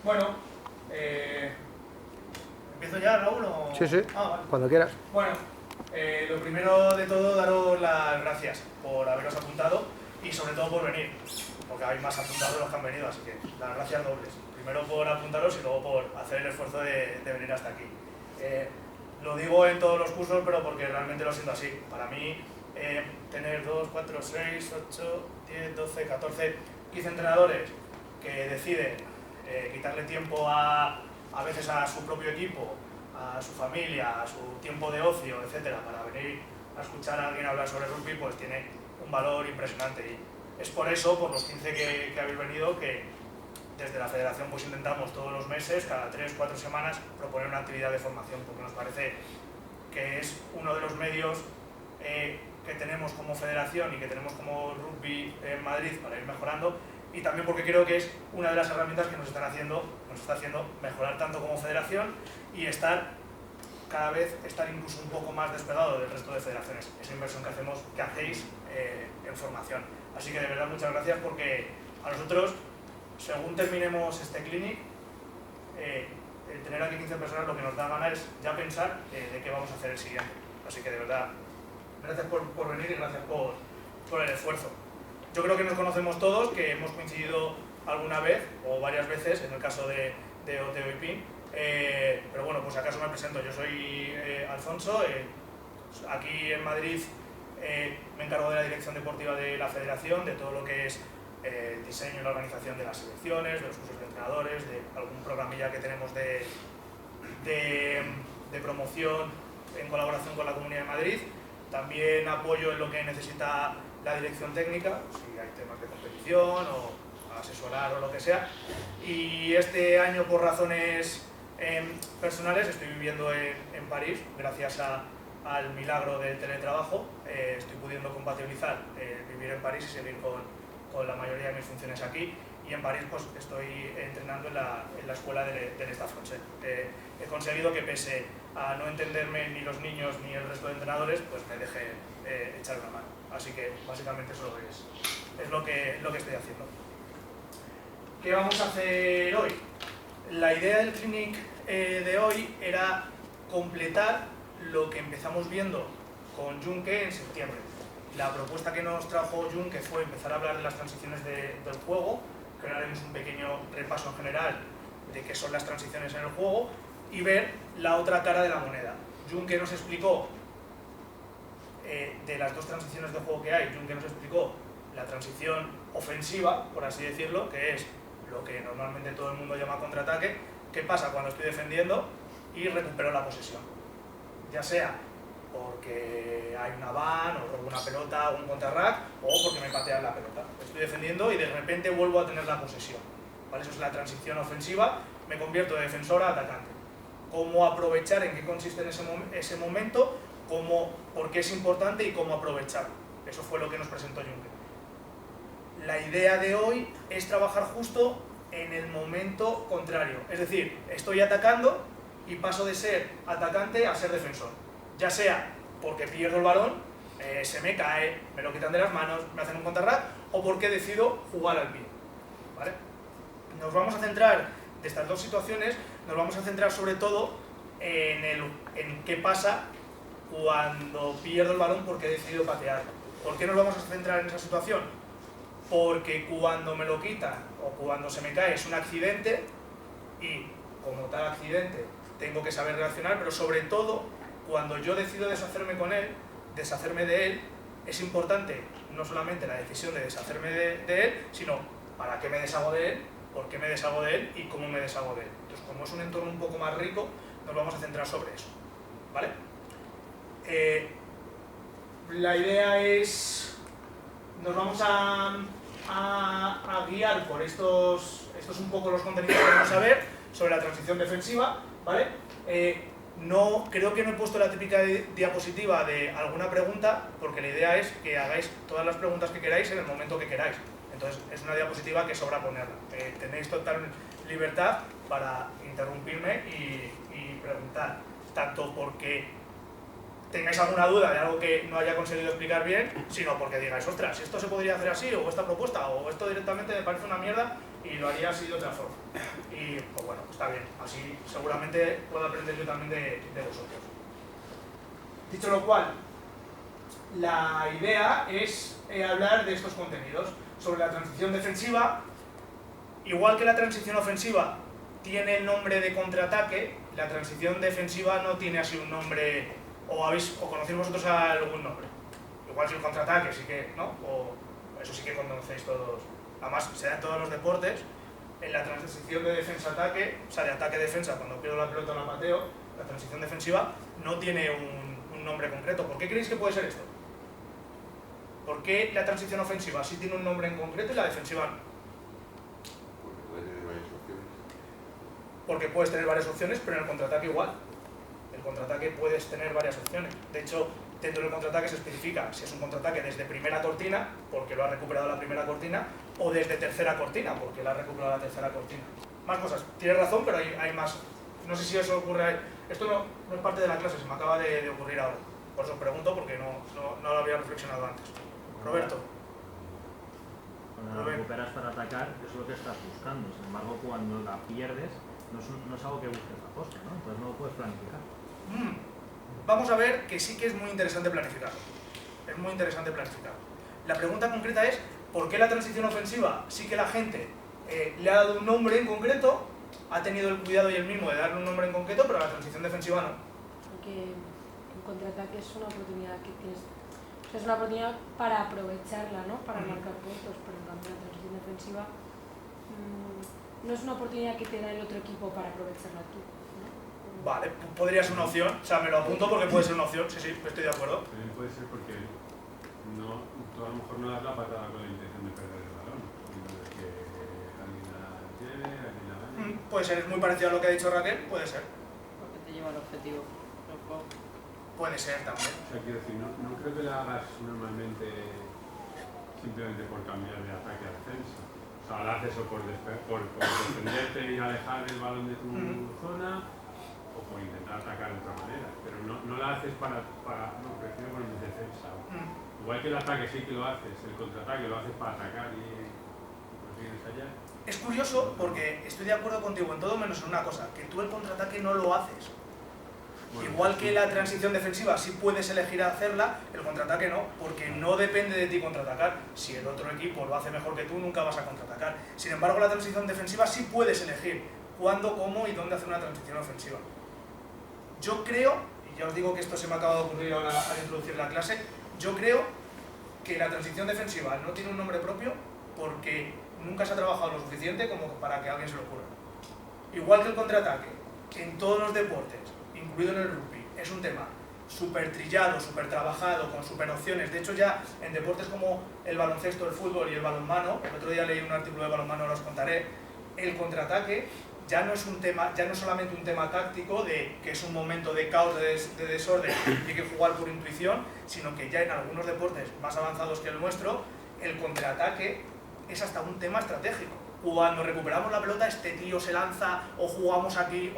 Bueno, ¿empiezo ya, Raúl? O... Sí, sí, vale. cuando quieras. Bueno, lo primero de todo, daros las gracias por haberos apuntado y sobre todo por venir, porque hay más apuntados de los que han venido, así que las gracias dobles. Primero por apuntaros y luego por hacer el esfuerzo de venir hasta aquí. Lo digo en todos los cursos, pero porque realmente lo siento así. Para mí, tener 2, 4, 6, 8, 10, 12, 14, 15 entrenadores que deciden quitarle tiempo a veces a su propio equipo, a su familia, a su tiempo de ocio, etcétera, para venir a escuchar a alguien hablar sobre rugby, pues tiene un valor impresionante. Y es por eso, por los 15 que habéis venido, que desde la federación pues intentamos todos los meses, cada 3 o 4 semanas, proponer una actividad de formación, porque nos parece que es uno de los medios que tenemos como federación y que tenemos como rugby en Madrid para ir mejorando, y también porque creo que es una de las herramientas que nos está haciendo mejorar tanto como federación y cada vez estar incluso un poco más despegado del resto de federaciones, esa inversión que hacéis en formación. Así que de verdad muchas gracias, porque a nosotros, según terminemos este clinic, el tener aquí 15 personas lo que nos da gana es ya pensar de qué vamos a hacer el siguiente. Así que de verdad, gracias por venir y gracias por el esfuerzo. Yo creo que nos conocemos todos, que hemos coincidido alguna vez o varias veces, en el caso de Oteo y Pin, pero bueno, pues acaso me presento. Yo soy Alfonso, aquí en Madrid me encargo de la dirección deportiva de la federación, de todo lo que es el diseño y la organización de las selecciones, de los cursos de entrenadores, de algún programilla que tenemos de promoción en colaboración con la Comunidad de Madrid. También apoyo en lo que necesita la dirección técnica, si hay temas de competición o asesorar o lo que sea. Y este año, por razones personales, estoy viviendo en París, gracias al milagro del teletrabajo. Estoy pudiendo compatibilizar vivir en París y seguir con la mayoría de mis funciones aquí. Y en París pues estoy entrenando en la escuela del Stade Français. He conseguido que, pese a no entenderme ni los niños ni el resto de entrenadores, pues me dejen echar una mano. Así que básicamente eso es lo que estoy haciendo. ¿Qué vamos a hacer hoy? La idea del clinic de hoy era completar lo que empezamos viendo con Junque en septiembre. La propuesta que nos trajo Junque fue empezar a hablar de las transiciones del juego, que ahora haremos un pequeño repaso en general de qué son las transiciones en el juego, y ver la otra cara de la moneda. Junque nos explicó de las dos transiciones de juego que hay. Junque nos explicó la transición ofensiva, por así decirlo, que es lo que normalmente todo el mundo llama contraataque. ¿Qué pasa cuando estoy defendiendo y recupero la posesión? Ya sea porque hay una van, o robo una pelota, o un contrarrack, o porque me patean la pelota. Estoy defendiendo y de repente vuelvo a tener la posesión, ¿vale? Eso es la transición ofensiva. Me convierto de defensor a atacante. Cómo aprovechar, en qué consiste en ese momento, por qué es importante y cómo aprovecharlo. Eso fue lo que nos presentó Junque. La idea de hoy es trabajar justo en el momento contrario. Es decir, estoy atacando y paso de ser atacante a ser defensor. Ya sea porque pierdo el balón, se me cae, me lo quitan de las manos, me hacen un contrarrack, o porque decido jugar al pie, ¿vale? Nos vamos a centrar, de estas dos situaciones, nos vamos a centrar sobre todo en qué pasa cuando pierdo el balón porque he decidido patear. ¿Por qué nos vamos a centrar en esa situación? Porque cuando me lo quitan o cuando se me cae es un accidente, y como tal accidente tengo que saber reaccionar, pero sobre todo cuando yo decido deshacerme de él, es importante no solamente la decisión de deshacerme de él, sino para qué me deshago de él, por qué me deshago de él y cómo me deshago de él. Entonces, como es un entorno un poco más rico, nos vamos a centrar sobre eso, ¿vale? La idea es, nos vamos a guiar por estos un poco los contenidos que vamos a ver sobre la transición defensiva, ¿vale? Creo que no he puesto la típica diapositiva de alguna pregunta, porque la idea es que hagáis todas las preguntas que queráis en el momento que queráis. Entonces es una diapositiva que sobra ponerla. Tenéis total libertad para interrumpirme y preguntar, tanto porque tengáis alguna duda de algo que no haya conseguido explicar bien, sino porque digáis, ostras, esto se podría hacer así, o esta propuesta, o esto directamente me parece una mierda y lo haría así de otra forma. Y pues bueno, está bien, así seguramente puedo aprender yo también de vosotros. Dicho lo cual, la idea es hablar de estos contenidos, sobre la transición defensiva. Igual que la transición ofensiva tiene el nombre de contraataque, la transición defensiva no tiene así un nombre, o conocéis vosotros algún nombre. Igual si el contraataque sí que, ¿no? O eso sí que conocéis todos. Además, se da en todos los deportes. En la transición de defensa-ataque, o sea, de ataque-defensa, cuando pierdo la pelota o la pateo, la transición defensiva no tiene un nombre concreto. ¿Por qué creéis que puede ser esto? ¿Por qué la transición ofensiva sí tiene un nombre en concreto y la defensiva no? Porque puede tener varias opciones. Porque puedes tener varias opciones, pero en el contraataque igual. El contraataque puedes tener varias opciones. De hecho, dentro del contraataque se especifica si es un contraataque desde primera cortina, porque lo ha recuperado la primera cortina, o desde tercera cortina, porque lo ha recuperado la tercera cortina. Más cosas. Tienes razón, pero hay más. No sé si eso ocurre ahí. Esto no es parte de la clase, se me acaba de ocurrir ahora. Por eso os pregunto, porque no lo había reflexionado antes. Roberto. Cuando la recuperas para atacar, es lo que estás buscando. Sin embargo, cuando la pierdes, no es algo que busques a posta, ¿no? Entonces no lo puedes planificar. Vamos a ver que sí que es muy interesante planificarlo. Es muy interesante planificarlo. La pregunta concreta es, ¿por qué la transición ofensiva sí que la gente le ha dado un nombre en concreto, ha tenido el cuidado y el mimo de darle un nombre en concreto, pero a la transición defensiva no? Porque el contraataque es una oportunidad que tienes, o sea, es una oportunidad para aprovecharla, ¿no? Para marcar puntos, pero en cambio la transición defensiva no es una oportunidad que te da el otro equipo para aprovecharla tú, ¿no? Vale, podría ser una opción, o sea, me lo apunto porque puede ser una opción, sí, estoy de acuerdo. También puede ser porque tú a lo mejor no das la patada con la intención de perder el balón, sino de que alguien la lleve, alguien la gane. Puede ser, es muy parecido a lo que ha dicho Raquel, puede ser. Porque te lleva al objetivo. Puede ser también. O sea, quiero decir, no creo que la hagas normalmente simplemente por cambiar de ataque a defensa. O sea, la haces o por defenderte y alejar el balón de tu zona, o por intentar atacar de otra manera. Pero no la haces no, prefiero poner defensa. Igual que el ataque sí que lo haces, el contraataque lo haces para atacar y consigues allá. Es curioso porque estoy de acuerdo contigo en todo menos en una cosa, que tú el contraataque no lo haces. Bueno, Igual que la transición defensiva sí puedes elegir hacerla, el contraataque no, porque no depende de ti contraatacar. Si el otro equipo lo hace mejor que tú, nunca vas a contraatacar. Sin embargo, la transición defensiva sí puedes elegir cuándo, cómo y dónde hacer una transición ofensiva. Yo creo, y ya os digo que esto se me acaba de ocurrir ahora al introducir la clase, yo creo que la transición defensiva no tiene un nombre propio porque nunca se ha trabajado lo suficiente como para que a alguien se lo ocurra. Igual que el contraataque, en todos los deportes, incluido en el rugby, es un tema súper trillado, súper trabajado, con súper opciones. De hecho, ya en deportes como el baloncesto, el fútbol y el balonmano, el otro día leí un artículo de balonmano, ahora os contaré, el contraataque ya no es un tema, ya no es solamente un tema táctico de que es un momento de caos, de desorden y hay que jugar por intuición, sino que ya en algunos deportes más avanzados que el nuestro, el contraataque es hasta un tema estratégico. Cuando recuperamos la pelota, este tío se lanza o jugamos aquí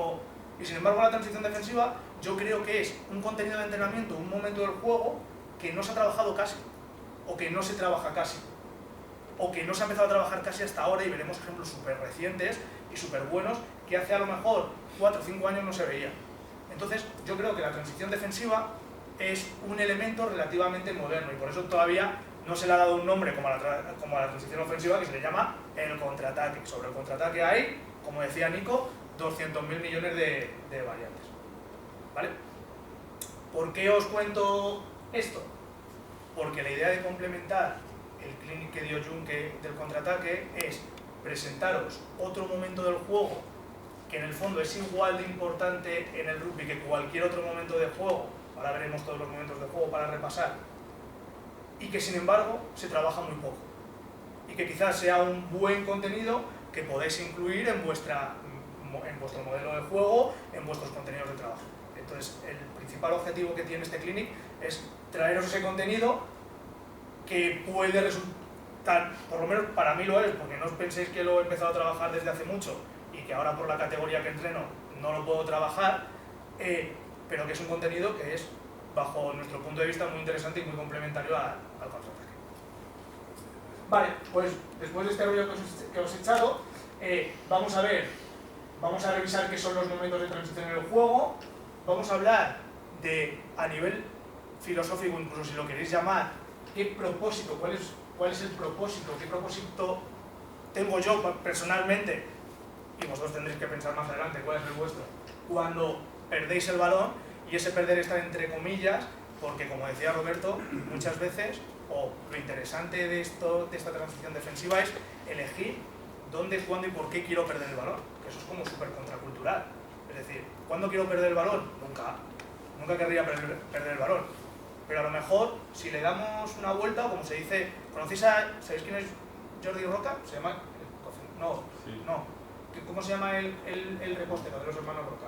y sin embargo la transición defensiva yo creo que es un contenido de entrenamiento, un momento del juego que no se ha trabajado casi, o que no se trabaja casi, o que no se ha empezado a trabajar casi hasta ahora, y veremos ejemplos súper recientes y súper buenos que hace a lo mejor 4 o 5 años no se veía. Entonces yo creo que la transición defensiva es un elemento relativamente moderno y por eso todavía no se le ha dado un nombre como a la transición ofensiva, que se le llama el contraataque. Sobre el contraataque hay, como decía Nico, 200.000 millones de variantes. ¿Vale? ¿Por qué os cuento esto? Porque la idea de complementar el clinic que dio Junke del contraataque es presentaros otro momento del juego que en el fondo es igual de importante en el rugby que cualquier otro momento de juego. Ahora veremos todos los momentos de juego para repasar. Y que sin embargo se trabaja muy poco. Y que quizás sea un buen contenido que podéis incluir en vuestro modelo de juego, en vuestros contenidos de trabajo. Entonces, el principal objetivo que tiene este clinic es traeros ese contenido que puede resultar, por lo menos para mí lo es, porque no os penséis que lo he empezado a trabajar desde hace mucho y que ahora por la categoría que entreno no lo puedo trabajar, pero que es un contenido que es bajo nuestro punto de vista, muy interesante y muy complementario al contraataque. Vale, pues después de este rollo que os he echado, vamos a revisar qué son los momentos de transición en el juego, vamos a hablar de, a nivel filosófico, incluso si lo queréis llamar, qué propósito, cuál es el propósito, qué propósito tengo yo personalmente, y vosotros tendréis que pensar más adelante cuál es el vuestro, cuando perdéis el balón, y ese perder está entre comillas, porque como decía Roberto, muchas veces, o lo interesante de esta transición defensiva es elegir dónde, cuándo y por qué quiero perder el balón, que eso es como súper contracultural. Es decir, ¿cuándo quiero perder el balón? Nunca querría perder el balón. Pero a lo mejor, si le damos una vuelta, o como se dice, ¿sabéis quién es Jordi Roca? ¿Se llama? No, Sí. no. ¿Cómo se llama el repostero de los hermanos Roca?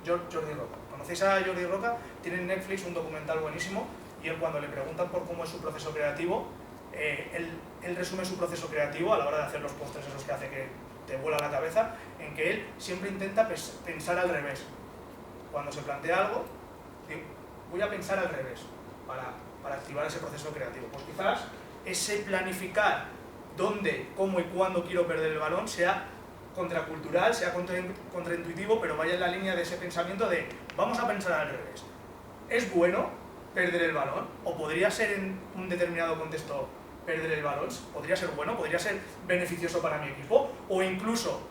Jordi Roca. ¿Conocéis a Jordi Roca? Tiene en Netflix un documental buenísimo, y él, cuando le preguntan por cómo es su proceso creativo, él resume su proceso creativo a la hora de hacer los postres esos que hace que te vuela la cabeza, en que él siempre intenta pensar al revés. Cuando se plantea algo, digo, voy a pensar al revés para activar ese proceso creativo. Pues quizás ese planificar dónde, cómo y cuándo quiero perder el balón sea contracultural, sea contraintuitivo, pero vaya en la línea de ese pensamiento de vamos a pensar al revés. ¿Es bueno perder el balón? ¿O podría ser en un determinado contexto perder el balón? ¿Podría ser bueno? ¿Podría ser beneficioso para mi equipo? ¿O incluso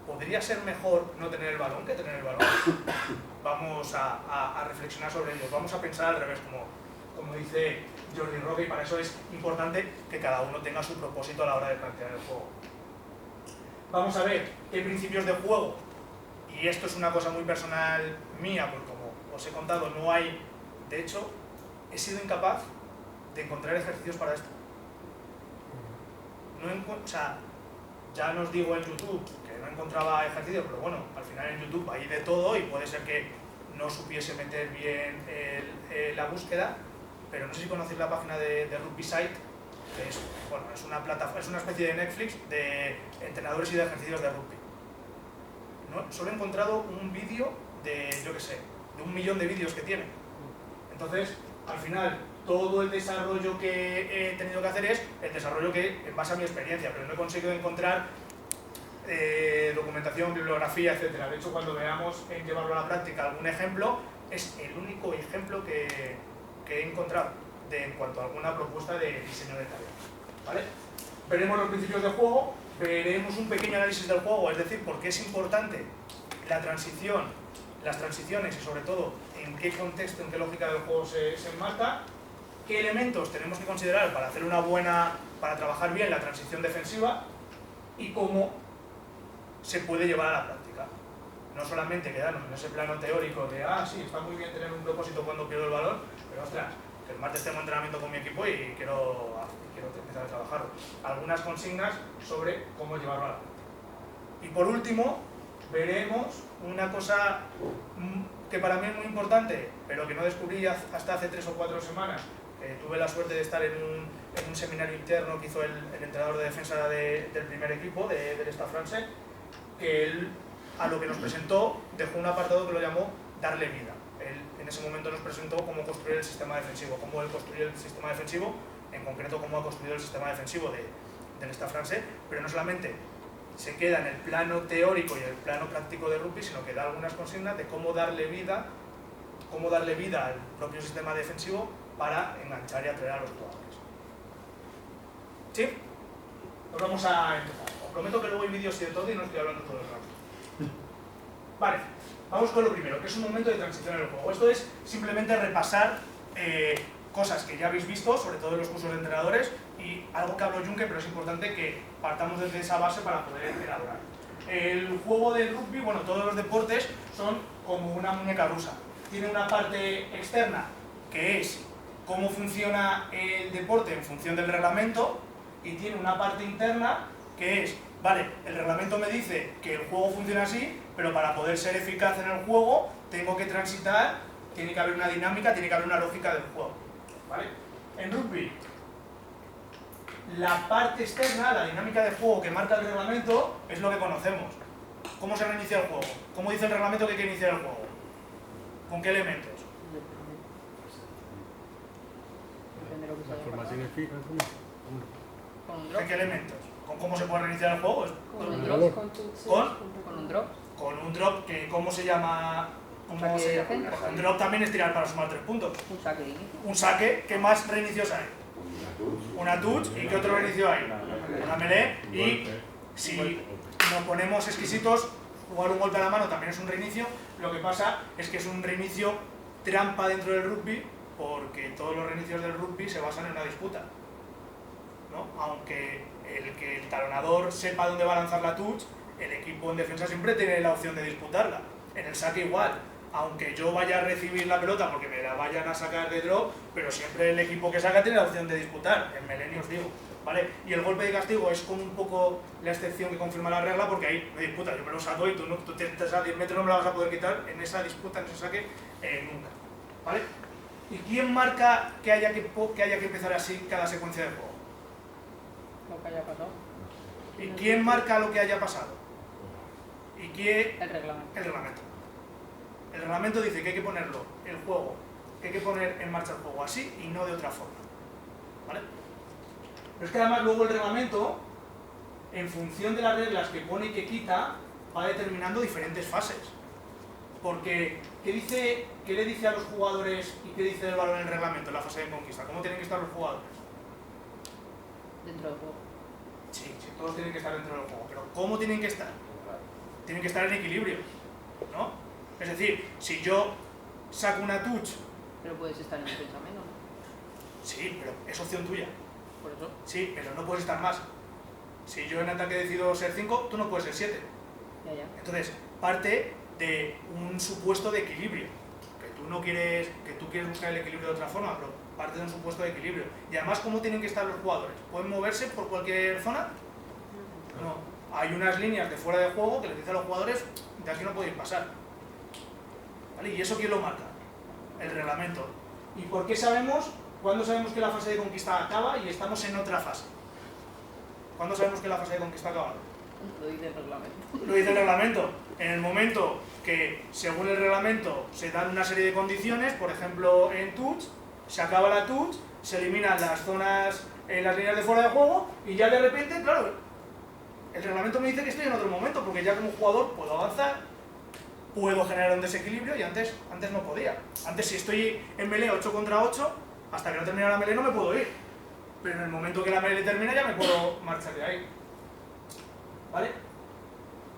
podría ser mejor no tener el balón que tener el balón? Vamos a reflexionar sobre ello, vamos a pensar al revés, como dice Jordi Roca, y para eso es importante que cada uno tenga su propósito a la hora de plantear el juego. Vamos a ver qué principios de juego, y esto es una cosa muy personal mía, porque como os he contado, no hay, de hecho, he sido incapaz de encontrar ejercicios para esto. O sea, ya no os digo en YouTube que no encontraba ejercicios, pero bueno, al final en YouTube hay de todo y puede ser que no supiese meter bien la búsqueda, pero no sé si conocéis la página de Rugby Site, que es, bueno, es una especie de Netflix de entrenadores y de ejercicios de rugby. Solo he encontrado un vídeo de, yo qué sé, de 1 millón de vídeos que tiene. Entonces, al final, todo el desarrollo que he tenido que hacer es el desarrollo que, en base a mi experiencia, pero no he conseguido encontrar documentación, bibliografía, etc. De hecho, cuando veamos en llevarlo a la práctica algún ejemplo, es el único ejemplo que he encontrado en cuanto a alguna propuesta de diseño de tareas. ¿Vale? Veremos los principios del juego, veremos un pequeño análisis del juego, es decir, por qué es importante la transición, las transiciones y sobre todo en qué contexto, en qué lógica del juego se enmarca, qué elementos tenemos que considerar para hacer para trabajar bien la transición defensiva y cómo se puede llevar a la práctica. No solamente quedarnos en ese plano teórico de sí, está muy bien tener un propósito cuando pierdo el balón, pero ostras, que el martes tengo entrenamiento con mi equipo y quiero empezar a trabajarlo. Algunas consignas sobre cómo llevarlo a la práctica. Y por último, veremos una cosa que para mí es muy importante, pero que no descubrí hasta hace 3 o 4 semanas. Tuve la suerte de estar en un seminario interno que hizo el entrenador de defensa del primer equipo, del Stade Francés, que él, a lo que nos presentó, dejó un apartado que lo llamó darle vida. Él en ese momento nos presentó cómo construir el sistema defensivo, cómo él construyó el sistema defensivo, en concreto cómo ha construido el sistema defensivo del Stade Francés, pero no solamente se queda en el plano teórico y el plano práctico de rugby, sino que da algunas consignas de cómo darle vida al propio sistema defensivo para enganchar y atraer a los jugadores. ¿Sí? Pues vamos a empezar. Os prometo que luego hay vídeos y de todo y no estoy hablando todo el rato. Vale, vamos con lo primero, que es un momento de transición en el juego. Esto es simplemente repasar cosas que ya habéis visto, sobre todo en los cursos de entrenadores, y algo que habló Juncker, pero es importante que partamos desde esa base para poder elaborar. El juego del rugby, bueno, todos los deportes son como una muñeca rusa. Tiene una parte externa, que es cómo funciona el deporte en función del reglamento, y tiene una parte interna, que es, vale, el reglamento me dice que el juego funciona así, pero para poder ser eficaz en el juego, tengo que transitar, tiene que haber una dinámica, tiene que haber una lógica del juego. ¿Vale? En rugby, la parte externa, la dinámica de juego que marca el reglamento, es lo que conocemos. ¿Cómo se reinicia el juego? ¿Cómo dice el reglamento que hay que iniciar el juego? ¿Con qué elementos? Depende de lo que se haya Transformaciones pasado. fijas, ¿cómo? Con un ¿Con drop. qué elementos? ¿Con cómo se puede reiniciar el juego? Con un un drop. drop, con touches, Con un drop. Con un drop, que ¿cómo se llama? ¿Cómo Saque se de llama? defensa. Un drop también es tirar para sumar 3 puntos. Un saque de inicio. Un saque, ¿qué más reinicios hay? Una touch, ¿y qué otro reinicio hay? Una melee, Un y golpe. si nos ponemos exquisitos, jugar un golpe a la mano también es un reinicio. Lo que pasa es que es un reinicio trampa dentro del rugby, porque todos los reinicios del rugby se basan en una disputa, ¿no? Aunque el talonador sepa dónde va a lanzar la touch, el equipo en defensa siempre tiene la opción de disputarla. En el saque igual, aunque yo vaya a recibir la pelota porque me la vayan a sacar de drop, pero siempre el equipo que saca tiene la opción de disputar. En melee os digo, ¿vale? Y el golpe de castigo es como un poco la excepción que confirma la regla, porque ahí me disputa, yo me lo saco y tú te estás a 10 metros, no me la vas a poder quitar en esa disputa, en ese saque, nunca, ¿vale? ¿Y quién marca que haya que empezar así cada secuencia de juego? Lo que haya pasado. ¿Y quién marca lo que haya pasado? ¿Y quién? El reglamento. El reglamento. El reglamento dice que hay que ponerlo, el juego, que hay que poner en marcha el juego así y no de otra forma, ¿vale? Pero es que además luego el reglamento, en función de las reglas que pone y que quita, va determinando diferentes fases. Porque, ¿qué le dice a los jugadores y qué dice el valor en el reglamento en la fase de conquista? ¿Cómo tienen que estar los jugadores? Dentro del juego. Sí, todos tienen que estar dentro del juego, pero ¿cómo tienen que estar? Tienen que estar en equilibrio, ¿no? Es decir, si yo saco una touch, Pero puedes estar en defensa menos, ¿no? sí, pero es opción tuya. Por eso. Sí, pero no puedes estar más. Si yo en ataque decido ser 5, tú no puedes ser 7. Ya, ya. Entonces, parte de un supuesto de equilibrio. Que tú quieres buscar el equilibrio de otra forma, pero parte de un supuesto de equilibrio. Y además, ¿cómo tienen que estar los jugadores? ¿Pueden moverse por cualquier zona? No. Hay unas líneas de fuera de juego que les dice a los jugadores, de aquí no podéis pasar. ¿Vale? ¿Y eso quién lo marca? El reglamento. ¿Y por qué sabemos? ¿Cuándo sabemos que la fase de conquista acaba y estamos en otra fase? ¿Cuándo sabemos que la fase de conquista ha acabado? Lo dice el reglamento. Lo dice el reglamento. En el momento que, según el reglamento, se dan una serie de condiciones, por ejemplo, en touch, se acaba la touch, se eliminan las zonas, las líneas de fuera de juego, y ya de repente, claro, el reglamento me dice que estoy en otro momento, porque ya como jugador puedo avanzar, puedo generar un desequilibrio, y antes no podía. Antes, si estoy en melee 8 contra 8, hasta que no termine la melee no me puedo ir. Pero en el momento que la melee termina ya me puedo marchar de ahí. ¿Vale?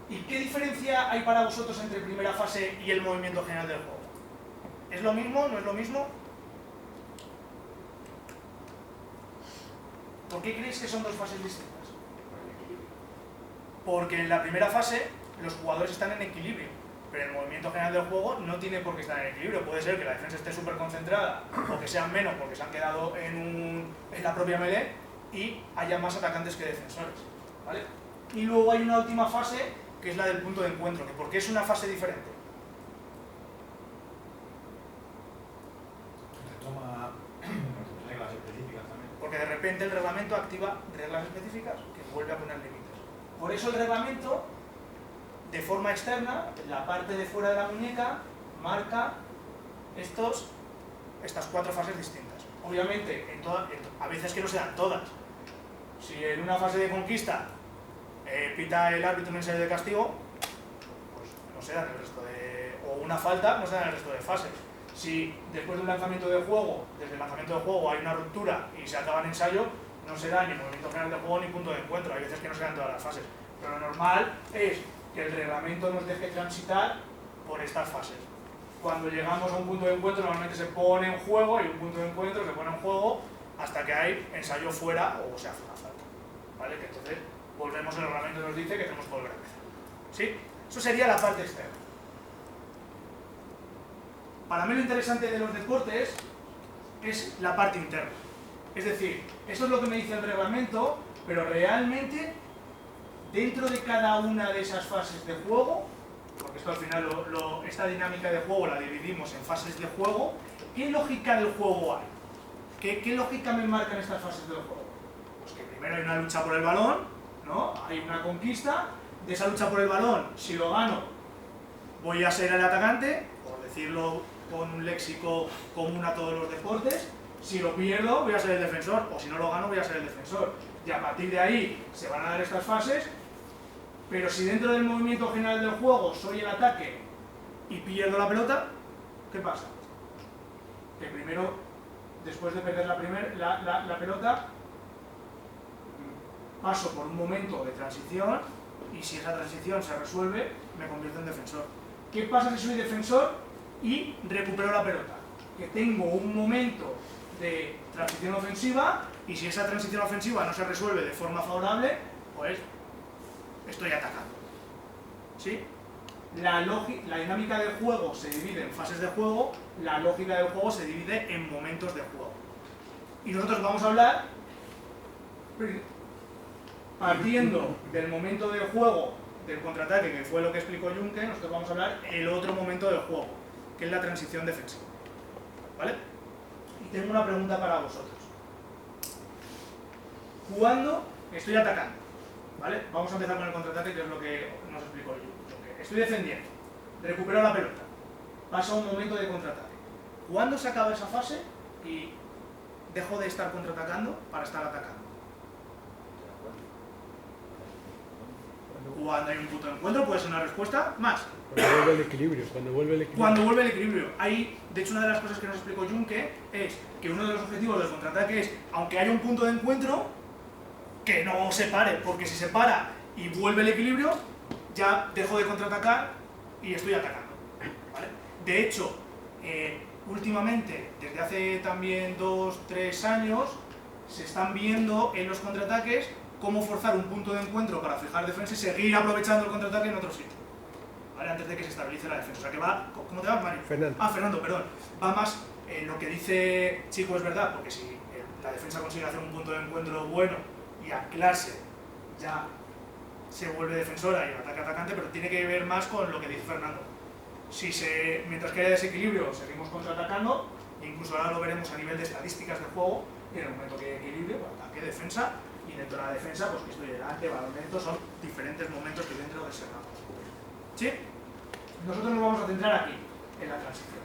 ¿Y qué diferencia hay para vosotros entre primera fase y el movimiento general del juego? ¿Es lo mismo? ¿No es lo mismo? ¿Por qué creéis que son dos fases distintas? Porque en la primera fase los jugadores están en equilibrio, pero el movimiento general del juego no tiene por qué estar en equilibrio. Puede ser que la defensa esté súper concentrada o que sean menos porque se han quedado en la propia melee y haya más atacantes que defensores, ¿vale? Y luego hay una última fase que es la del punto de encuentro. ¿Que ¿Por qué es una fase diferente? Toma reglas específicas también. Porque de repente el reglamento activa reglas específicas que vuelve a poner límites. Por eso el reglamento, de forma externa, la parte de fuera de la muñeca, marca estas 4 fases distintas. Obviamente, a veces que no se dan todas. Si en una fase de conquista pita el árbitro un ensayo de castigo, pues no se dan el resto o una falta, no se dan el resto de fases. Si después de un lanzamiento de juego, desde el lanzamiento de juego hay una ruptura y se acaba el ensayo, no se da ni movimiento general de juego ni punto de encuentro. Hay veces que no se dan todas las fases. Pero lo normal es que el reglamento nos deje transitar por estas fases. Cuando llegamos a un punto de encuentro, normalmente se pone en juego, y un punto de encuentro se pone en juego hasta que hay ensayo fuera o se hace una falta. ¿Vale? Que entonces volvemos, el reglamento nos dice que tenemos que volver a empezar. ¿Sí? Eso sería la parte externa. Para mí lo interesante de los deportes es la parte interna. Es decir, eso es lo que me dice el reglamento, pero realmente dentro de cada una de esas fases de juego, porque esto al final, esta dinámica de juego la dividimos en fases de juego, ¿qué lógica del juego hay? ¿Qué lógica me marcan estas fases del juego? Pues que primero hay una lucha por el balón, ¿no? Hay una conquista, de esa lucha por el balón, si lo gano, voy a ser el atacante, por decirlo con un léxico común a todos los deportes. Si lo pierdo, voy a ser el defensor, o si no lo gano, voy a ser el defensor. Y a partir de ahí se van a dar estas fases, pero si dentro del movimiento general del juego soy el ataque y pierdo la pelota, ¿qué pasa? Que primero, después de perder la pelota, paso por un momento de transición, y si esa transición se resuelve, me convierto en defensor. ¿Qué pasa si soy defensor y recupero la pelota? Que tengo un momento de transición ofensiva, y si esa transición ofensiva no se resuelve de forma favorable, pues estoy atacando. ¿Sí? La dinámica del juego se divide en fases de juego, la lógica del juego se divide en momentos de juego. Y nosotros vamos a hablar, partiendo del momento de juego del contraataque, que fue lo que explicó Juncker, nosotros vamos a hablar el otro momento del juego, que es la transición defensiva. ¿Vale? Y tengo una pregunta para vosotros. ¿Cuándo estoy atacando? ¿Vale? Vamos a empezar con el contraataque, que es lo que nos explicó Juncker. Estoy defendiendo, recupero la pelota, pasa un momento de contraataque. ¿Cuándo se acaba esa fase y dejo de estar contraatacando para estar atacando? Cuando hay un punto de encuentro, puede ser una respuesta más. Cuando vuelve el equilibrio, cuando vuelve el equilibrio. Cuando vuelve el equilibrio. Ahí, de hecho, una de las cosas que nos explicó Juncker es que uno de los objetivos del contraataque es, aunque haya un punto de encuentro, que no se pare, porque si se para y vuelve el equilibrio, ya dejo de contraatacar y estoy atacando. ¿Vale? De hecho, últimamente, desde hace también 2-3 años, se están viendo en los contraataques cómo forzar un punto de encuentro para fijar defensa y seguir aprovechando el contraataque en otro sitio, ¿vale? Antes de que se estabilice la defensa. O sea que va, ¿cómo te llamas, Mario? Fernando. Ah, Fernando, perdón. Va más lo que dice Chico es verdad, porque si la defensa consigue hacer un punto de encuentro bueno y anclarse, ya se vuelve defensora y el ataque atacante, pero tiene que ver más con lo que dice Fernando. Mientras que haya desequilibrio, seguimos contraatacando, e incluso ahora lo veremos a nivel de estadísticas de juego, y en el momento que hay equilibrio, ataque, defensa, y dentro de la defensa, pues que estoy delante, balón lento, son diferentes momentos que dentro de ese rango. ¿Sí? Nosotros nos vamos a centrar aquí, en la transición,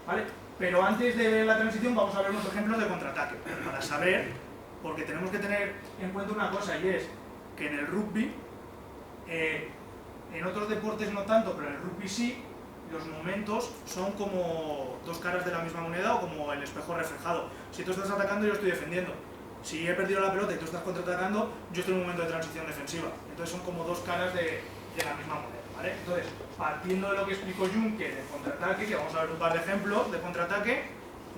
¿vale? Pero antes de ver la transición vamos a ver unos ejemplos de contraataque, para saber, porque tenemos que tener en cuenta una cosa, y es que en el rugby, en otros deportes no tanto, pero en el rugby sí, los momentos son como dos caras de la misma moneda o como el espejo reflejado. Si tú estás atacando, yo estoy defendiendo. Si he perdido la pelota y tú estás contraatacando, yo estoy en un momento de transición defensiva. Entonces son como dos caras de la misma moneda, ¿vale? Entonces, partiendo de lo que explicó Juncker de contraataque, que vamos a ver un par de ejemplos de contraataque,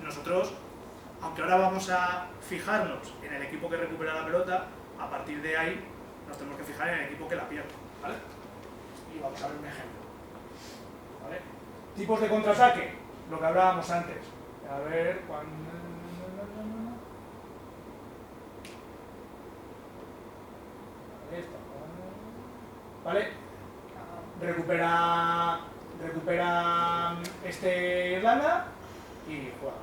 nosotros, aunque ahora vamos a fijarnos en el equipo que recupera la pelota, a partir de ahí nos tenemos que fijar en el equipo que la pierde, ¿vale? Y vamos a ver un ejemplo, ¿vale? Tipos de contraataque, lo que hablábamos antes. A ver, ¿vale? Recupera Irlanda y juega.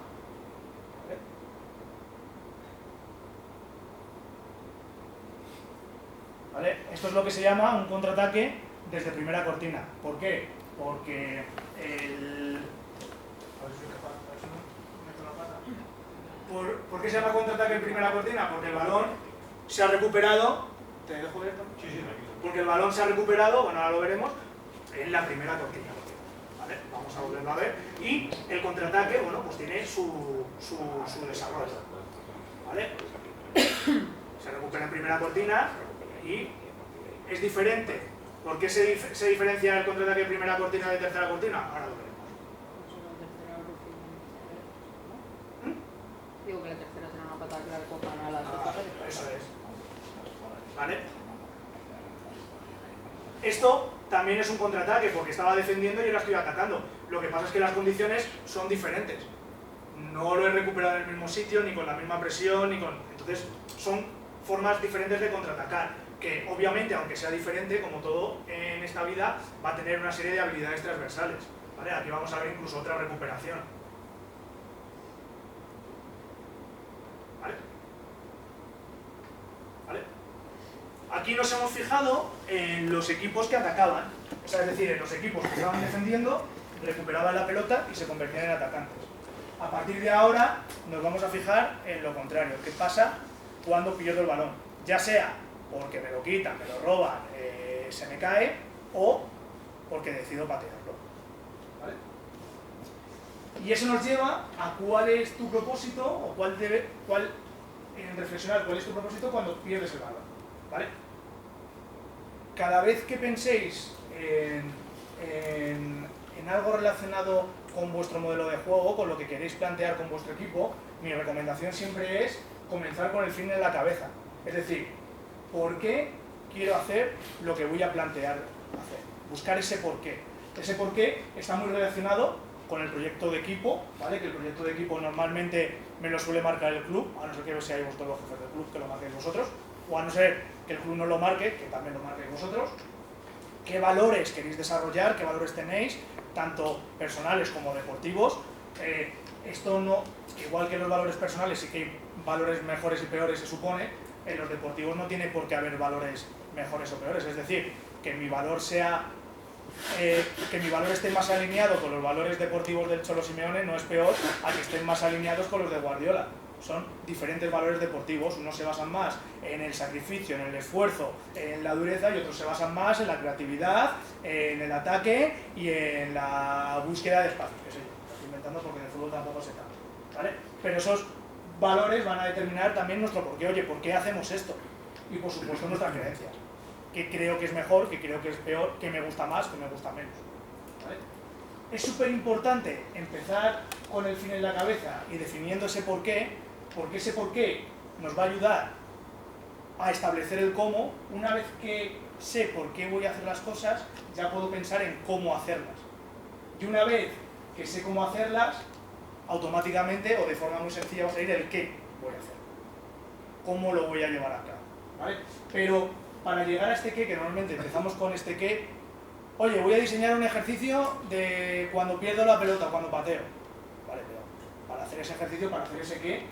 ¿Vale? ¿Vale? Esto es lo que se llama un contraataque desde primera cortina. ¿Por qué? Porque ¿Por qué se llama contraataque en primera cortina? Porque el balón se ha recuperado. ¿Te dejo ver esto? Sí, tranquilo. Porque el balón se ha recuperado, bueno, ahora lo veremos, en la primera cortina. ¿Vale? Vamos a volverlo a ver. Y el contraataque, bueno, pues tiene su desarrollo. ¿Vale? Se recupera en primera cortina y es diferente. ¿Por qué se diferencia el contraataque en primera cortina de tercera cortina? Ahora lo veremos. Digo que la tercera será una patada que la recojan a las dos patas. Eso es. ¿Vale? Esto también es un contraataque porque estaba defendiendo y ahora estoy atacando. Lo que pasa es que las condiciones son diferentes. No lo he recuperado en el mismo sitio, ni con la misma presión, ni con... Entonces, son formas diferentes de contraatacar, que obviamente, aunque sea diferente, como todo en esta vida, va a tener una serie de habilidades transversales. ¿Vale? Aquí vamos a ver incluso otra recuperación. ¿Vale? ¿Vale? Aquí nos hemos fijado en los equipos que atacaban, o sea, es decir, en los equipos que estaban defendiendo recuperaban la pelota y se convertían en atacantes. A partir de ahora nos vamos a fijar en lo contrario, qué pasa cuando pierdo el balón, ya sea porque me lo quitan, me lo roban, se me cae, o porque decido patearlo. ¿Vale? Y eso nos lleva a cuál es tu propósito, o reflexionar cuál es tu propósito cuando pierdes el balón. ¿Vale? Cada vez que penséis en algo relacionado con vuestro modelo de juego, con lo que queréis plantear con vuestro equipo, mi recomendación siempre es comenzar con el fin en la cabeza. Es decir, ¿por qué quiero hacer lo que voy a plantear hacer? Buscar ese porqué. Ese porqué está muy relacionado con el proyecto de equipo, ¿vale? Que el proyecto de equipo normalmente me lo suele marcar el club, a no ser que seáis vosotros los jefes del club, que lo marquéis vosotros, o a no ser que el club no lo marque, que también lo marquéis vosotros. ¿Qué valores queréis desarrollar? ¿Qué valores tenéis? Tanto personales como deportivos. Esto no, igual que los valores personales, sí que hay valores mejores y peores, se supone. En los deportivos no tiene por qué haber valores mejores o peores. Es decir, que mi valor sea que mi valor esté más alineado con los valores deportivos del Cholo Simeone no es peor a que estén más alineados con los de Guardiola. Son diferentes valores deportivos, unos se basan más en el sacrificio, en el esfuerzo, en la dureza, y otros se basan más en la creatividad, en el ataque y en la búsqueda de espacio. Qué sé yo, estoy inventando porque en el fútbol tampoco se tanto, ¿vale? Pero esos valores van a determinar también nuestro porqué. Oye, ¿por qué hacemos esto? Y por supuesto nuestras creencias. ¿Qué creo que es mejor? ¿Qué creo que es peor? ¿Qué me gusta más? ¿Qué me gusta menos? ¿Vale? Es súper importante empezar con el fin en la cabeza y definiendo ese porqué, porque ese porqué nos va a ayudar a establecer el cómo. Una vez que sé por qué voy a hacer las cosas, ya puedo pensar en cómo hacerlas. Y una vez que sé cómo hacerlas, automáticamente o de forma muy sencilla va a salir el qué voy a hacer. Cómo lo voy a llevar a cabo. ¿Vale? Pero para llegar a este qué, que normalmente empezamos con este qué, oye, voy a diseñar un ejercicio de cuando pierdo la pelota, cuando pateo. Vale, pero para hacer ese ejercicio, para hacer ese qué,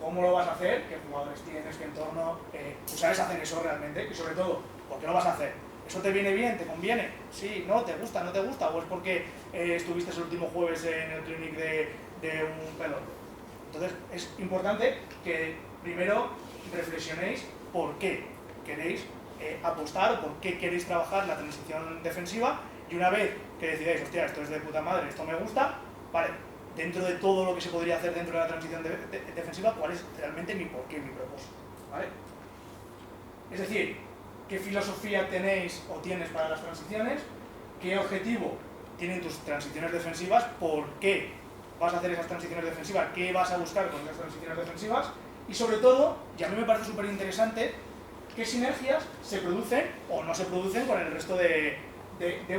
¿cómo lo vas a hacer? ¿Qué jugadores tienes? ¿Qué entorno? ¿Tú sabes hacer eso realmente? Y sobre todo, ¿por qué lo vas a hacer? ¿Eso te viene bien? ¿Te conviene? Sí, no, ¿te gusta? ¿No te gusta? ¿O es porque estuviste el último jueves en el clinic de un pelón? Entonces, es importante que primero reflexionéis por qué queréis apostar o por qué queréis trabajar la transición defensiva, y una vez que decidáis, hostia, esto es de puta madre, esto me gusta, vale, dentro de todo lo que se podría hacer dentro de la transición defensiva, ¿cuál es realmente mi porqué, mi propósito? ¿Vale? Es decir, ¿qué filosofía tenéis o tienes para las transiciones? ¿Qué objetivo tienen tus transiciones defensivas? ¿Por qué vas a hacer esas transiciones defensivas? ¿Qué vas a buscar con esas transiciones defensivas? Y sobre todo, y a mí me parece súper interesante, ¿qué sinergias se producen o no se producen con el resto de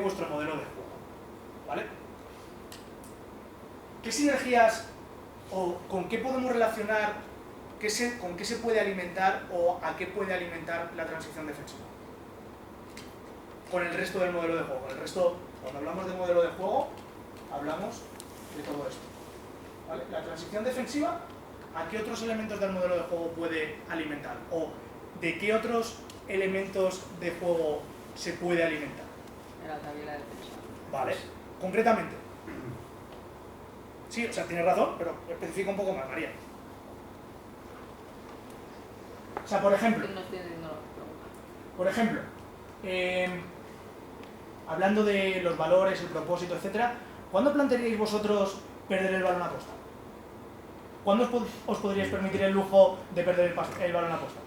vuestro modelo de juego? ¿Vale? ¿Qué sinergias o con qué podemos relacionar, con qué se puede alimentar o a qué puede alimentar la transición defensiva? Con el resto del modelo de juego. El resto, cuando hablamos de modelo de juego, hablamos de todo esto. ¿Vale? La transición defensiva, ¿a qué otros elementos del modelo de juego puede alimentar? ¿O de qué otros elementos de juego se puede alimentar? El ataque y la defensa. Vale, concretamente. Sí, o sea, tienes razón, pero especifica un poco más, María. O sea, por ejemplo, No estoy entendiendo la pregunta. Hablando de los valores, el propósito, etcétera, ¿cuándo plantearíais vosotros perder el balón a posta? ¿Cuándo os podríais permitir el lujo de perder el balón a posta?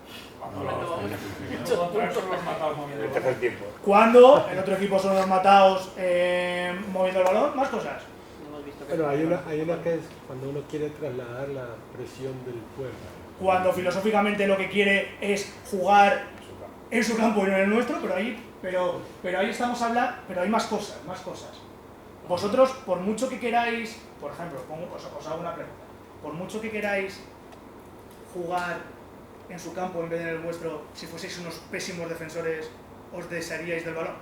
¿Cuándo el otro equipo son los matados moviendo el balón? Más cosas. Bueno, hay una que es cuando uno quiere trasladar la presión del juego. Cuando filosóficamente lo que quiere es jugar en su campo y no en el nuestro, pero ahí estamos hablando, pero hay más cosas. Vosotros, por mucho que queráis, por ejemplo, os hago una pregunta, por mucho que queráis jugar en su campo en vez de en el vuestro, si fueseis unos pésimos defensores, ¿os desharíais del balón?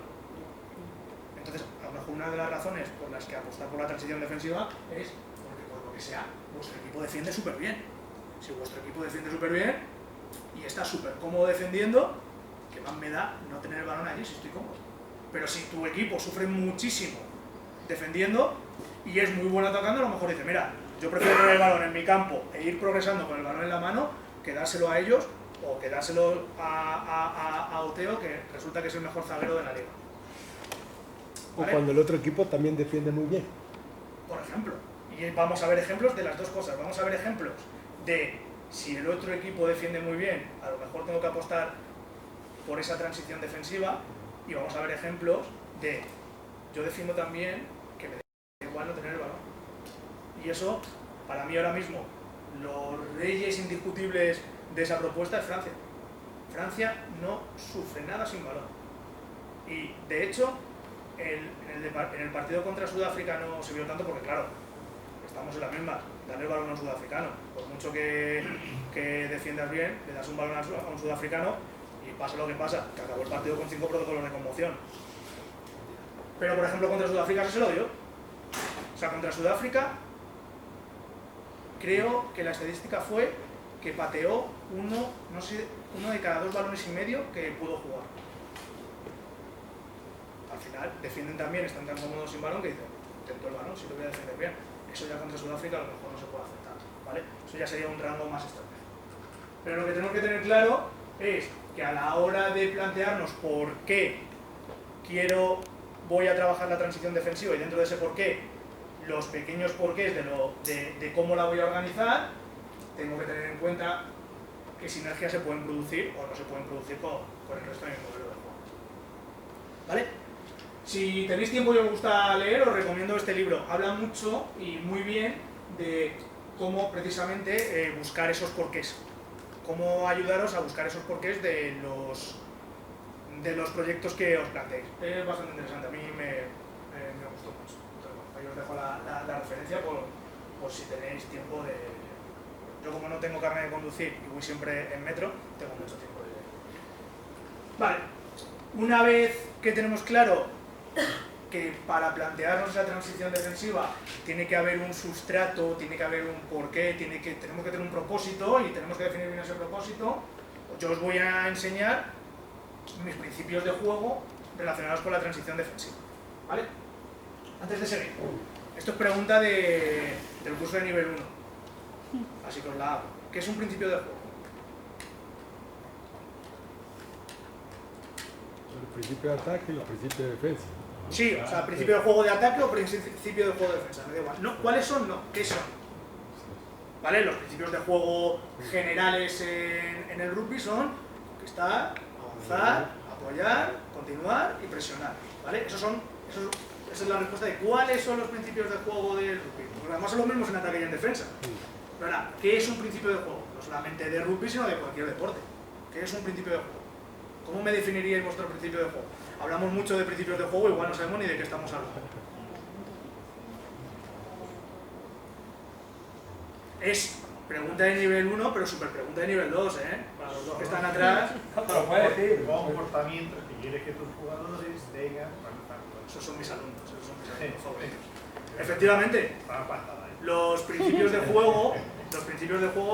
Entonces, a lo mejor una de las razones por las que apostar por la transición defensiva es porque, por lo que sea, vuestro equipo defiende súper bien. Si vuestro equipo defiende súper bien y está súper cómodo defendiendo, ¿qué más me da no tener el balón allí si estoy cómodo? Pero si tu equipo sufre muchísimo defendiendo y es muy bueno atacando, a lo mejor dice, mira, yo prefiero tener el balón en mi campo e ir progresando con el balón en la mano que dárselo a ellos o que dárselo a Oteo, que resulta que es el mejor zaguero de la liga. O cuando el otro equipo también defiende muy bien. Por ejemplo. Y vamos a ver ejemplos de las dos cosas. Vamos a ver ejemplos de si el otro equipo defiende muy bien, a lo mejor tengo que apostar por esa transición defensiva, y vamos a ver ejemplos de yo defiendo también, que me da igual no tener el balón. Y eso, para mí ahora mismo, los reyes indiscutibles de esa propuesta es Francia. Francia no sufre nada sin balón. Y de hecho, en el partido contra Sudáfrica no se vio tanto porque, claro, estamos en la misma, darle el balón a un sudafricano. Por mucho que defiendas bien, le das un balón a un sudafricano y pasa lo que pasa, que acabó el partido con 5 protocolos de conmoción. Pero, por ejemplo, contra Sudáfrica se lo dio. O sea, contra Sudáfrica, creo que la estadística fue que pateó uno de cada 2 balones y medio que pudo jugar. Al final, defienden también, están tan cómodos sin balón que dicen, intento el balón, si lo voy a defender bien. Eso ya contra Sudáfrica a lo mejor no se puede aceptar, ¿vale? Eso ya sería un rango más estratégico. Pero lo que tenemos que tener claro es que a la hora de plantearnos por qué voy a trabajar la transición defensiva y dentro de ese por qué, los pequeños porqués de cómo la voy a organizar, tengo que tener en cuenta qué sinergias se pueden producir o no se pueden producir con el resto de mi modelo de juego. ¿Vale? Si tenéis tiempo y os gusta leer, os recomiendo este libro. Habla mucho y muy bien de cómo precisamente buscar esos porqués. Cómo ayudaros a buscar esos porqués de los proyectos que os planteéis. Es bastante interesante, a mí me gustó mucho. Entonces, bueno, ahí os dejo la referencia por si tenéis tiempo de... Yo como no tengo carne de conducir y voy siempre en metro, tengo mucho tiempo de leer. Vale, una vez que tenemos claro que para plantearnos esa transición defensiva tiene que haber un sustrato, tiene que haber un porqué, tenemos que tener un propósito y tenemos que definir bien ese propósito, pues yo os voy a enseñar mis principios de juego relacionados con la transición defensiva. ¿Vale? Antes de seguir, esto es pregunta del curso de nivel 1, así que os la hago. ¿Qué es un principio de juego? El principio de ataque y el principio de defensa. Sí, o sea, principio de juego de ataque o principio de juego de defensa, me da igual. No, ¿cuáles son? No, ¿qué son? ¿Vale? Los principios de juego generales en el rugby son conquistar, avanzar, apoyar, continuar y presionar. ¿Vale? Esa es la respuesta de cuáles son los principios de juego del rugby. Porque además son los mismos en ataque y en defensa. Pero ahora, ¿qué es un principio de juego? No solamente de rugby, sino de cualquier deporte. ¿Qué es un principio de juego? ¿Cómo me definiríais vuestro principio de juego? Hablamos mucho de principios de juego, igual no sabemos ni de qué estamos hablando. Es pregunta de nivel 1, pero super pregunta de nivel 2, ¿eh? Para los dos que están atrás. Te lo puedes decir. Comportamientos que quieres que tus jugadores tengan. Esos son mis alumnos, favoritos. Efectivamente, los principios de juego,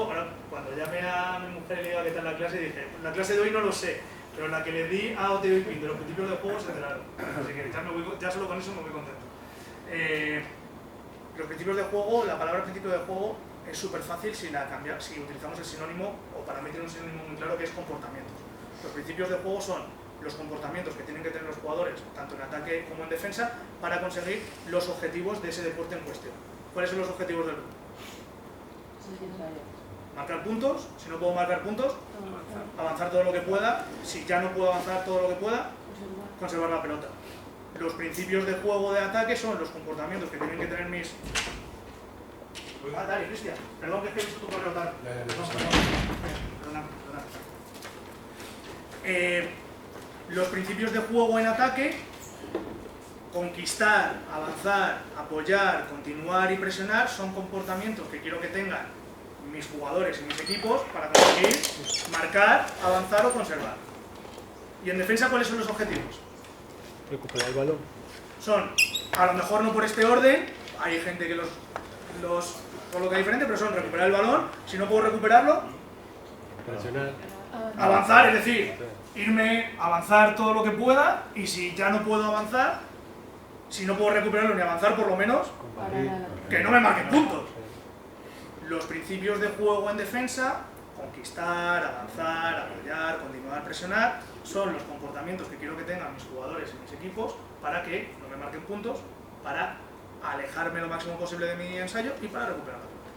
ahora, cuando llamé a mi mujer y le diga qué tal la clase, dije, la clase de hoy no lo sé, pero la que le di a Oteo y Pin de los principios de juego se enteraron. Así que ya solo con eso me voy contento. Los principios de juego, la palabra principio de juego es súper fácil si utilizamos el sinónimo, o para mí tiene un sinónimo muy claro que es comportamientos. Los principios de juego son los comportamientos que tienen que tener los jugadores, tanto en ataque como en defensa, para conseguir los objetivos de ese deporte en cuestión. ¿Cuáles son los objetivos del grupo? Marcar puntos, si no puedo marcar puntos, avanzar todo lo que pueda, si ya no puedo avanzar todo lo que pueda, conservar la pelota. Los principios de juego de ataque son los comportamientos que tienen que tener mis... Dale, Cristian, perdón que he visto tu correo tarde. Perdona. Los principios de juego en ataque: conquistar, avanzar, apoyar, continuar y presionar, son comportamientos que quiero que tengan mis jugadores y mis equipos para conseguir marcar, avanzar o conservar. Y en defensa, ¿cuáles son los objetivos? Recuperar el balón. Son, a lo mejor no por este orden, hay gente que los coloca diferente, pero son recuperar el balón, si no puedo recuperarlo, Presionar. avanzar, es decir, avanzar todo lo que pueda, y si ya no puedo avanzar, Si no puedo recuperarlo ni avanzar, por lo menos, Combatir. que no me marquen puntos. Los principios de juego en defensa, conquistar, avanzar, apoyar, continuar, presionar, son los comportamientos que quiero que tengan mis jugadores y mis equipos para que no me marquen puntos, para alejarme lo máximo posible de mi ensayo y para recuperar la pelota.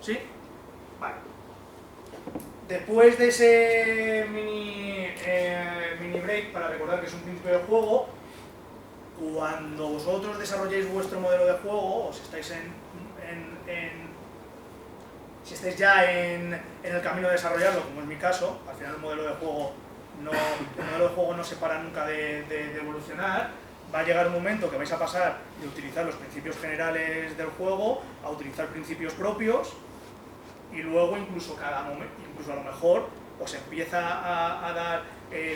¿Sí? Vale. Después de ese mini break, para recordar que es un principio de juego, cuando vosotros desarrolléis vuestro modelo de juego, o si estáis si estáis ya en el camino de desarrollarlo, como es mi caso, al final el modelo de juego no se para nunca de evolucionar, va a llegar un momento que vais a pasar de utilizar los principios generales del juego a utilizar principios propios, y luego incluso a lo mejor os empieza a dar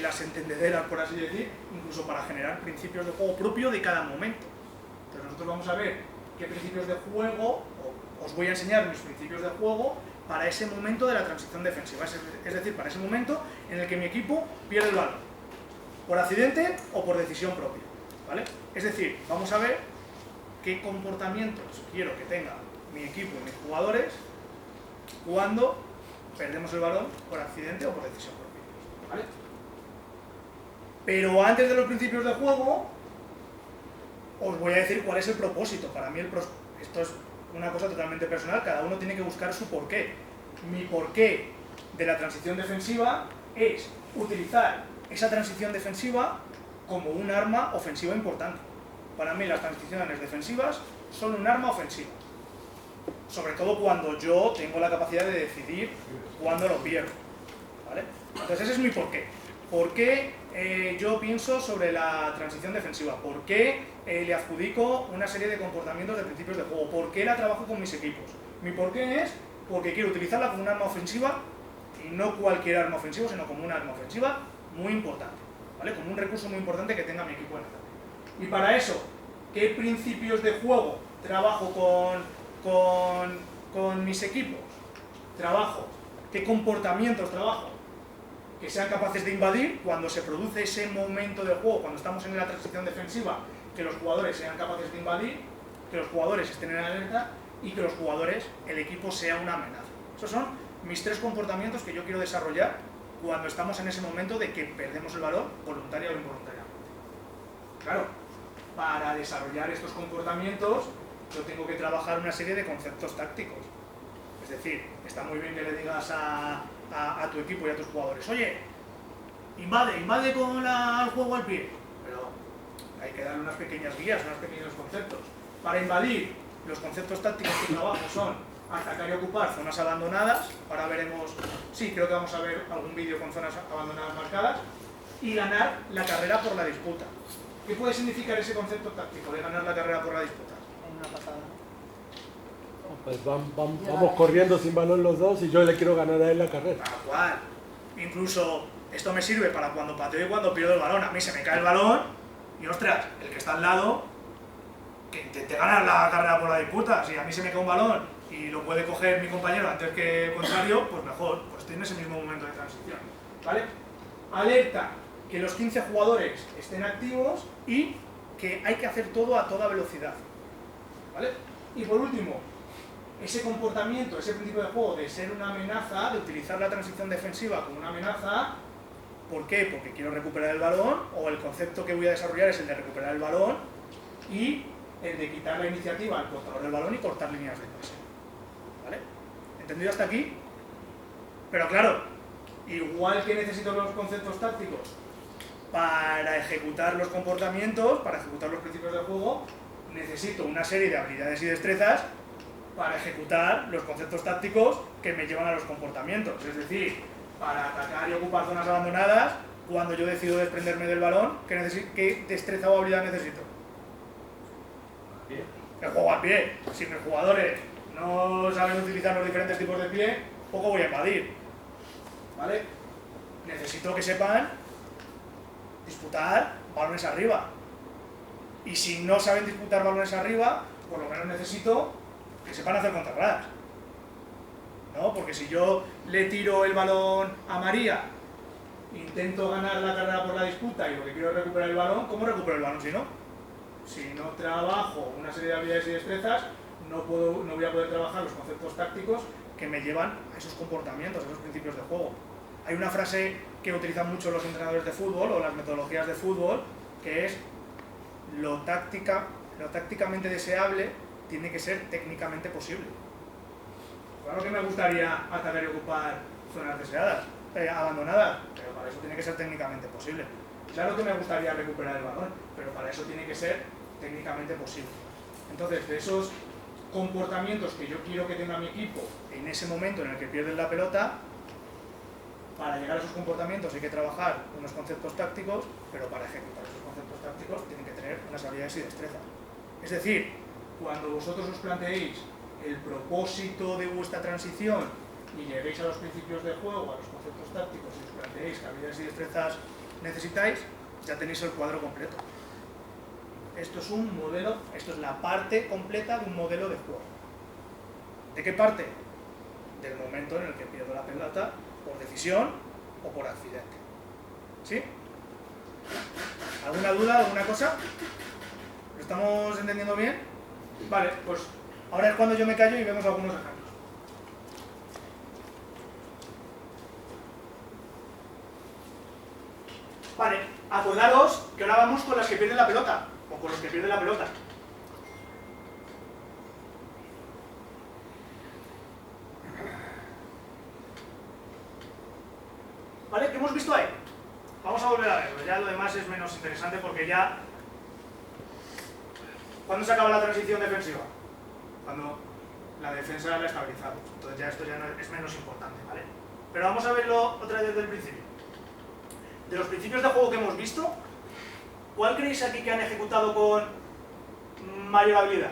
las entendederas, por así decir, incluso para generar principios de juego propio de cada momento. Entonces nosotros vamos a ver qué principios de juego, os voy a enseñar mis principios de juego para ese momento de la transición defensiva, es decir, para ese momento en el que mi equipo pierde el balón, por accidente o por decisión propia, ¿vale? Es decir, vamos a ver qué comportamientos quiero que tenga mi equipo y mis jugadores cuando perdemos el balón por accidente o por decisión propia, ¿vale? Pero antes de los principios de juego, os voy a decir cuál es el propósito. Para mí esto es una cosa totalmente personal, cada uno tiene que buscar su porqué. Mi porqué de la transición defensiva es utilizar esa transición defensiva como un arma ofensiva importante. Para mí las transiciones defensivas son un arma ofensiva, sobre todo cuando yo tengo la capacidad de decidir cuándo lo pierdo, ¿vale? Entonces ese es mi porqué. ¿Por qué yo pienso sobre la transición defensiva? ¿Por qué le adjudico una serie de comportamientos de principios de juego? ¿Por qué la trabajo con mis equipos? Mi porqué es porque quiero utilizarla como un arma ofensiva, y no cualquier arma ofensiva, sino como un arma ofensiva muy importante, ¿vale? Como un recurso muy importante que tenga mi equipo en ataque. Y para eso, ¿qué principios de juego trabajo con mis equipos? ¿Qué comportamientos trabajo? Que sean capaces de invadir cuando se produce ese momento de juego, cuando estamos en la transición defensiva, que los jugadores sean capaces de invadir, que los jugadores estén en alerta y que los jugadores, el equipo, sea una amenaza. Esos son mis 3 comportamientos que yo quiero desarrollar cuando estamos en ese momento de que perdemos el balón, voluntaria o involuntariamente. Claro, para desarrollar estos comportamientos yo tengo que trabajar una serie de conceptos tácticos. Es decir, está muy bien que le digas a tu equipo y a tus jugadores: oye, invade con el juego al pie, pero hay que darle unas pequeñas guías, unos pequeños conceptos. Para invadir, los conceptos tácticos que trabajo son atacar y ocupar zonas abandonadas. Ahora veremos, sí, creo que vamos a ver algún vídeo con zonas abandonadas marcadas. Y ganar la carrera por la disputa. ¿Qué puede significar ese concepto táctico de ganar la carrera por la disputa? En una patada. Pues vamos corriendo sin balón los dos y yo le quiero ganar a él la carrera. Tal cual. Incluso esto me sirve para cuando pateo y cuando pierdo el balón. A mí se me cae el balón y, ostras, el que está al lado, que intente ganar la carrera por la disputa. Si a mí se me cae un balón y lo puede coger mi compañero antes que el contrario, pues mejor, pues estoy en ese mismo momento de transición, ¿vale? Alerta, que los 15 jugadores estén activos y que hay que hacer todo a toda velocidad, ¿vale? Y por último, ese comportamiento, ese principio de juego de ser una amenaza, de utilizar la transición defensiva como una amenaza. ¿Por qué? Porque quiero recuperar el balón, o el concepto que voy a desarrollar es el de recuperar el balón y el de quitar la iniciativa al portador del balón y cortar líneas de pase, ¿vale? ¿Entendido hasta aquí? Pero claro, igual que necesito los conceptos tácticos para ejecutar los comportamientos, para ejecutar los principios del juego, necesito una serie de habilidades y destrezas para ejecutar los conceptos tácticos que me llevan a los comportamientos. Es decir, para atacar y ocupar zonas abandonadas, cuando yo decido desprenderme del balón, ¿qué destreza o habilidad necesito? El juego a pie. Si mis jugadores no saben utilizar los diferentes tipos de pie, poco voy a invadir, ¿vale? Necesito que sepan disputar balones arriba. Y si no saben disputar balones arriba, por lo menos necesito que sepan hacer contrarras, ¿no? Porque si yo le tiro el balón a María, intento ganar la carrera por la disputa y lo que quiero es recuperar el balón, ¿cómo recupero el balón si no? si no trabajo una serie de habilidades y destrezas, no voy a poder trabajar los conceptos tácticos que me llevan a esos comportamientos, a esos principios de juego. Hay una frase que utilizan mucho los entrenadores de fútbol o las metodologías de fútbol, que es lo tácticamente deseable tiene que ser técnicamente posible. Claro que me gustaría atacar y ocupar zonas deseadas, abandonadas, pero para eso tiene que ser técnicamente posible. Claro que me gustaría recuperar el balón, pero para eso tiene que ser técnicamente posible. Entonces, de esos comportamientos que yo quiero que tenga mi equipo en ese momento en el que pierden la pelota, para llegar a esos comportamientos hay que trabajar unos conceptos tácticos, pero para ejecutar esos conceptos tácticos tienen que tener unas habilidades y destrezas. Es decir, cuando vosotros os planteéis el propósito de vuestra transición y lleguéis a los principios de juego, a los conceptos tácticos y os planteéis qué habilidades y destrezas necesitáis, ya tenéis el cuadro completo. Esto es un modelo, esto es la parte completa de un modelo de juego. ¿De qué parte? Del momento en el que pierdo la pelota por decisión o por accidente. ¿Sí? ¿Alguna duda, alguna cosa? ¿Lo estamos entendiendo bien? Vale, pues ahora es cuando yo me callo y vemos algunos ejemplos. Vale, acordaros que ahora vamos con las que pierden la pelota, o con los que pierden la pelota. ¿Vale? ¿Qué hemos visto ahí? Vamos a volver a verlo, ya lo demás es menos interesante porque ya... ¿Cuándo se acaba la transición defensiva? Cuando la defensa la ha estabilizado. Entonces ya esto ya no es menos importante, ¿vale? Pero vamos a verlo otra vez desde el principio. De los principios de juego que hemos visto, ¿cuál creéis aquí que han ejecutado con mayor habilidad?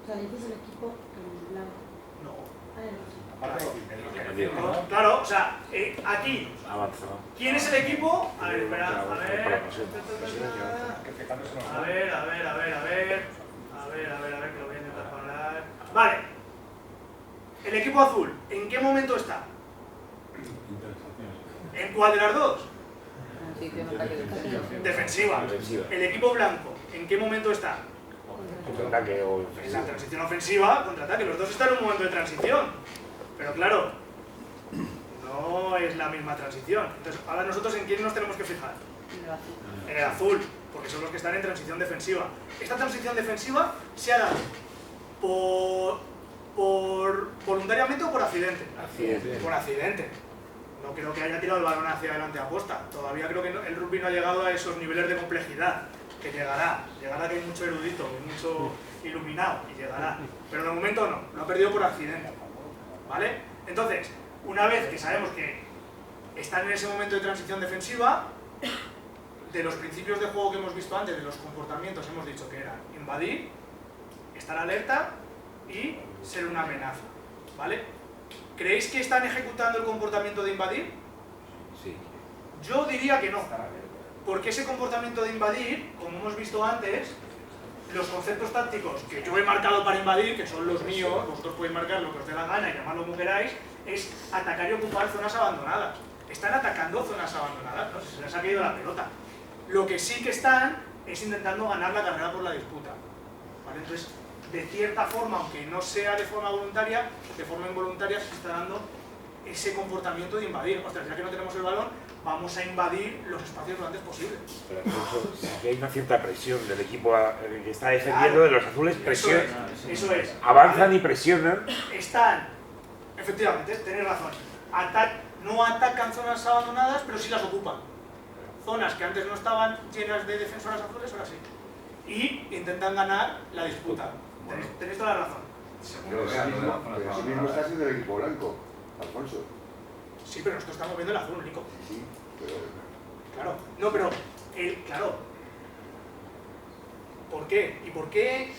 O sea, dices el equipo en blanco. No. No, claro, o sea, aquí, ¿quién es el equipo? A ver, espera, a ver, que lo voy a intentar parar. Vale, el equipo azul, ¿en qué momento está? ¿En cuál de las dos? Defensiva. El equipo blanco, ¿en qué momento está? En la transición ofensiva, contraataque. Los dos están en un momento de transición. Pero claro, no es la misma transición. Entonces, ahora nosotros ¿en quién nos tenemos que fijar? En el azul, porque son los que están en transición defensiva. Esta transición defensiva se ha dado por voluntariamente o por accidente. Por accidente. No creo que haya tirado el balón hacia adelante a posta. Todavía creo que el rugby no ha llegado a esos niveles de complejidad. Que llegará que hay mucho erudito, que hay mucho iluminado, y llegará. Pero de momento no, lo ha perdido por accidente. ¿Vale? Entonces, una vez que sabemos que están en ese momento de transición defensiva, de los principios de juego que hemos visto antes, de los comportamientos, hemos dicho que eran invadir, estar alerta y ser una amenaza. ¿Vale? ¿Creéis que están ejecutando el comportamiento de invadir? Sí. Yo diría que no. Porque ese comportamiento de invadir, como hemos visto antes, los conceptos tácticos que yo he marcado para invadir, que son los míos, vosotros podéis marcar lo que os dé la gana y llamarlo como queráis, es atacar y ocupar zonas abandonadas. Están atacando zonas abandonadas, ¿no? Se les ha caído la pelota. Lo que sí que están es intentando ganar la carrera por la disputa. ¿Vale? Entonces, de cierta forma, aunque no sea de forma voluntaria, de forma involuntaria se está dando ese comportamiento de invadir. Ostras, ya que no tenemos el balón, vamos a invadir los espacios lo antes posible. Pero incluso si hay una cierta presión del equipo que está defendiendo, claro, de los azules, presión, eso es. Avanzan, ¿vale? Y ¿Vale? presionan. Están, efectivamente, tenéis razón, no atacan zonas abandonadas, pero sí las ocupan. Zonas que antes no estaban llenas de defensoras azules, ahora sí. Y intentan ganar la disputa. Tenéis toda la razón. Pero así mismo estás en el equipo blanco, Alfonso. Sí, pero nosotros estamos viendo el azul, Nico. Sí, pero... Claro, no, pero... claro. ¿Por qué? ¿Y por qué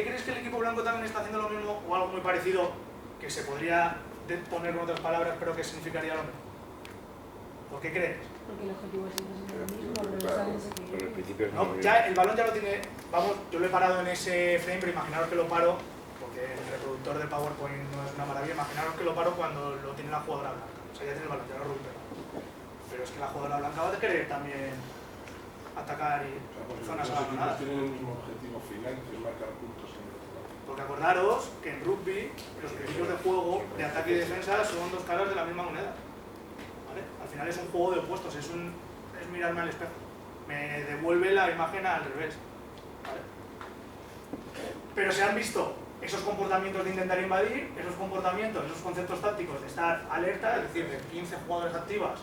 crees que el equipo blanco también está haciendo lo mismo o algo muy parecido que se podría poner con otras palabras pero que significaría lo mismo? ¿Por qué crees? Porque el objetivo es siempre el mismo, pero saben ese que... No, ya, el balón ya lo tiene... Vamos, yo lo he parado en ese frame, pero imaginaros que lo paro, porque el reproductor de PowerPoint no es una maravilla, imaginaros que lo paro cuando lo tiene la jugadora blanca. O sea, ya tiene el balón, ya lo rompe. Pero es que la jugadora blanca va a querer también atacar y zonas Los equipos abandonadas. tienen el mismo objetivo final, que es marcar puntos en el otro. Porque acordaros que en rugby los principios de juego de ataque y defensa son dos caras de la misma moneda. ¿Vale? Al final es un juego de opuestos, es mirarme al espejo. Me devuelve la imagen al revés. ¿Vale? Pero se han visto esos comportamientos de intentar invadir, esos comportamientos, esos conceptos tácticos de estar alerta, es decir, de 15 jugadores activas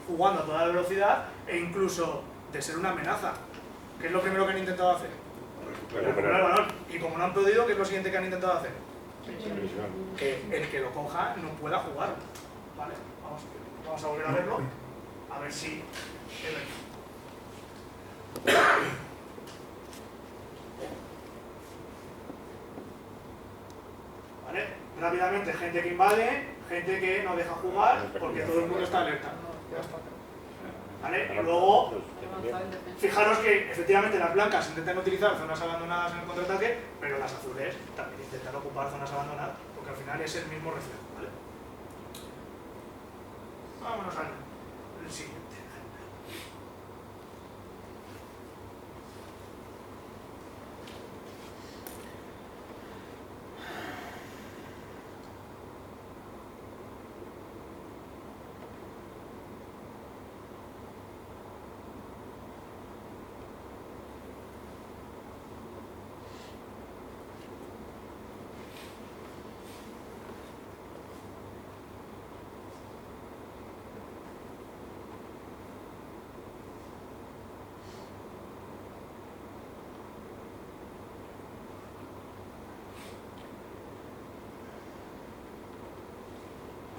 jugando a toda velocidad e incluso de ser una amenaza. ¿Qué es lo primero que han intentado hacer? Recuperar el balón. Y como no han podido, ¿qué es lo siguiente que han intentado hacer? Que el que lo coja no pueda jugar. ¿Vale? Vamos a volver a verlo. A ver si... ¿Vale? Rápidamente, gente que invade, gente que no deja jugar porque todo el mundo está alerta. ¿Vale? Y luego, fijaros que efectivamente las blancas intentan utilizar zonas abandonadas en el contraataque, pero las azules también intentan ocupar zonas abandonadas, porque al final es el mismo reflejo. ¿Vale? Vámonos al siguiente.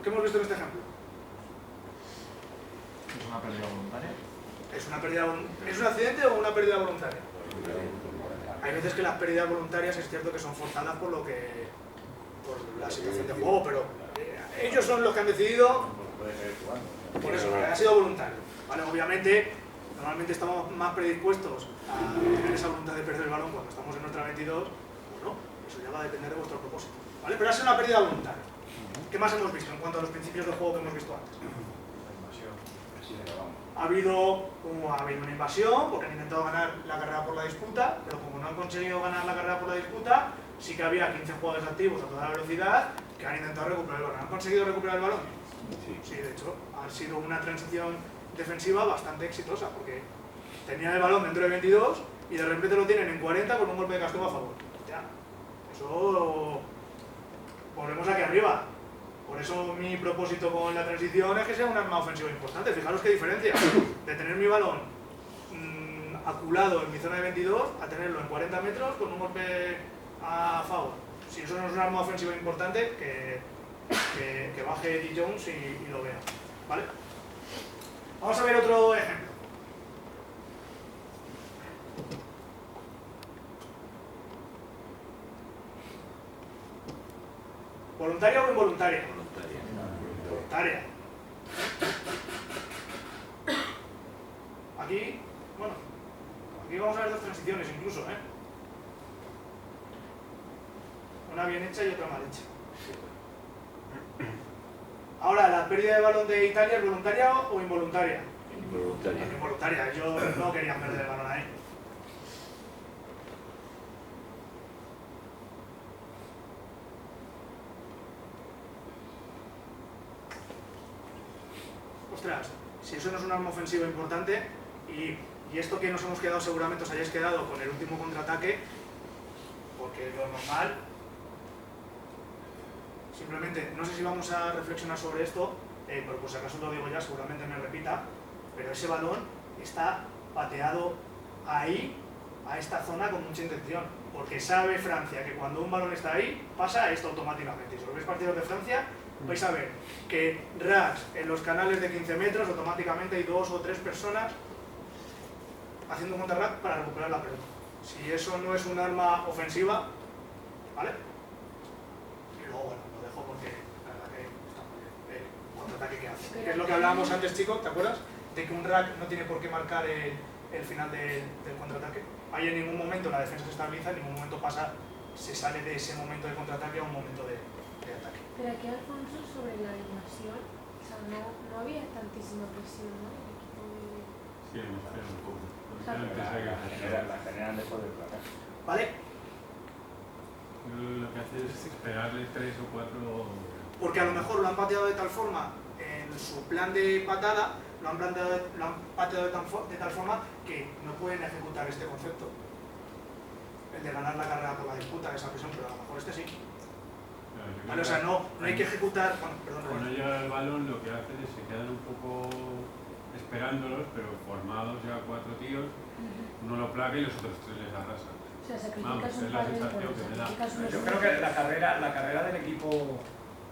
¿Qué hemos visto en este ejemplo? ¿Es una pérdida voluntaria? ¿Es un accidente o una pérdida voluntaria? Hay veces que las pérdidas voluntarias es cierto que son forzadas por la situación de juego, pero ellos son los que han decidido por eso, que ha sido voluntario. ¿Vale? Obviamente, normalmente estamos más predispuestos a tener esa voluntad de perder el balón cuando estamos en nuestra 22, o no, eso ya va a depender de vuestro propósito. ¿Vale? Pero ha sido una pérdida voluntaria. ¿Qué más hemos visto en cuanto a los principios de juego que hemos visto antes? Ha habido una invasión porque han intentado ganar la carrera por la disputa, pero como no han conseguido ganar la carrera por la disputa, sí que había 15 jugadores activos a toda velocidad que han intentado recuperar el balón. ¿Han conseguido recuperar el balón? Sí, de hecho, ha sido una transición defensiva bastante exitosa porque tenían el balón dentro de 22 y de repente lo tienen en 40 con un golpe de castigo a favor. Ya, eso... Volvemos aquí arriba. Por eso mi propósito con la transición es que sea un arma ofensiva importante. Fijaros qué diferencia de tener mi balón aculado en mi zona de 22 a tenerlo en 40 metros con un golpe a favor. Si eso no es un arma ofensiva importante, que baje Eddie Jones y lo vea. ¿Vale? Vamos a ver otro ejemplo. ¿Voluntaria o involuntaria? Voluntaria. Aquí, bueno, aquí vamos a ver dos transiciones incluso, ¿eh? Una bien hecha y otra mal hecha. Ahora, ¿la pérdida de balón de Italia es voluntaria o involuntaria? Involuntaria. Involuntaria, ellos no querían perder el balón ahí. Ostras, si eso no es un arma ofensiva importante y esto que nos hemos quedado seguramente os hayáis quedado con el último contraataque, porque lo normal, simplemente, no sé si vamos a reflexionar sobre esto, pero por si acaso lo digo ya, seguramente me repita, pero ese balón está pateado ahí, a esta zona con mucha intención, porque sabe Francia que cuando un balón está ahí, pasa esto automáticamente. Y si lo veis partidos de Francia, vais a ver que racks en los canales de 15 metros, automáticamente hay 2 o 3 personas haciendo un contrarrack para recuperar la pelota. Si eso no es un arma ofensiva, ¿vale? Y luego, bueno, lo dejo porque la verdad que está muy bien el contraataque que hace. Que es lo que hablábamos antes, chicos, ¿te acuerdas? De que un rack no tiene por qué marcar el final del contraataque. Ahí en ningún momento la defensa se estabiliza, en ningún momento se sale de ese momento de contraataque a un momento de ataque. Pero aquí, Alfonso, sobre la invasión, o sea, no había tantísima presión, ¿no? El equipo de... Sí, un poco. La generan después del placar. ¿Vale? Lo que hace es esperarle 3 o 4... Porque a lo mejor lo han pateado de tal forma en su plan de patada, lo han pateado de tal forma que no pueden ejecutar este concepto. El de ganar la carrera por la disputa, esa presión, pero a lo mejor este sí. Vale, o sea, no hay que ejecutar... Bueno, perdón. Cuando llega el balón, lo que hacen es se quedan un poco esperándolos, pero formados ya 4 tíos, uno lo placa y los otros 3 les arrasan. O sea, Vamos, es la sensación que me da. Yo creo que la carrera del equipo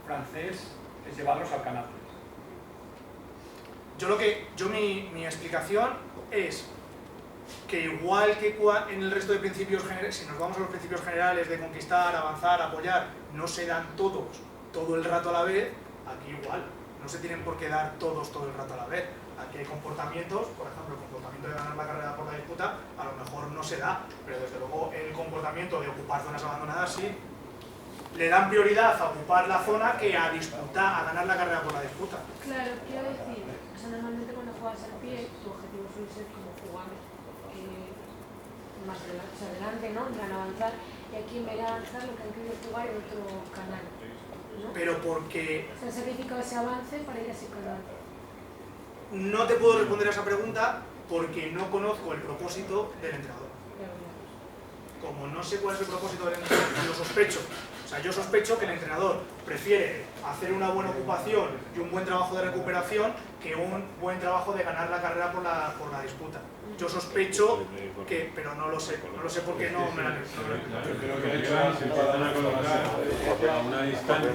francés es llevarlos al canal. Mi explicación es que igual que en el resto de principios generales, si nos vamos a los principios generales de conquistar, avanzar, apoyar, no se dan todos todo el rato a la vez, aquí igual, no se tienen por qué dar todos todo el rato a la vez. Aquí hay comportamientos, por ejemplo, el comportamiento de ganar la carrera por la disputa, a lo mejor no se da, pero desde luego el comportamiento de ocupar zonas abandonadas sí. Le dan prioridad a ocupar la zona que a disputar, a ganar la carrera por la disputa. Claro, quiero decir, o sea, normalmente cuando juegas al pie, tu objetivo suele ser como jugar más adelante, ¿no? En plan avanzar, y aquí en vez de avanzar lo que hay que jugar es otro canal, ¿no? Pero porque... Se ha sacrificado ese avance para ir a ese canal. No te puedo responder a esa pregunta porque no conozco el propósito del entrenador. Como no sé cuál es el propósito del entrenador, lo sospecho. O sea, yo sospecho que el entrenador prefiere hacer una buena ocupación y un buen trabajo de recuperación que un buen trabajo de ganar la carrera por la disputa. Yo sospecho que, pero no lo sé porque no me la Yo creo que se empiezan a colocar a una distancia,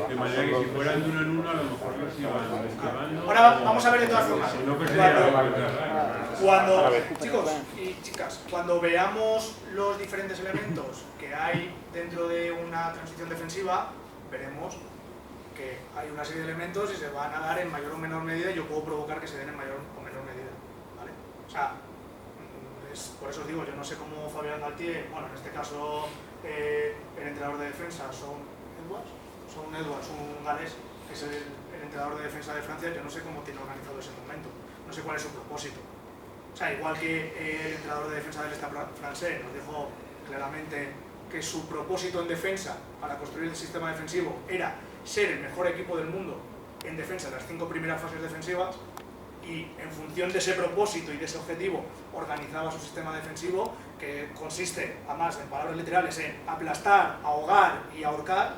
de manera que si fueran de uno en uno, a lo mejor los iban esquivando. Ahora vamos a ver de todas formas. Si no, pues sería chicos y chicas, cuando veamos los diferentes elementos que hay dentro de una transición defensiva, veremos que hay una serie de elementos y se van a dar en mayor o menor medida y yo puedo provocar que se den en mayor o menor medida. ¿Vale? O sea, por eso os digo, yo no sé cómo Fabián Galtier, bueno, en este caso el entrenador de defensa son Edwards, un galés, que es el entrenador de defensa de Francia, yo no sé cómo tiene organizado ese momento, no sé cuál es su propósito. O sea, igual que el entrenador de defensa del Stade francés nos dijo claramente que su propósito en defensa para construir el sistema defensivo era ser el mejor equipo del mundo en defensa en las 5 primeras fases defensivas, y en función de ese propósito y de ese objetivo organizaba su sistema defensivo, que consiste, además en palabras literales, en aplastar, ahogar y ahorcar.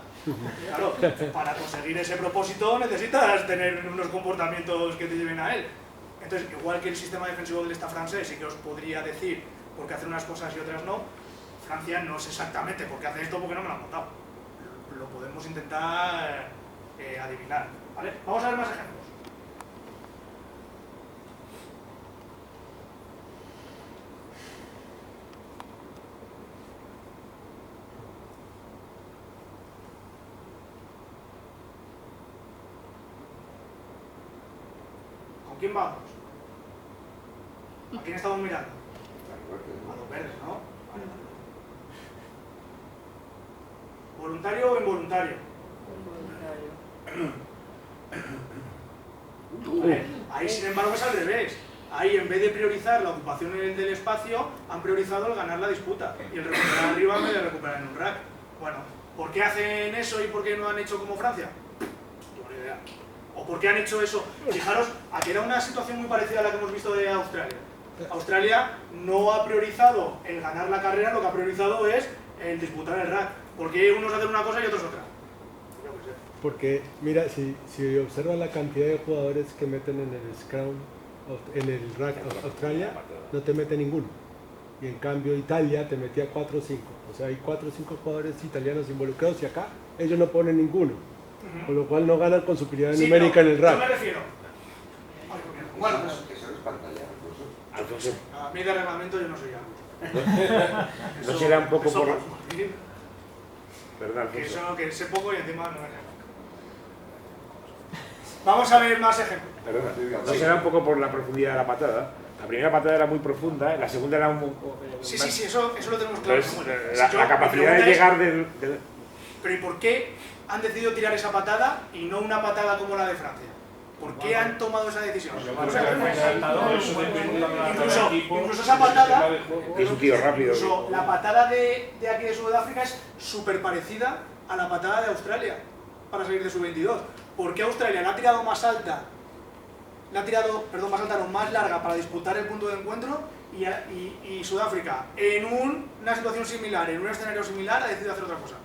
Claro, para conseguir ese propósito necesitas tener unos comportamientos que te lleven a él. Entonces, igual que el sistema defensivo del Estado francés, sí que os podría decir por qué hacer unas cosas y otras no, Francia no sé exactamente por qué hace esto, porque no me lo han contado. Lo podemos intentar adivinar, ¿vale? Vamos a ver más ejemplos. ¿Con quién vamos? ¿A quién estamos mirando? A los verdes, ¿no? ¿Voluntario o involuntario? Ahí, sin embargo, es al revés. Ahí, en vez de priorizar la ocupación del espacio, han priorizado el ganar la disputa y el recuperar arriba en vez de recuperar en un rack. Bueno, ¿por qué hacen eso y por qué no han hecho como Francia? No tengo ni idea. ¿O por qué han hecho eso? Fijaros, aquí era una situación muy parecida a la que hemos visto de Australia. Australia no ha priorizado el ganar la carrera, lo que ha priorizado es el disputar el rack. ¿Por qué unos hacen una cosa y otros otra? Yo qué sé. Porque, mira, si observas la cantidad de jugadores que meten en el scrum, en el rack Australia, no te mete ninguno. Y en cambio Italia te metía 4 o 5. O sea, hay 4 o 5 jugadores italianos involucrados y acá ellos no ponen ninguno. Con lo cual no ganan con superioridad numérica en el rack. Yo me refiero. Bueno, eso es pantalla, Alfonso. A mí de reglamento yo no soy ya. No será un poco por... Perdón, que sé poco y encima no me... Vamos a ver más ejemplos. Perdona, no será un poco por la profundidad de la patada. La primera patada era muy profunda, la segunda era un... Sí, eso lo tenemos claro. Entonces, la capacidad de llegar del... Pero ¿y por qué han decidido tirar esa patada y no una patada como la de Francia? ¿Por qué han tomado esa decisión? Incluso esa patada, Es un tío rápido. incluso la patada de aquí de Sudáfrica es súper parecida a la patada de Australia para salir de su 22. ¿Por qué Australia la ha tirado más alta? Más alta, no, más larga para disputar el punto de encuentro y Sudáfrica en una situación similar, en un escenario similar, ha decidido hacer otra cosa.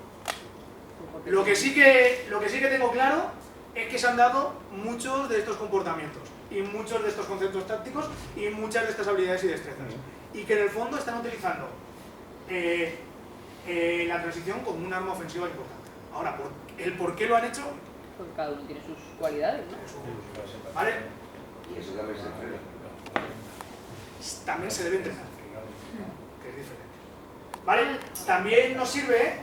Lo que sí que tengo claro es que se han dado muchos de estos comportamientos y muchos de estos conceptos tácticos y muchas de estas habilidades y destrezas. Y que en el fondo están utilizando la transición como un arma ofensiva importante. Ahora, el por qué lo han hecho... Porque cada uno tiene sus cualidades, ¿no? ¿Vale? Y eso también se entrena. También se debe entrenar, que es diferente. ¿Vale? También nos sirve,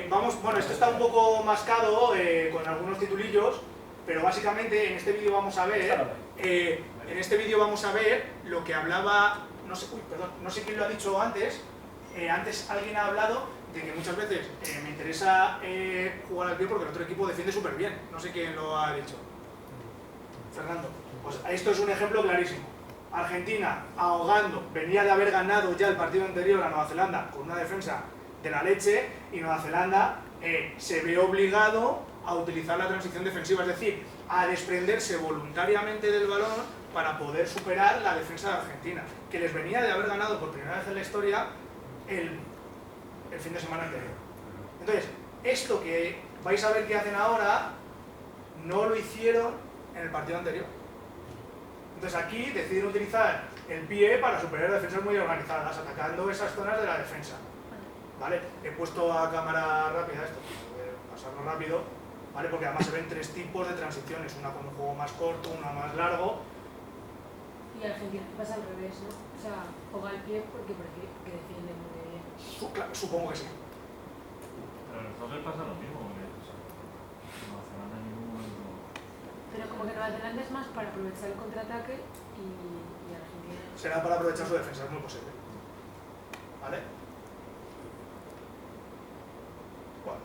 bueno, esto está un poco mascado con algunos titulillos, pero básicamente en este vídeo vamos a ver, lo que hablaba, no sé quién lo ha dicho antes, antes alguien ha hablado de que muchas veces me interesa jugar al pie porque el otro equipo defiende súper bien, no sé quién lo ha dicho. Fernando, pues esto es un ejemplo clarísimo. Argentina, ahogando, venía de haber ganado ya el partido anterior a Nueva Zelanda con una defensa de la leche y Nueva Zelanda se ve obligado a utilizar la transición defensiva, es decir, a desprenderse voluntariamente del balón para poder superar la defensa de Argentina, que les venía de haber ganado por primera vez en la historia el fin de semana anterior. Entonces, esto que vais a ver que hacen ahora, no lo hicieron en el partido anterior. Entonces aquí deciden utilizar el pie para superar defensas muy organizadas, atacando esas zonas de la defensa. ¿Vale? He puesto a cámara rápida esto, voy a pasarlo rápido, ¿vale? Porque además se ven tres tipos de transiciones, una con un juego más corto, una más largo. Y Argentina pasa al revés, ¿no? O sea, juega el pie porque defiende muy bien. Supongo que sí. Pero en el soccer pasa lo mismo, porque Nueva Zelanda en ningún momento... Pero como que Nueva Zelanda es más para aprovechar el contraataque y Argentina... Será para aprovechar su defensa, es muy posible. ¿Vale? Bueno,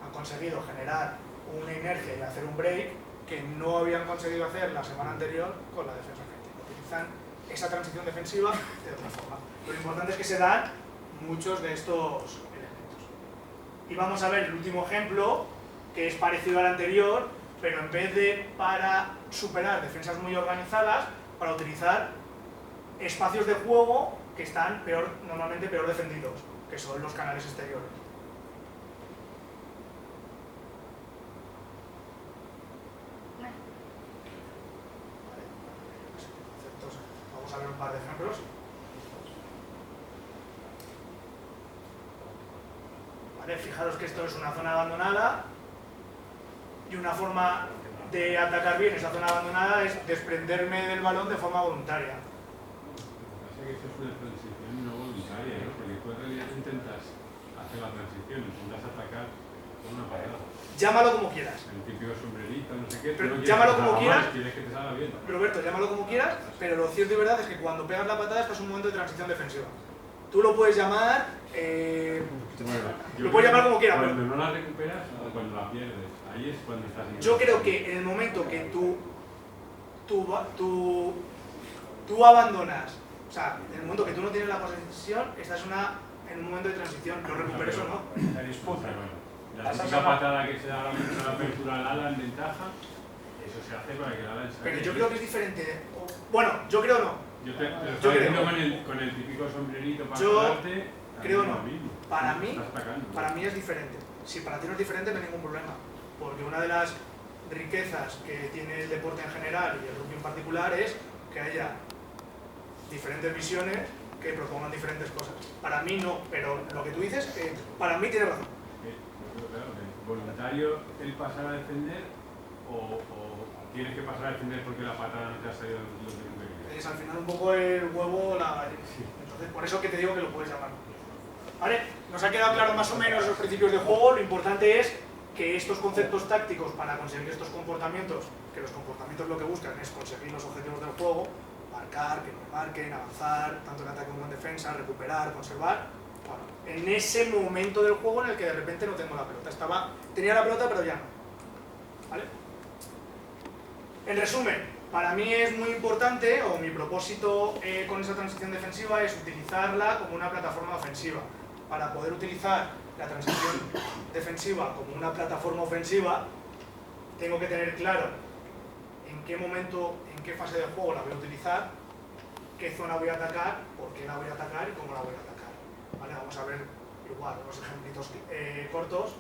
han conseguido generar una inercia y hacer un break que no habían conseguido hacer la semana anterior con la defensa argentina. Utilizan esa transición defensiva de otra forma. Lo importante es que se dan muchos de estos elementos. Y vamos a ver el último ejemplo, que es parecido al anterior, pero en vez de para superar defensas muy organizadas, para utilizar espacios de juego que están normalmente peor defendidos, que son los canales exteriores. Vamos a ver un par de ejemplos. ¿Vale? Fijaros que esto es una zona abandonada y una forma de atacar bien esa zona abandonada es desprenderme del balón de forma voluntaria. Pasa que eso es una transición no voluntaria, ¿no? Porque tú en realidad intentas hacer la transición, intentas atacar con una parada. Llámalo como quieras. El típico sombrerito, no sé qué. Pero no llámalo como quieras. Quieres que te salga bien. Roberto, llámalo como quieras, pero lo cierto y verdad es que cuando pegas la patada estás en un momento de transición defensiva. Tú lo puedes llamar... lo puedes llamar como quieras. Cuando no la recuperas o cuando la pierdes, ahí es cuando estás en... Yo creo que en el momento que tú abandonas, o sea, en el momento que tú no tienes la posesión, estás en un momento de transición. Lo recuperes o no. La disputa. La típica patada que se da a la apertura al ala en ventaja, eso se hace para que el ala salga. Pero yo creo que es diferente. Bueno, yo creo no. Yo te lo estoy diciendo con el típico sombrerito para colarte. Creo no. Mismo. Para mí es diferente. Si para ti no es diferente, no hay ningún problema. Porque una de las riquezas que tiene el deporte en general y el rugby en particular es que haya diferentes visiones que propongan diferentes cosas. Para mí no, pero lo que tú dices, para mí tienes razón. Claro, ¿voluntario el pasar a defender o tienes que pasar a defender porque la patada no te ha salido lo que tú querías? Es al final un poco el huevo o la gallina. Entonces, por eso que te digo que lo puedes llamar. ¿Vale? Nos ha quedado claro más o menos los principios de juego. Lo importante es que estos conceptos tácticos para conseguir estos comportamientos, que los comportamientos lo que buscan es conseguir los objetivos del juego, marcar, que no marquen, avanzar, tanto en ataque como en defensa, recuperar, conservar. Bueno, en ese momento del juego en el que de repente no tengo la pelota. Tenía la pelota pero ya no. ¿vale? En resumen, para mí es muy importante, o mi propósito con esa transición defensiva es utilizarla como una plataforma ofensiva. Para poder utilizar la transición defensiva como una plataforma ofensiva, tengo que tener claro en qué momento, en qué fase del juego la voy a utilizar, qué zona voy a atacar, por qué la voy a atacar y cómo la voy a atacar. ¿Vale? Vamos a ver igual unos ejemplitos cortos.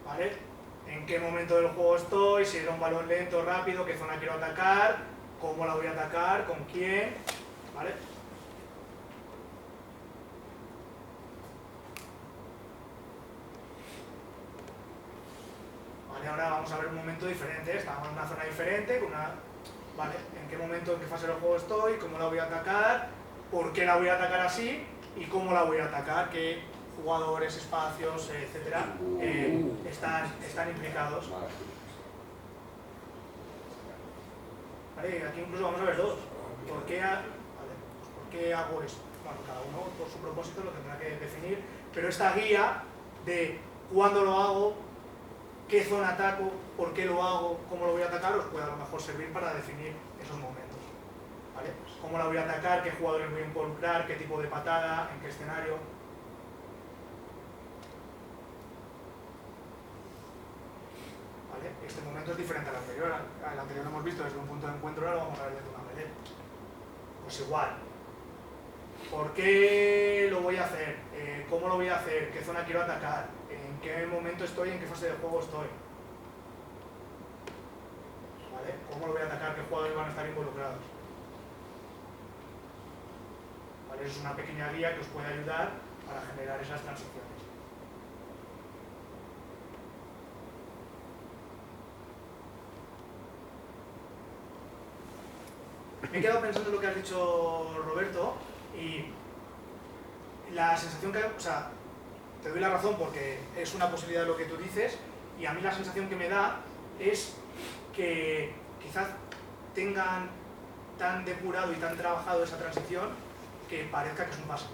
¿Vale? En qué momento del juego estoy, si era un balón lento, rápido, qué zona quiero atacar, cómo la voy a atacar, con quién. ¿Vale? Vale, ahora vamos a ver un momento diferente. Estamos en una zona diferente, con una... ¿Vale? ¿En qué momento, en qué fase del juego estoy? ¿Cómo la voy a atacar? ¿Por qué la voy a atacar así? ¿Y cómo la voy a atacar? ¿Qué jugadores, espacios, etcétera, están implicados? Vale, aquí incluso vamos a ver dos. ¿Por qué, ¿por qué hago esto? Bueno, cada uno por su propósito lo tendrá que definir, pero esta guía de cuándo lo hago, qué zona ataco, por qué lo hago, cómo lo voy a atacar, os puede a lo mejor servir para definir esos momentos. ¿Vale? Cómo la voy a atacar, qué jugadores voy a involucrar, qué tipo de patada, en qué escenario. ¿Vale? Este momento es diferente al anterior. Al anterior lo hemos visto desde un punto de encuentro, ahora lo vamos a ver desde una melee. Pues igual. ¿Por qué lo voy a hacer? ¿Cómo lo voy a hacer? ¿Qué zona quiero atacar? ¿En qué momento estoy? ¿En qué fase del juego estoy? ¿Vale? ¿Cómo lo voy a atacar? ¿Qué jugadores van a estar involucrados? ¿Vale? Es una pequeña guía que os puede ayudar para generar esas transiciones. Me he quedado pensando en lo que has dicho, Roberto, y la sensación que... O sea, te doy la razón porque es una posibilidad de lo que tú dices, y a mí la sensación que me da es que quizás tengan tan depurado y tan trabajado esa transición que parezca que es un paso.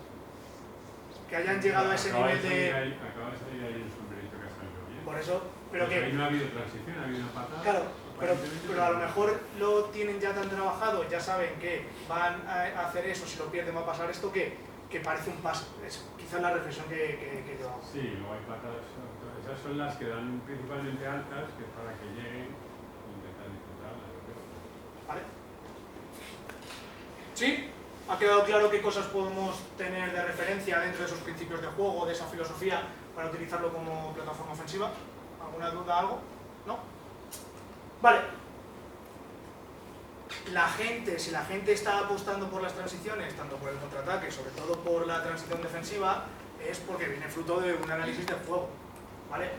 Que hayan llegado a ese nivel de... Acaba de salir ahí el sombrerito que ha salido bien. Por eso, pero pues que... ahí no ha habido transición, ha habido una patada. Claro, pero a lo mejor lo tienen ya tan trabajado, ya saben que van a hacer eso, si lo pierden va a pasar esto, que parece un paso. Es quizás la reflexión que yo hago. Sí, luego hay patadas, esas son las que dan principalmente altas, que es para que lleguen e intentar disfrutarlas. ¿Vale? ¿Sí? ¿Ha quedado claro qué cosas podemos tener de referencia dentro de esos principios de juego, de esa filosofía, para utilizarlo como plataforma ofensiva? ¿Alguna duda, algo? ¿No? Vale. Si la gente está apostando por las transiciones, tanto por el contraataque, sobre todo por la transición defensiva, es porque viene fruto de un análisis del juego. ¿Vale?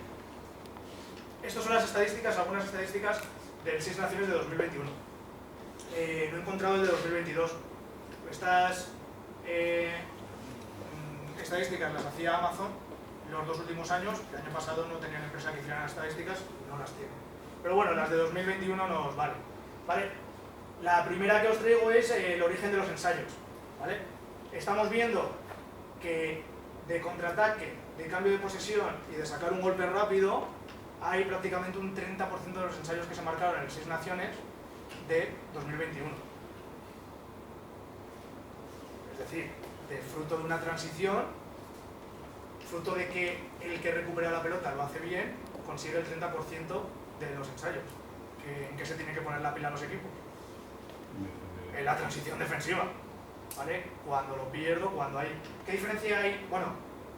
Estas son las estadísticas, algunas estadísticas del Six Nations de 2021. No he encontrado el de 2022. Estas estadísticas las hacía Amazon los 2 últimos años. El año pasado no tenían empresa que hicieran estadísticas, no las tienen. Pero bueno, las de 2021 nos valen. ¿Vale? La primera que os traigo es el origen de los ensayos. ¿Vale? Estamos viendo que de contraataque, de cambio de posesión y de sacar un golpe rápido, hay prácticamente un 30% de los ensayos que se marcaron en el Six Nations de 2021. Es decir, de fruto de una transición, fruto de que el que recupera la pelota lo hace bien, consigue el 30% de los ensayos. ¿En qué se tiene que poner la pila a los equipos? En la transición defensiva. ¿Vale? Cuando lo pierdo, cuando hay... ¿Qué diferencia hay? Bueno,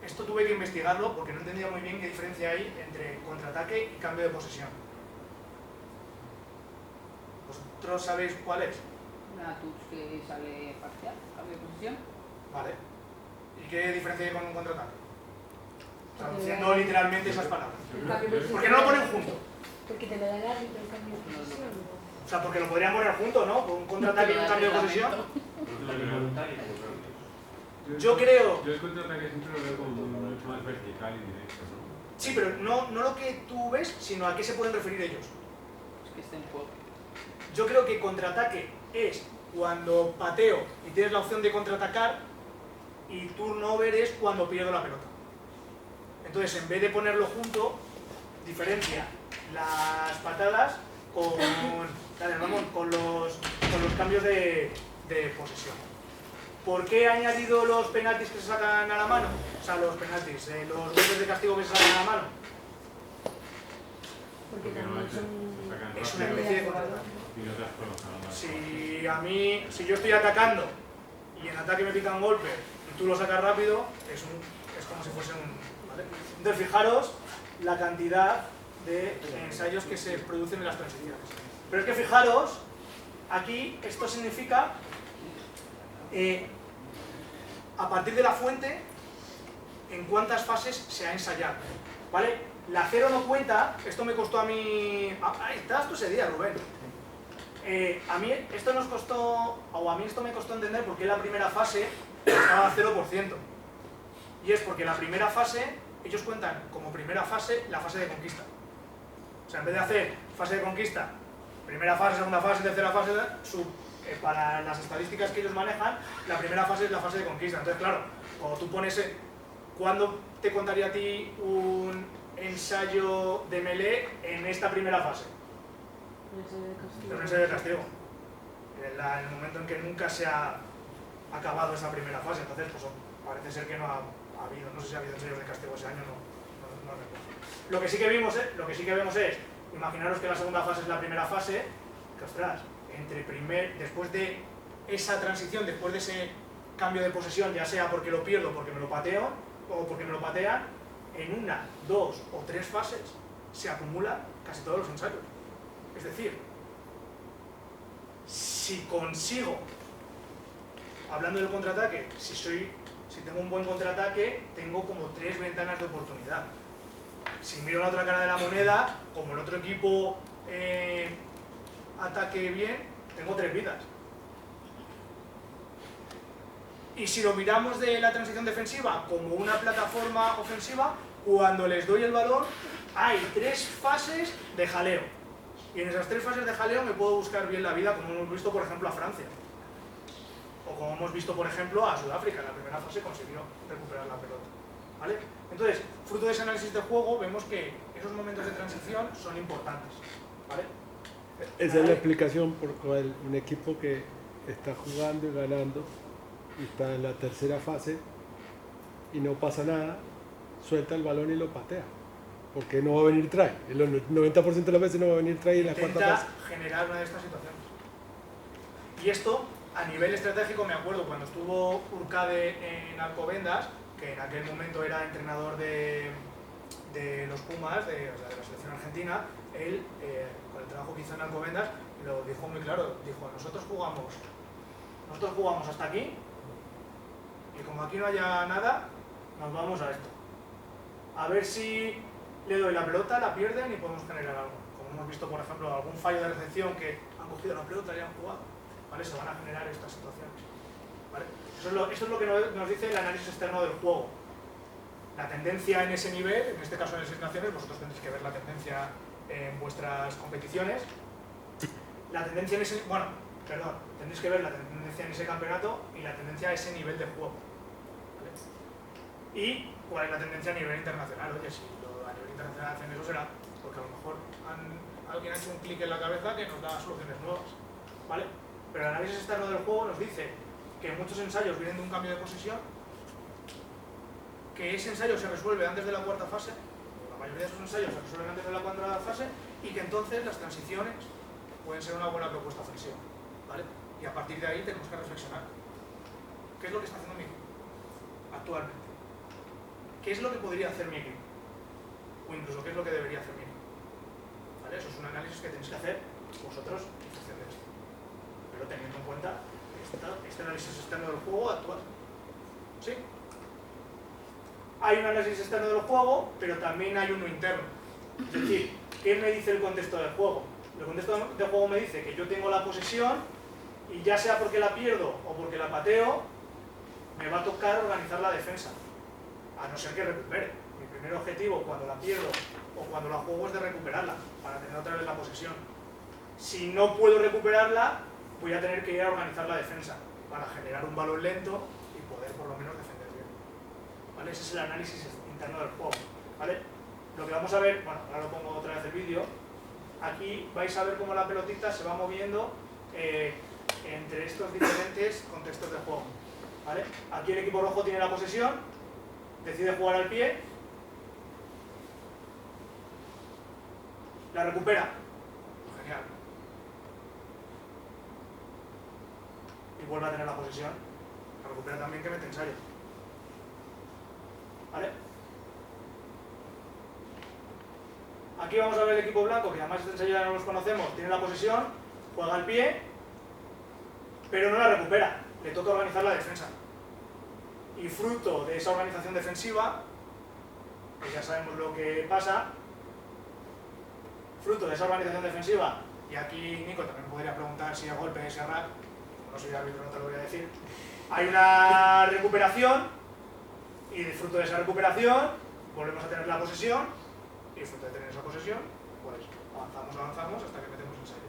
esto tuve que investigarlo porque no entendía muy bien qué diferencia hay entre contraataque y cambio de posesión. ¿Vosotros sabéis cuál es? Una touch que sale parcial, cambio de posición. Vale. ¿Y qué diferencia hay con un contraataque? Traduciendo literalmente esas palabras. ¿Por qué no lo ponen junto? Porque te lo da el árbitro el cambio de posición. O sea, porque lo podrían poner junto, ¿no? Con un contraataque y un cambio de posesión. Yo creo... Yo el contraataque siempre lo veo como mucho más vertical y directo, ¿no? Sí, pero no lo que tú ves, sino a qué se pueden referir ellos. Es que está en juego. Yo creo que contraataque es cuando pateo y tienes la opción de contraatacar, y turnover es cuando pierdo la pelota. Entonces, en vez de ponerlo junto, diferencia las patadas con, dale, Ramón, con los cambios de posesión. ¿Por qué he añadido los penaltis que se sacan a la mano? O sea, los penaltis, los golpes de castigo que se sacan a la mano. Porque también Es una especie de contraataque. Y no te has colocado. Si yo estoy atacando y en ataque me pican un golpe y tú lo sacas rápido, es como si fuese un... ¿vale? Entonces fijaros la cantidad de ensayos que se producen en las transiciones. Pero es que fijaros, aquí esto significa a partir de la fuente en cuántas fases se ha ensayado, ¿vale? La cero no cuenta, esto me costó a mí... Ahí estabas tú ese día, Rubén. A mí esto nos costó, o a mí esto me costó entender por qué la primera fase estaba al 0%. Y es porque la primera fase, ellos cuentan como primera fase la fase de conquista. O sea, en vez de hacer fase de conquista, primera fase, segunda fase, tercera fase, para las estadísticas que ellos manejan, la primera fase es la fase de conquista. Entonces, claro, cuando tú pones... ¿Cuándo te contaría a ti un ensayo de melee en esta primera fase? En el ensayo de castigo. En el momento en que nunca se ha acabado esa primera fase. Entonces, pues parece ser que no ha habido, no sé si ha habido ensayos de castigo ese año, no recuerdo. Lo que sí que vemos es, imaginaros que la segunda fase es la primera fase, que ostras, después de esa transición, después de ese cambio de posesión, ya sea porque lo pierdo, porque me lo pateo, o porque me lo patean, en una, dos o tres fases se acumulan casi todos los ensayos. Es decir, si consigo, hablando del contraataque, si tengo un buen contraataque, tengo como 3 ventanas de oportunidad. Si miro la otra cara de la moneda, como el otro equipo ataque bien, tengo 3 vidas. Y si lo miramos de la transición defensiva como una plataforma ofensiva, cuando les doy el balón, hay 3 fases de jaleo. Y en esas 3 fases de jaleo me puedo buscar bien la vida, como hemos visto, por ejemplo, a Francia. O como hemos visto, por ejemplo, a Sudáfrica. En la primera fase consiguió recuperar la pelota. ¿Vale? Entonces, fruto de ese análisis de juego, vemos que esos momentos de transición son importantes. ¿Vale? Esa es la explicación por cual un equipo que está jugando y ganando y está en la tercera fase y no pasa nada, suelta el balón y lo patea. Porque no va a venir try. El 90% de las veces no va a venir try en la cuarta fase. Generar una de estas situaciones. Y esto, a nivel estratégico, me acuerdo cuando estuvo Urcade en Alcobendas, que en aquel momento era entrenador de los Pumas, de la selección argentina, él, con el trabajo que hizo en Alcobendas, lo dijo muy claro, dijo, nosotros jugamos hasta aquí, y como aquí no haya nada, nos vamos a esto. A ver si le doy la pelota, la pierden y podemos generar algo. Como hemos visto, por ejemplo, algún fallo de recepción que han cogido la pelota y han jugado, ¿vale? Se van a generar estas situaciones, ¿vale? Eso es lo que nos dice el análisis externo del juego. La tendencia en ese nivel, en este caso en el 6 Naciones, vosotros tendréis que ver la tendencia en vuestras competiciones. La tendencia en ese... Bueno, perdón, tendréis que ver la tendencia en ese campeonato y la tendencia a ese nivel de juego, ¿vale? Y cuál es la tendencia a nivel internacional. Oye, si a nivel internacional hacen eso será porque a lo mejor alguien ha hecho un clic en la cabeza que nos da soluciones nuevas, ¿vale? Pero el análisis externo del juego nos dice que muchos ensayos vienen de un cambio de posesión, que ese ensayo se resuelve antes de la cuarta fase, la mayoría de esos ensayos se resuelven antes de la cuarta fase, y que entonces las transiciones pueden ser una buena propuesta ofensiva, ¿vale? Y a partir de ahí tenemos que reflexionar. ¿Qué es lo que está haciendo mi equipo actualmente? ¿Qué es lo que podría hacer mi equipo? O incluso qué es lo que debería hacer mi equipo, ¿vale? Eso es un análisis que tenéis que hacer vosotros en función de esto, pero teniendo en cuenta este análisis externo del juego actual. ¿Sí? Hay un análisis externo del juego, pero también hay uno interno. Es decir, ¿qué me dice el contexto del juego? El contexto del juego me dice que yo tengo la posesión y ya sea porque la pierdo o porque la pateo, me va a tocar organizar la defensa, a no ser que recupere. Mi primer objetivo cuando la pierdo o cuando la juego es de recuperarla, para tener otra vez la posesión. Si no puedo recuperarla, voy a tener que ir a organizar la defensa para generar un balón lento y poder por lo menos defender bien, ¿vale? Ese es el análisis interno del juego, ¿vale? lo que vamos a ver, bueno, ahora lo pongo otra vez el vídeo, aquí vais a ver cómo la pelotita se va moviendo entre estos diferentes contextos de juego, ¿vale? Aquí el equipo rojo tiene la posesión, decide jugar al pie, la recupera, genial, y vuelve a tener la posesión, la recupera también, que mete ensayo, ¿vale? Aquí vamos a ver el equipo blanco, que además este ensayo ya no los conocemos, tiene la posesión, juega al pie, pero no la recupera, le toca organizar la defensa. Y fruto de esa organización defensiva, que ya sabemos lo que pasa, fruto de esa organización defensiva, y aquí Nico también podría preguntar si es golpe, si es rack, no soy árbitro, no te lo voy a decir, hay una recuperación, y de fruto de esa recuperación volvemos a tener la posesión, y fruto de tener esa posesión, pues avanzamos hasta que metemos ensayo.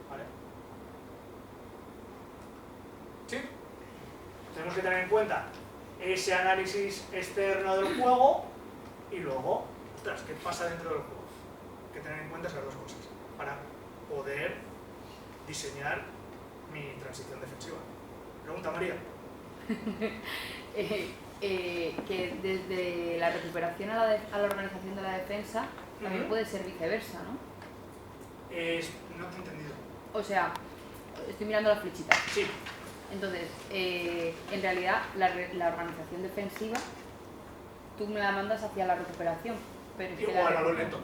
¿Vale? ¿Sí? Tenemos que tener en cuenta ese análisis externo del juego y luego, ostras, ¿qué pasa dentro del juego? Hay que tener en cuenta esas dos cosas para poder diseñar mi transición defensiva. Pregunta, María. Que desde la recuperación a la organización de la defensa también puede ser viceversa, ¿no? No te he entendido. O sea, estoy mirando las flechitas. Sí. Entonces, en realidad, la organización defensiva, tú me la mandas hacia la recuperación. Pero es que Igual, a lo lento.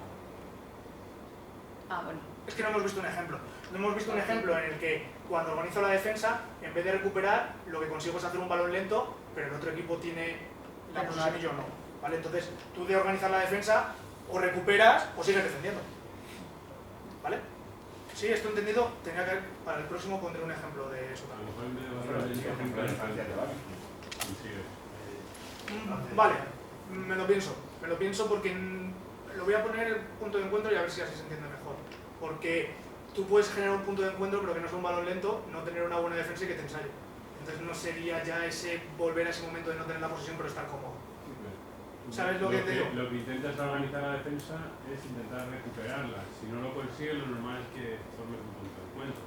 Ah, bueno. Es que no hemos visto un ejemplo. No hemos visto un ejemplo en el que cuando organizo la defensa, en vez de recuperar, lo que consigo es hacer un balón lento, pero el otro equipo tiene la posesión y yo no. ¿Vale? Entonces, tú de organizar la defensa, o recuperas o sigues defendiendo. ¿Vale? Sí, esto entendido. Tenía que, para el próximo pondré un ejemplo de eso también. Vale, me lo pienso porque lo voy a poner el punto de encuentro y a ver si así se entiende mejor. Porque tú puedes generar un punto de encuentro pero que no sea un balón lento, no tener una buena defensa y que te ensaye. Entonces no sería ya ese volver a ese momento de no tener la posesión pero estar cómodo. ¿Sabes lo que te digo? Lo que intentas organizar la defensa es intentar recuperarla. Si no lo consigues, lo normal es que formes un punto de encuentro.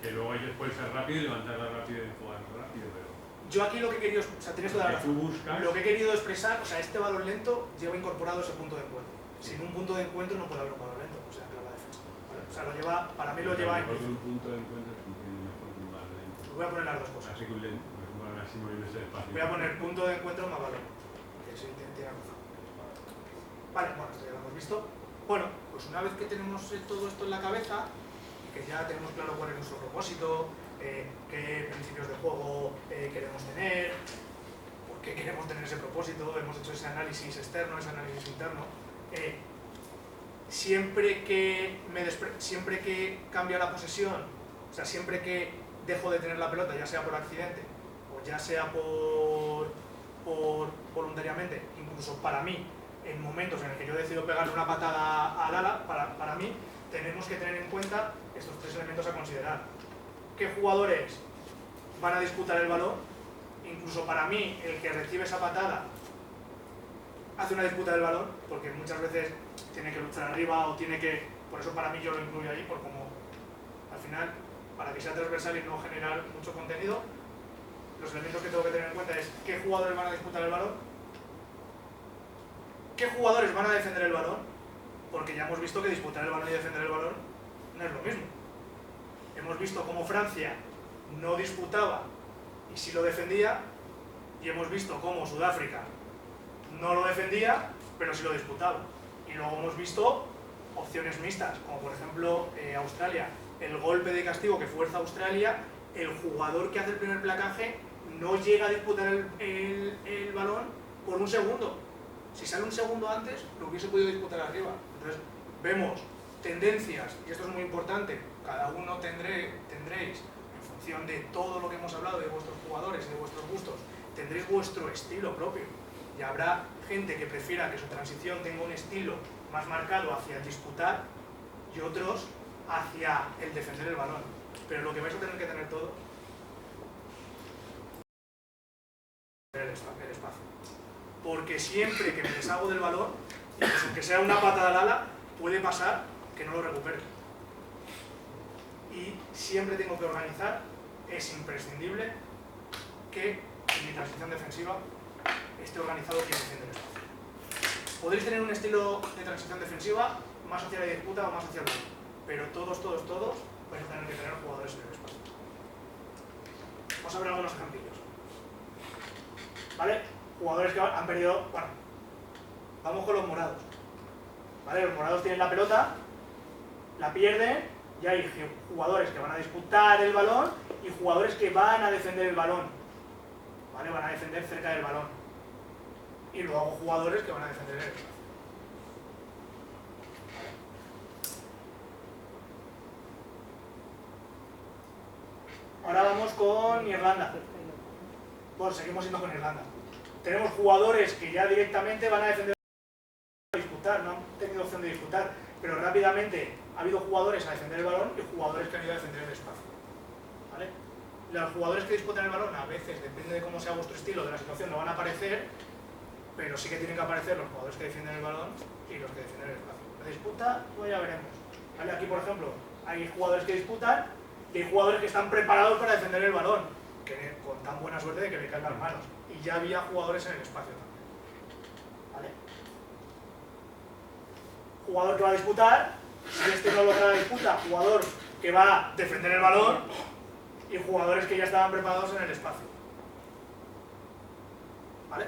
Que luego ellos pueden ser rápido y levantarla rápido y jugar rápido, pero... Yo aquí lo que he querido, o sea, tienes toda la razón. Lo que he querido expresar, o sea, este balón lento lleva incorporado ese punto de encuentro. Sin un punto de encuentro no puede haber un balón lento, o sea, que la defensa. ¿Vale? O sea, lo lleva, para mí lo lleva mejor un punto de encuentro es mejor que un balón lento. Voy a poner las dos cosas. Así que un balón así moviéndose despacio. Voy a poner punto de encuentro más balón. Que sí, tiene razón. Vale, bueno, esto ya lo hemos visto. Bueno, pues una vez que tenemos todo esto en la cabeza y que ya tenemos claro cuál es nuestro propósito, qué principios de juego queremos tener, por qué queremos tener ese propósito, hemos hecho ese análisis externo, ese análisis interno, siempre que cambia la posesión, o sea, siempre que dejo de tener la pelota, ya sea por accidente o ya sea por voluntariamente, incluso para mí, en momentos en el que yo decido pegarle una patada al ala, para mí, tenemos que tener en cuenta estos tres elementos a considerar. ¿Qué jugadores van a disputar el balón? Incluso para mí, el que recibe esa patada hace una disputa del balón, porque muchas veces tiene que luchar arriba o tiene que... Por eso para mí yo lo incluyo ahí, por como al final, para que sea transversal y no generar mucho contenido, los elementos que tengo que tener en cuenta es qué jugadores van a disputar el balón, qué jugadores van a defender el balón, porque ya hemos visto que disputar el balón y defender el balón no es lo mismo. Hemos visto cómo Francia no disputaba y sí lo defendía, y hemos visto cómo Sudáfrica no lo defendía, pero sí lo disputaba. Y luego hemos visto opciones mixtas, como por ejemplo Australia, el golpe de castigo que fuerza a Australia, el jugador que hace el primer placaje no llega a disputar el balón por un segundo. Si sale un segundo antes, lo hubiese podido disputar arriba. Entonces, vemos tendencias, y esto es muy importante, cada uno tendréis, en función de todo lo que hemos hablado, de vuestros jugadores y de vuestros gustos, tendréis vuestro estilo propio. Y habrá gente que prefiera que su transición tenga un estilo más marcado hacia el disputar y otros hacia el defender el balón. Pero lo que vais a tener que tener todo es el espacio. Porque siempre que me deshago del balón, Entonces, aunque sea una patada al ala, puede pasar que no lo recupere. Y siempre tengo que organizar, es imprescindible que en mi transición defensiva esté organizado quien defiende el espacio. Podréis tener un estilo de transición defensiva más hacia la disputa o más hacia el balón, pero todos vais a tener que tener jugadores en el espacio. Vamos a ver algunos ejemplillos. ¿Vale? Jugadores que han perdido... Bueno, vamos con los morados. ¿Vale? Los morados tienen la pelota, la pierden, y hay jugadores que van a disputar el balón y jugadores que van a defender el balón. ¿Vale? Van a defender cerca del balón. Y luego jugadores que van a defender el espacio. Ahora vamos con Irlanda. Pues seguimos yendo con Irlanda. Tenemos jugadores que ya directamente van a defender el disputar, no han tenido opción de disputar, pero rápidamente ha habido jugadores a defender el balón y jugadores que han ido a defender el espacio. ¿Vale? Los jugadores que disputan el balón, a veces, depende de cómo sea vuestro estilo, de la situación, no van a aparecer, pero sí que tienen que aparecer los jugadores que defienden el balón y los que defienden el espacio. La disputa, pues ya veremos. ¿Vale? Aquí, por ejemplo, hay jugadores que disputan y hay jugadores que están preparados para defender el balón, que con tan buena suerte de que le caen las manos. Y ya había jugadores en el espacio también. ¿Vale? Jugador que va a disputar, si este no logra la disputa, jugador que va a defender el balón y jugadores que ya estaban preparados en el espacio. ¿Vale?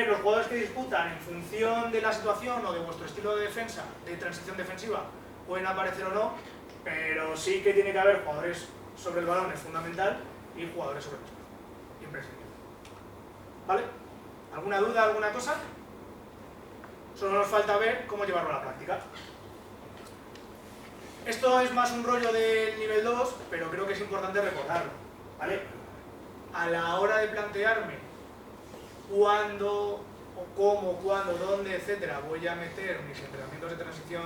Los jugadores que disputan en función de la situación o de vuestro estilo de defensa, de transición defensiva, pueden aparecer o no, pero sí que tiene que haber jugadores sobre el balón, es fundamental, y jugadores sobre el espacio. Imprescindible. ¿Vale? ¿Alguna duda, alguna cosa? Solo nos falta ver cómo llevarlo a la práctica. Esto es más un rollo del nivel 2, pero creo que es importante recordarlo. ¿Vale? A la hora de plantearme cuándo, o cómo, cuándo, dónde, etcétera, voy a meter mis entrenamientos de transición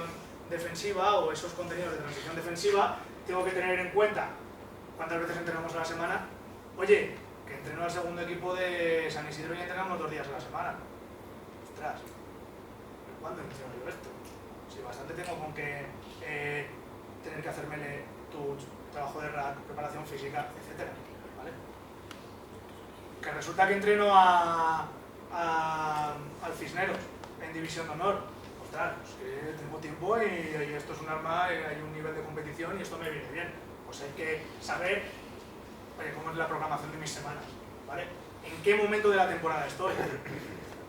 defensiva o esos contenidos de transición defensiva, tengo que tener en cuenta cuántas veces entrenamos a la semana. Oye, que entreno al segundo equipo de San Isidro y entrenamos 2 días a la semana. Ostras, ¿cuándo entreno yo esto? Si bastante tengo con que tener que hacerme tu trabajo de rack, preparación física, etcétera. ¿Vale? Que resulta que entreno al Cisneros en División de Honor. Ostras, pues que tengo tiempo y esto es un arma, hay un nivel de competición y esto me viene bien. Pues hay que saber cómo es la programación de mis semanas, ¿vale? ¿En qué momento de la temporada estoy?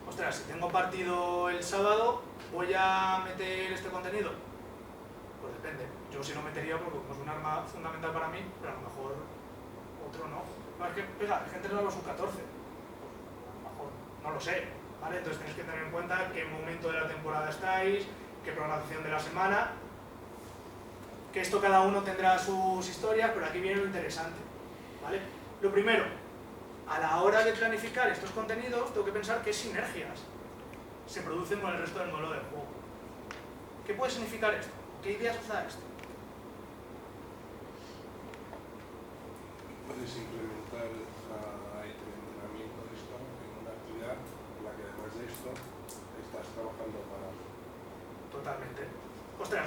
Ostras, si tengo partido el sábado, ¿voy a meter este contenido? Pues depende. Yo sí lo metería porque es un arma fundamental para mí, pero a lo mejor otro no. No, es que, pega, hay que entrenar a los sub-14. Pues a lo mejor no lo sé, ¿vale? Entonces tenéis que tener en cuenta qué momento de la temporada estáis, qué programación de la semana, que esto cada uno tendrá sus historias, pero aquí viene lo interesante, ¿vale? Lo primero, a la hora de planificar estos contenidos, tengo que pensar qué sinergias se producen con el resto del modelo del juego. ¿Qué puede significar esto? ¿Qué ideas os da esto? Puedes implementar el entrenamiento de esto en una actividad en la que además de esto estás trabajando para... Totalmente. Ostras,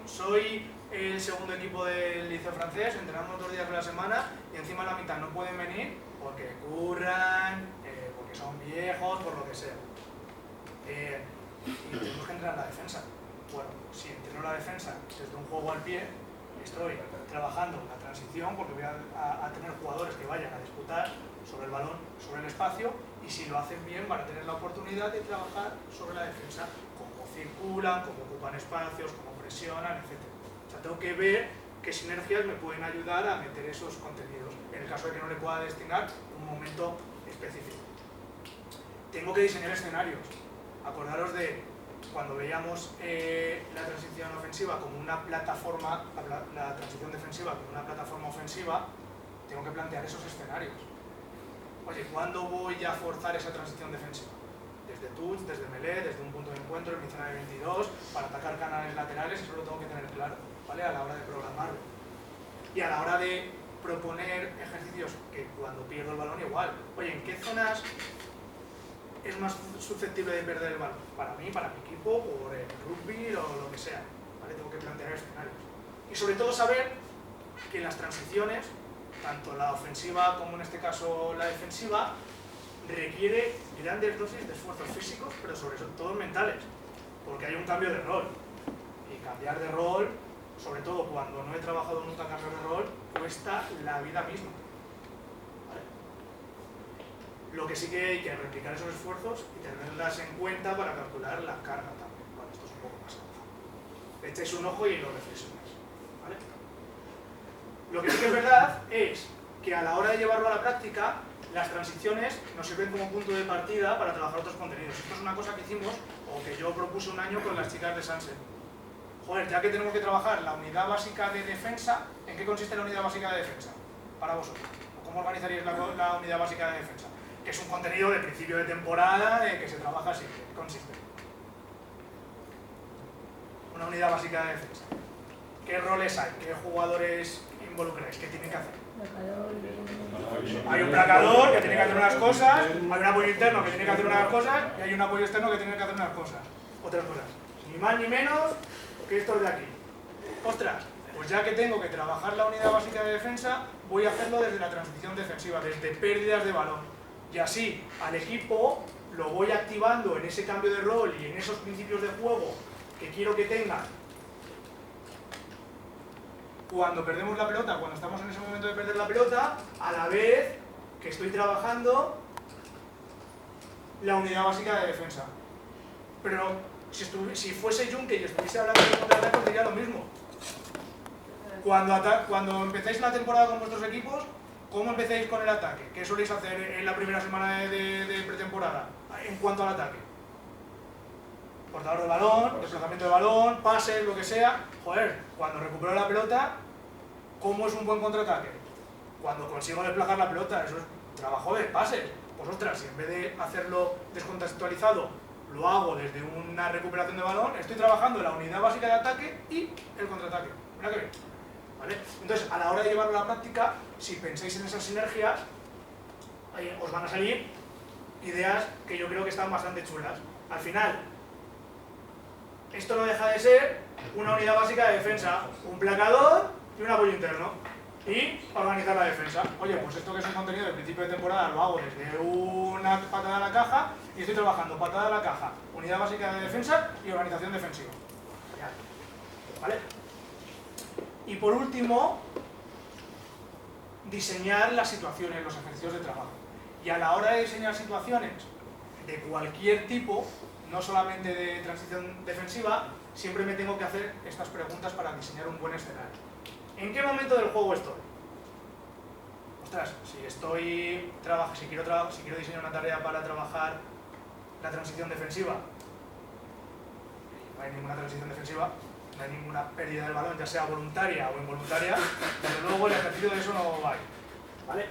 soy el segundo equipo del liceo francés, entrenamos 2 días a la semana y encima la mitad no pueden venir porque curran, porque son viejos, por lo que sea. Y tenemos que entrenar la defensa. Bueno, si entreno la defensa desde un juego al pie, estoy trabajando la transición porque voy a tener jugadores que vayan a disputar sobre el balón, sobre el espacio, y si lo hacen bien van a tener la oportunidad de trabajar sobre la defensa, cómo circulan, cómo ocupan espacios, cómo presionan, etc. O sea, tengo que ver qué sinergias me pueden ayudar a meter esos contenidos, en el caso de que no le pueda destinar un momento específico. Tengo que diseñar escenarios. Acordaros de cuando veíamos la transición ofensiva como una plataforma, la transición defensiva como una plataforma ofensiva, tengo que plantear esos escenarios. Oye, ¿cuándo voy a forzar esa transición defensiva? Desde touch, desde melee, desde un punto de encuentro en mi zona de 22, para atacar canales laterales, eso lo tengo que tener claro, ¿vale? A la hora de programarlo. Y a la hora de proponer ejercicios que cuando pierdo el balón igual. Oye, ¿en qué zonas es más susceptible de perder el balón? Para mí, para mi equipo, por el rugby o lo que sea. ¿Vale? Tengo que plantear escenarios. Y sobre todo saber que en las transiciones, tanto la ofensiva como en este caso la defensiva, requiere grandes dosis de esfuerzos físicos, pero sobre todo mentales, porque hay un cambio de rol. Y cambiar de rol, sobre todo cuando no he trabajado nunca cambiar de rol, cuesta la vida misma. ¿Vale? Lo que sí que hay que replicar esos esfuerzos y tenerlas en cuenta para calcular la carga también. Bueno, esto es un poco más avanzado. Le echáis un ojo y lo reflexionáis. ¿Vale? Lo que sí que es verdad es que a la hora de llevarlo a la práctica, las transiciones nos sirven como punto de partida para trabajar otros contenidos. Esto es una cosa que hicimos, o que yo propuse un año con las chicas de Sunset. Joder, ya que tenemos que trabajar la unidad básica de defensa, ¿en qué consiste la unidad básica de defensa? Para vosotros. ¿Cómo organizaríais la unidad básica de defensa? Que es un contenido de principio de temporada, que se trabaja así. ¿Qué consiste? Una unidad básica de defensa. ¿Qué roles hay? ¿Qué jugadores involucráis? ¿Qué tienen que hacer? Hay un placador que tiene que hacer unas cosas, hay un apoyo interno que tiene que hacer unas cosas y hay un apoyo externo que tiene que hacer unas cosas. Otras cosas. Ni más ni menos que estos de aquí. Ostras, pues ya que tengo que trabajar la unidad básica de defensa, voy a hacerlo desde la transición defensiva, desde pérdidas de balón. Y así al equipo lo voy activando en ese cambio de rol y en esos principios de juego que quiero que tengan. Cuando perdemos la pelota, cuando estamos en ese momento de perder la pelota, a la vez que estoy trabajando la unidad básica de defensa. Pero si fuese Junque y estuviese hablando de contraataque, os diría lo mismo. Cuando empecéis la temporada con vuestros equipos, ¿cómo empecéis con el ataque? ¿Qué soléis hacer en la primera semana de pretemporada en cuanto al ataque? Portador de balón, desplazamiento de balón, pases, lo que sea. Joder, cuando recupero la pelota, ¿cómo es un buen contraataque? Cuando consigo desplazar la pelota, eso es trabajo de pases. Pues ostras, si en vez de hacerlo descontextualizado, lo hago desde una recuperación de balón, estoy trabajando la unidad básica de ataque y el contraataque. Mira que bien. ¿Vale? Entonces, a la hora de llevarlo a la práctica, si pensáis en esas sinergias, os van a salir ideas que yo creo que están bastante chulas. Al final, esto no deja de ser una unidad básica de defensa, un placador y un apoyo interno. Y organizar la defensa. Oye, pues esto que es un contenido de principio de temporada lo hago desde una patada a la caja y estoy trabajando patada a la caja, unidad básica de defensa y organización defensiva. ¿Vale? Y por último, diseñar las situaciones, los ejercicios de trabajo. Y a la hora de diseñar situaciones de cualquier tipo, no solamente de transición defensiva, siempre me tengo que hacer estas preguntas para diseñar un buen escenario. ¿En qué momento del juego estoy? Ostras, si quiero diseñar una tarea para trabajar la transición defensiva, no hay ninguna transición defensiva, no hay ninguna pérdida del balón, ya sea voluntaria o involuntaria, desde luego el ejercicio de eso no va a ir. ¿Vale?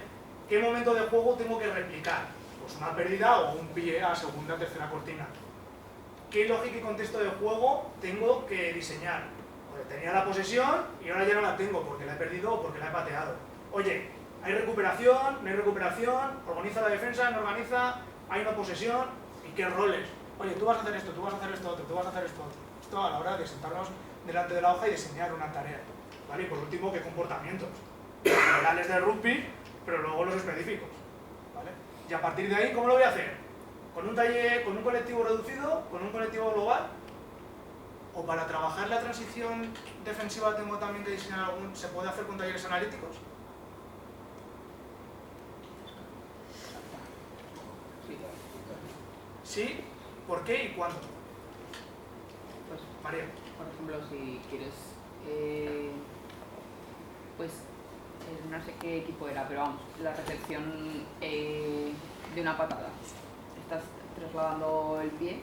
¿Qué momento del juego tengo que replicar? Pues una pérdida o un pie a segunda, tercera cortina. ¿Qué lógica y contexto de juego tengo que diseñar? Pues tenía la posesión y ahora ya no la tengo porque la he perdido o porque la he pateado. Oye, ¿hay recuperación? ¿No hay recuperación? ¿Organiza la defensa? ¿No organiza? ¿Hay una posesión? ¿Y qué roles? Oye, tú vas a hacer esto, tú vas a hacer esto otro, tú vas a hacer esto otro. Esto a la hora de sentarnos delante de la hoja y diseñar una tarea. ¿Vale? Y por último, ¿qué comportamientos? Los generales de rugby, pero luego los específicos. ¿Vale? Y a partir de ahí, ¿cómo lo voy a hacer? ¿Con un taller, con un colectivo reducido? ¿Con un colectivo global? ¿O para trabajar la transición defensiva tengo también que diseñar algún... ¿Se puede hacer con talleres analíticos? ¿Sí? ¿Por qué y cuándo? Pues, María. por ejemplo, si quieres, pues, no sé qué equipo era, pero vamos, la recepción de una patada. Estás trasladando el pie,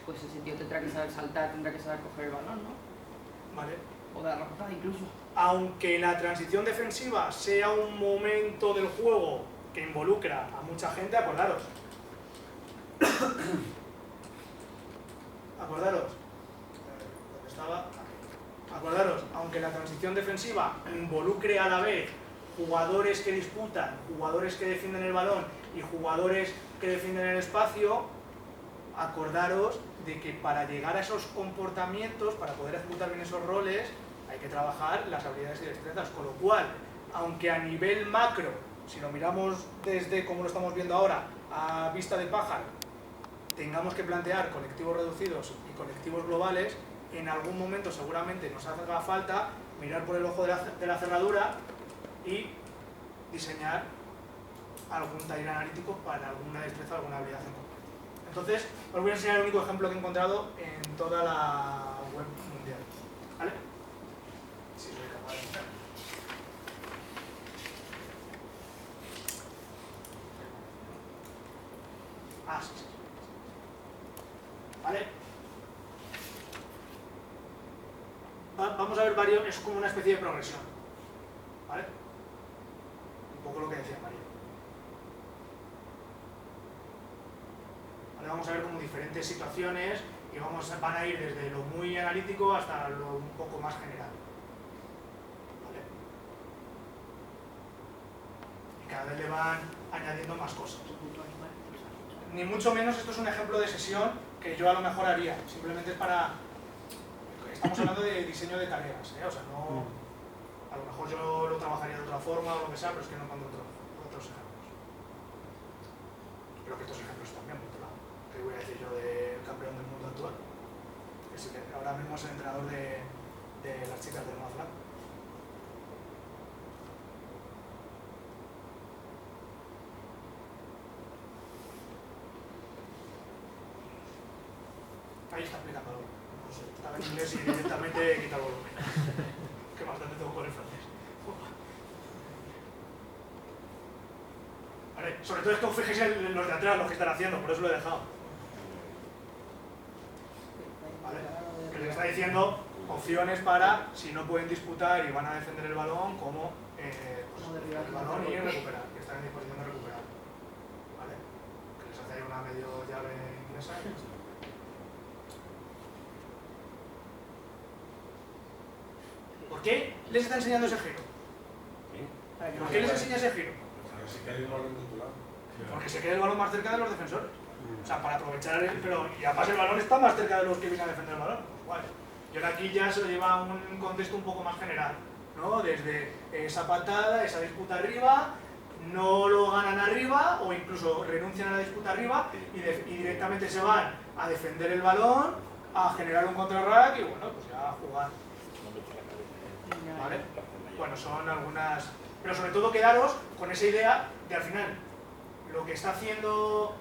pues ese tío tendrá que saber saltar, tendrá que saber coger el balón, ¿no? Vale. O dar la patada incluso. Aunque la transición defensiva sea un momento del juego que involucra a mucha gente, acordaros. Acordaros, aunque la transición defensiva involucre a la vez jugadores que disputan, jugadores que defienden el balón y jugadores que defienden el espacio, acordaros de que para llegar a esos comportamientos, para poder ejecutar bien esos roles, hay que trabajar las habilidades y destrezas, con lo cual, aunque a nivel macro, si lo miramos desde como lo estamos viendo ahora, a vista de pájaro, tengamos que plantear colectivos reducidos y colectivos globales, en algún momento seguramente nos haga falta mirar por el ojo de la cerradura y diseñar algún taller analítico para alguna destreza, alguna habilidad en concreto. Entonces, os voy a enseñar el único ejemplo que he encontrado en toda la web mundial. ¿Vale? Si soy capaz de entrar. Sí. ¿Vale? Vamos a ver varios, es como una especie de progresión. ¿Vale? Un poco lo que decía María. ¿Vale? Vamos a ver como diferentes situaciones y van a ir desde lo muy analítico hasta lo un poco más general. ¿Vale? Y cada vez le van añadiendo más cosas. Ni mucho menos esto es un ejemplo de sesión que yo a lo mejor haría. Simplemente es para... Estamos hablando de diseño de tareas, ¿eh? O sea, no... A lo mejor yo lo trabajaría de otra forma o lo que sea, pero es que no encuentro otros ejemplos. Creo que estos ejemplos también, por otro lado. ¿Qué voy a decir yo del campeón del mundo actual? Que sí, que ahora mismo es el entrenador de las chicas del Mazatán. Ahí está explicando algo. No sé, estaba en inglés y directamente quita el volumen. Que bastante tengo con el francés. Vale, sobre todo esto, fíjese en los de atrás, los que están haciendo, por eso lo he dejado. Vale, que les está diciendo opciones para, si no pueden disputar y van a defender el balón, como pues, el balón y recuperar, que están en disposición de recuperar. Vale, que les hace ahí una medio llave inglesa. ¿Por qué les está enseñando ese giro? ¿Por qué les enseña ese giro? Porque se quede el balón de tu lado. Porque se quede el balón más cerca de los defensores. O sea, para aprovechar pero y además el balón está más cerca de los que vienen a defender el balón. Pues vale. Y ahora aquí ya se lo lleva a un contexto un poco más general, ¿no? Desde esa patada, esa disputa arriba, no lo ganan arriba o incluso renuncian a la disputa arriba y directamente se van a defender el balón, a generar un contrarrack y bueno, pues ya a jugar. ¿Vale? Bueno, son algunas... Pero sobre todo quedaros con esa idea de al final lo que está haciendo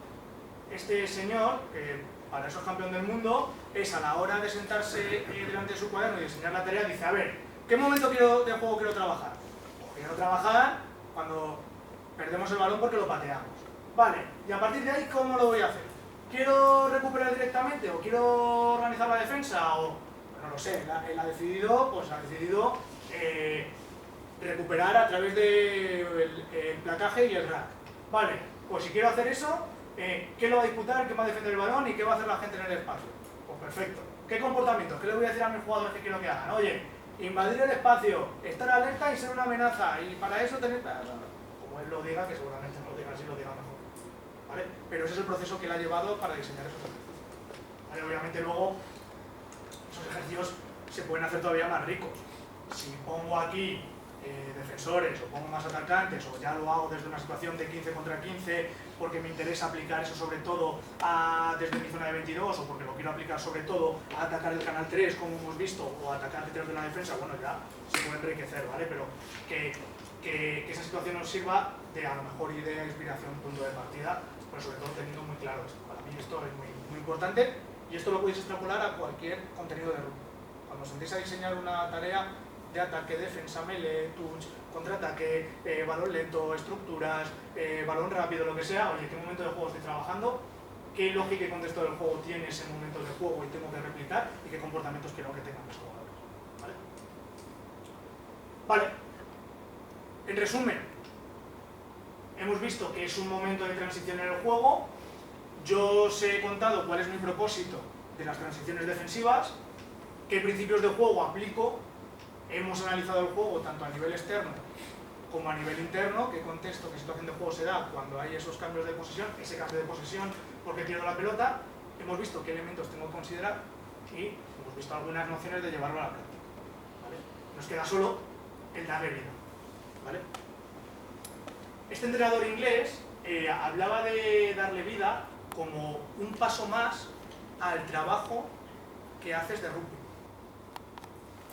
este señor, que para eso es campeón del mundo, es a la hora de sentarse delante de su cuaderno y diseñar la tarea, dice, a ver, ¿qué momento de juego quiero trabajar? Pues quiero trabajar cuando perdemos el balón porque lo pateamos. Vale, y a partir de ahí, ¿cómo lo voy a hacer? ¿Quiero recuperar directamente o quiero organizar la defensa o...? No lo sé, él ha decidido recuperar a través del placaje y el rack. Vale, pues si quiero hacer eso, ¿qué lo va a disputar? ¿Qué va a defender el balón? ¿Y qué va a hacer la gente en el espacio? Pues perfecto. ¿Qué comportamientos? ¿Qué le voy a decir a mis jugadores que quiero que hagan? Oye, invadir el espacio, estar alerta y ser una amenaza. Y para eso tener... Como él lo diga, que seguramente no lo diga así, lo diga mejor. ¿Vale? Pero ese es el proceso que él ha llevado para diseñar esos ejercicios. ¿Vale? Obviamente luego esos ejercicios se pueden hacer todavía más ricos. Si pongo aquí defensores o pongo más atacantes o ya lo hago desde una situación de 15 contra 15 porque me interesa aplicar eso sobre todo desde mi zona de 22 o porque lo quiero aplicar sobre todo a atacar el canal 3 como hemos visto o a atacar detrás de la defensa, bueno ya se puede enriquecer, ¿vale? Pero que esa situación nos sirva de a lo mejor idea, inspiración, punto de partida, pero sobre todo teniendo muy claro esto. Para mí esto es muy, muy importante y esto lo podéis extrapolar a cualquier contenido de rugby. Cuando os sentéis a diseñar una tarea de ataque, defensa, melee, touch, contraataque, balón lento, estructuras, balón rápido, lo que sea, oye, ¿qué momento de juego estoy trabajando? ¿Qué lógica y contexto del juego tiene ese momento de juego y tengo que replicar? ¿Y qué comportamientos quiero que tengan los jugadores? ¿Vale? Vale. En resumen, hemos visto que es un momento de transición en el juego. Yo os he contado cuál es mi propósito de las transiciones defensivas, qué principios de juego aplico. Hemos analizado el juego tanto a nivel externo como a nivel interno, qué contexto, qué situación de juego se da cuando hay esos cambios de posesión, ese cambio de posesión porque pierdo la pelota, hemos visto qué elementos tengo que considerar y hemos visto algunas nociones de llevarlo a la práctica, ¿vale? Nos queda solo el darle vida, ¿vale? Este entrenador inglés hablaba de darle vida como un paso más al trabajo que haces de rugby.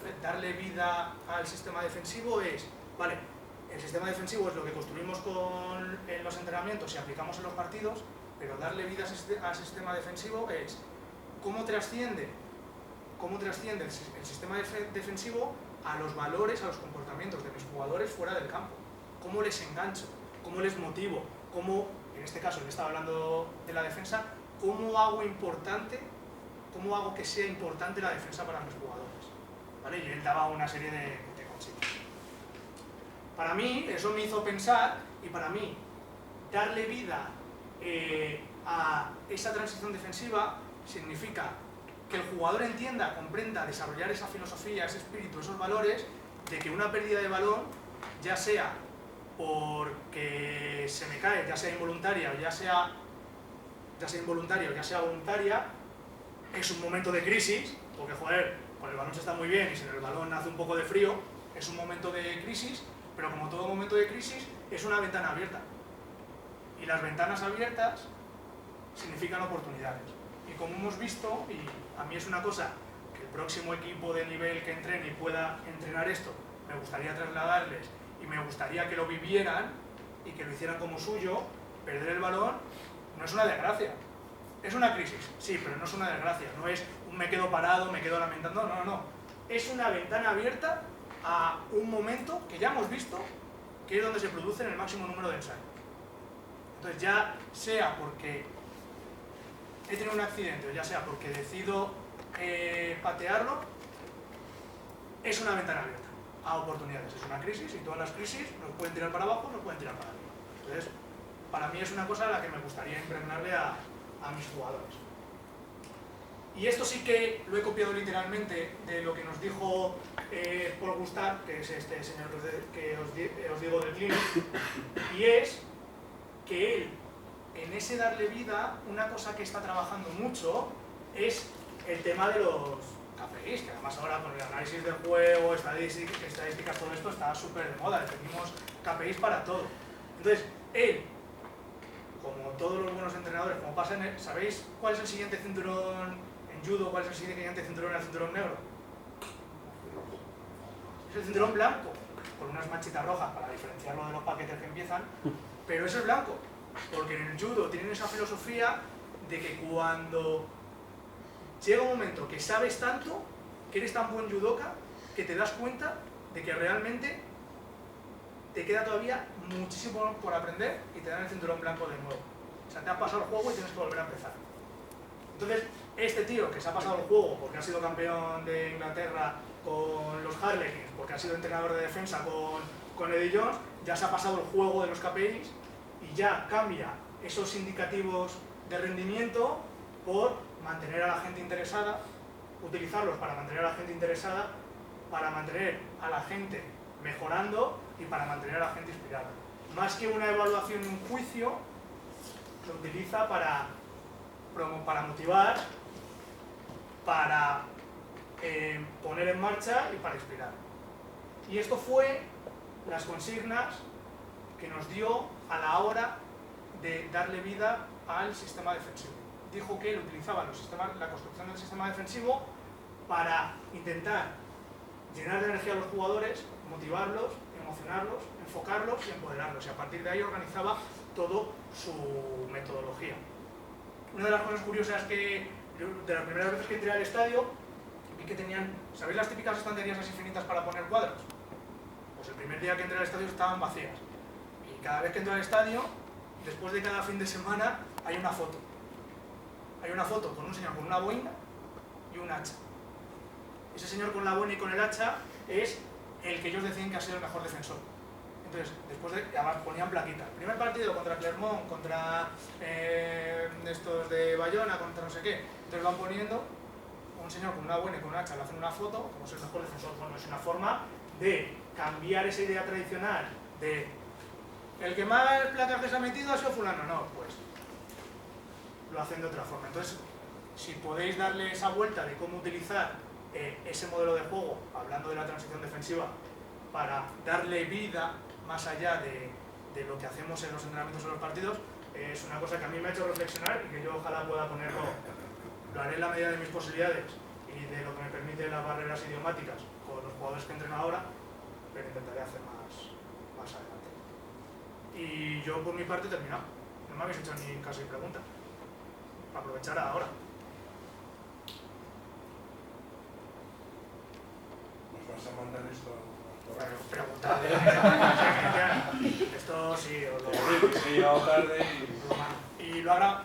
¿Vale? Darle vida al sistema defensivo es, vale, el sistema defensivo es lo que construimos en los entrenamientos y aplicamos en los partidos, pero darle vida al sistema defensivo es cómo trasciende el sistema defensivo a los valores, a los comportamientos de mis jugadores fuera del campo. Cómo les engancho, cómo les motivo, cómo, en este caso, él estaba hablando de la defensa, cómo hago que sea importante la defensa para mis jugadores, ¿vale? Y él daba una serie de consignas. Para mí, eso me hizo pensar, y para mí, darle vida a esa transición defensiva significa que el jugador entienda, comprenda, desarrollar esa filosofía, ese espíritu, esos valores, de que una pérdida de balón, ya sea porque se me cae, ya sea involuntaria o ya sea voluntaria, es un momento de crisis, porque joder, con el balón se está muy bien y sin el balón hace un poco de frío, es un momento de crisis, pero como todo momento de crisis, es una ventana abierta. Y las ventanas abiertas significan oportunidades. Y como hemos visto, y a mí es una cosa que el próximo equipo de nivel que entrene y pueda entrenar esto, me gustaría trasladarles y me gustaría que lo vivieran y que lo hicieran como suyo, perder el balón no es una desgracia. Es una crisis, sí, pero no es una desgracia, no es un me quedo parado, me quedo lamentando, no. Es una ventana abierta a un momento que ya hemos visto que es donde se producen el máximo número de ensayos. Entonces ya sea porque he tenido un accidente o ya sea porque decido patearlo, es una ventana abierta a oportunidades. Es una crisis y todas las crisis nos pueden tirar para abajo, nos pueden tirar para arriba. Entonces, para mí es una cosa a la que me gustaría impregnarle a mis jugadores. Y esto sí que lo he copiado literalmente de lo que nos dijo Paul Gustard, que es este señor que os digo del Clinic, y es que él, en ese darle vida, una cosa que está trabajando mucho es el tema de los KPIs, que además ahora con el análisis del juego, estadísticas, todo esto está súper de moda, tenemos KPIs para todo. Entonces, él, como todos los buenos entrenadores, como pasa en él, ¿sabéis cuál es el siguiente cinturón en judo? ¿Cuál es el siguiente cinturón en el cinturón negro? Es el cinturón blanco, con unas manchitas rojas para diferenciarlo de los paquetes que empiezan, pero eso es blanco, porque en el judo tienen esa filosofía de que cuando llega un momento que sabes tanto, que eres tan buen judoka, que te das cuenta de que realmente te queda todavía muchísimo por aprender y te dan el cinturón blanco de nuevo. O sea, te has pasado el juego y tienes que volver a empezar. Entonces, este tío que se ha pasado el juego porque ha sido campeón de Inglaterra con los Harlequins, porque ha sido entrenador de defensa con Eddie Jones, ya se ha pasado el juego de los KPIs y ya cambia esos indicativos de rendimiento por mantener a la gente interesada, utilizarlos para mantener a la gente interesada, para mantener a la gente mejorando y para mantener a la gente inspirada. Más que una evaluación y un juicio, lo utiliza para motivar, para poner en marcha y para inspirar. Y esto fue las consignas que nos dio a la hora de darle vida al sistema defensivo. Dijo que él utilizaba la construcción del sistema defensivo para intentar llenar de energía a los jugadores, motivarlos, emocionarlos, enfocarlos y empoderarlos. Y a partir de ahí organizaba todo su metodología. Una de las cosas curiosas de las primeras veces que entré al estadio, vi que tenían, ¿sabéis las típicas estanterías así finitas para poner cuadros? Pues el primer día que entré al estadio estaban vacías. Y cada vez que entro al estadio, después de cada fin de semana, hay una foto. Hay una foto con un señor con una boina y un hacha. Ese señor con la boina y con el hacha es el que ellos decían que ha sido el mejor defensor. Entonces, además ponían plaquitas. Primer partido contra Clermont, contra estos de Bayona, contra no sé qué. Entonces van poniendo un señor con una boina y con un hacha, le hacen una foto, como si es el mejor defensor. Bueno, es una forma de cambiar esa idea tradicional de el que más placajes ha metido ha sido fulano. No, pues lo hacen de otra forma. Entonces, si podéis darle esa vuelta de cómo utilizar ese modelo de juego, hablando de la transición defensiva, para darle vida más allá de lo que hacemos en los entrenamientos o en los partidos, es una cosa que a mí me ha hecho reflexionar y que yo ojalá pueda ponerlo, lo haré en la medida de mis posibilidades y de lo que me permiten las barreras idiomáticas con los jugadores que entreno ahora, pero intentaré hacer más adelante. Y yo por mi parte he terminado, no me habéis hecho ni casi pregunta, aprovechar ahora. ¿Nos vas a mandar esto? Preguntad. Esto sí, os lo he llegado tarde y lo hará.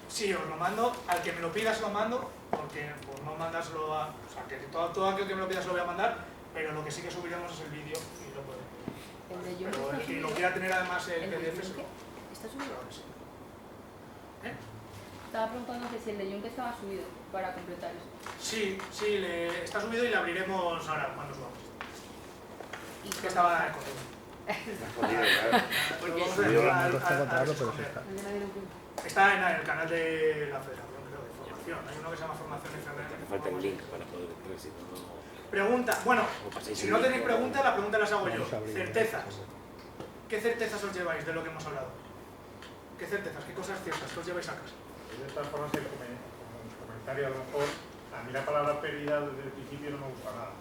Sí, os lo mando. Al que me lo pida se lo mando, porque por no mandárselo a... O sea, que todo aquel que me lo pida se lo voy a mandar, pero lo que sí que subiremos es el vídeo y lo podemos. Pero el que lo quiera tener además el PDF se lo... ¿Está subido? Sí. Estaba preguntando que si el de Jun que estaba subido para completar eso. Sí, está subido y le abriremos ahora cuando subamos. Que estaba escondido. Está en el canal de la Federación, creo, de formación. Hay uno que se llama Formación FMT. Falta el link para poder entrar, si no... Pregunta, bueno, si no tenéis preguntas, la pregunta las hago yo. Certezas. ¿Qué certezas os lleváis de lo que hemos hablado? ¿Qué certezas, qué cosas ciertas que os lleváis a casa? De todas formas, como comentario, a lo mejor, a mí la palabra pérdida desde el principio no me gusta nada.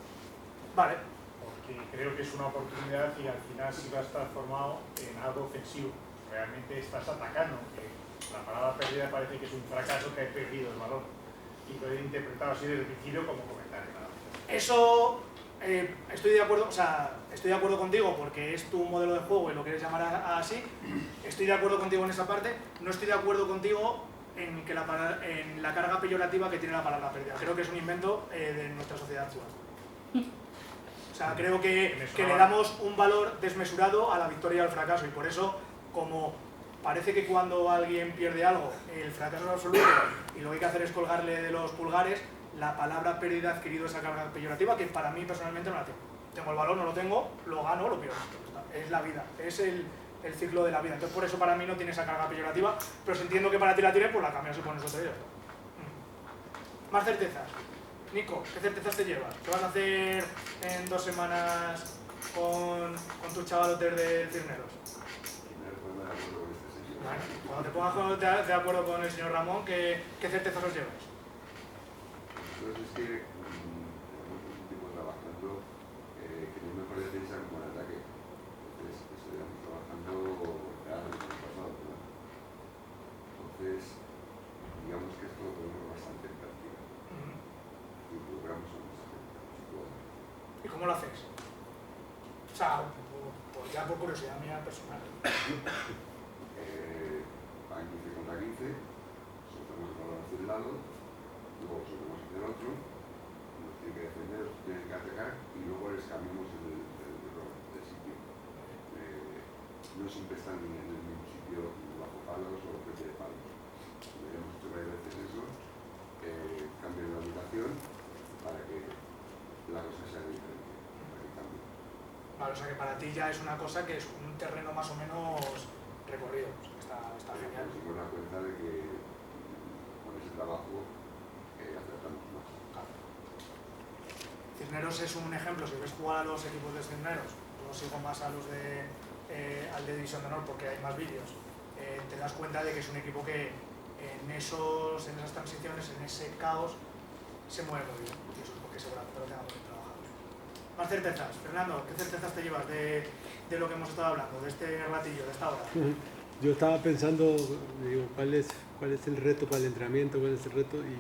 Vale. Porque creo que es una oportunidad y al final si vas transformado en algo ofensivo. Realmente estás atacando, aunque la palabra pérdida parece que es un fracaso que he perdido el balón. Y lo he interpretado así desde el principio como comentario. Nada. Eso estoy de acuerdo, o sea, estoy de acuerdo contigo porque es tu modelo de juego y lo quieres llamar así. Estoy de acuerdo contigo en esa parte. No estoy de acuerdo contigo en la carga peyorativa que tiene la palabra pérdida. Creo que es un invento de nuestra sociedad actual. O sea, creo que le damos un valor desmesurado a la victoria y al fracaso y por eso, como parece que cuando alguien pierde algo, el fracaso es absoluto y lo que hay que hacer es colgarle de los pulgares, la palabra pérdida ha adquirido esa carga peyorativa que para mí personalmente no la tengo. Tengo el valor, no lo tengo, lo gano, lo pierdo. Es la vida, es el ciclo de la vida. Entonces por eso para mí no tiene esa carga peyorativa, pero si entiendo que para ti la tiene, pues la cambias y pones otra idea. Más certezas. Nico, ¿qué certezas te llevas? ¿Qué vas a hacer en 2 semanas con tus chavalotes del Cisneros? Bueno, cuando te pongas de acuerdo con el señor Ramón, ¿qué certezas os lleváis? Entonces es que tenemos un tipo trabajando que no mejor defensa como el ataque. Entonces estamos trabajando el año pasado. Entonces, digamos que esto lo ponemos bastante en práctica. ¿Y cómo lo haces? O sea, pues ya por curiosidad mía personal. 15 contra 15, soltamos el balón hacia un lado, luego soltamos hacia el otro, nos tiene que defender, nos tiene que atacar y luego les cambiamos el sitio. No siempre están en el mismo sitio bajo palos o frente de palos. Hemos hecho varias veces eso, cambian la ubicación para que la cosa sea diferente, para que cambie. Vale, o sea que para ti ya es una cosa que es un terreno más o menos recorrido. Está genial. Nos dimos la cuenta de que con ese trabajo acertamos más. Claro. Cisneros es un ejemplo, si ves jugar a los equipos de Cisneros, yo sigo más a los al de División de Honor porque hay más vídeos, te das cuenta de que es un equipo que en esas transiciones, en ese caos, se mueve muy bien. Y eso es porque seguramente lo tenga muy bien trabajado. Más certezas. Fernando, ¿qué certezas te llevas de lo que hemos estado hablando, de este ratillo, de esta hora? Yo estaba pensando, digo, ¿cuál es el reto para el entrenamiento? ¿Cuál es el reto? Y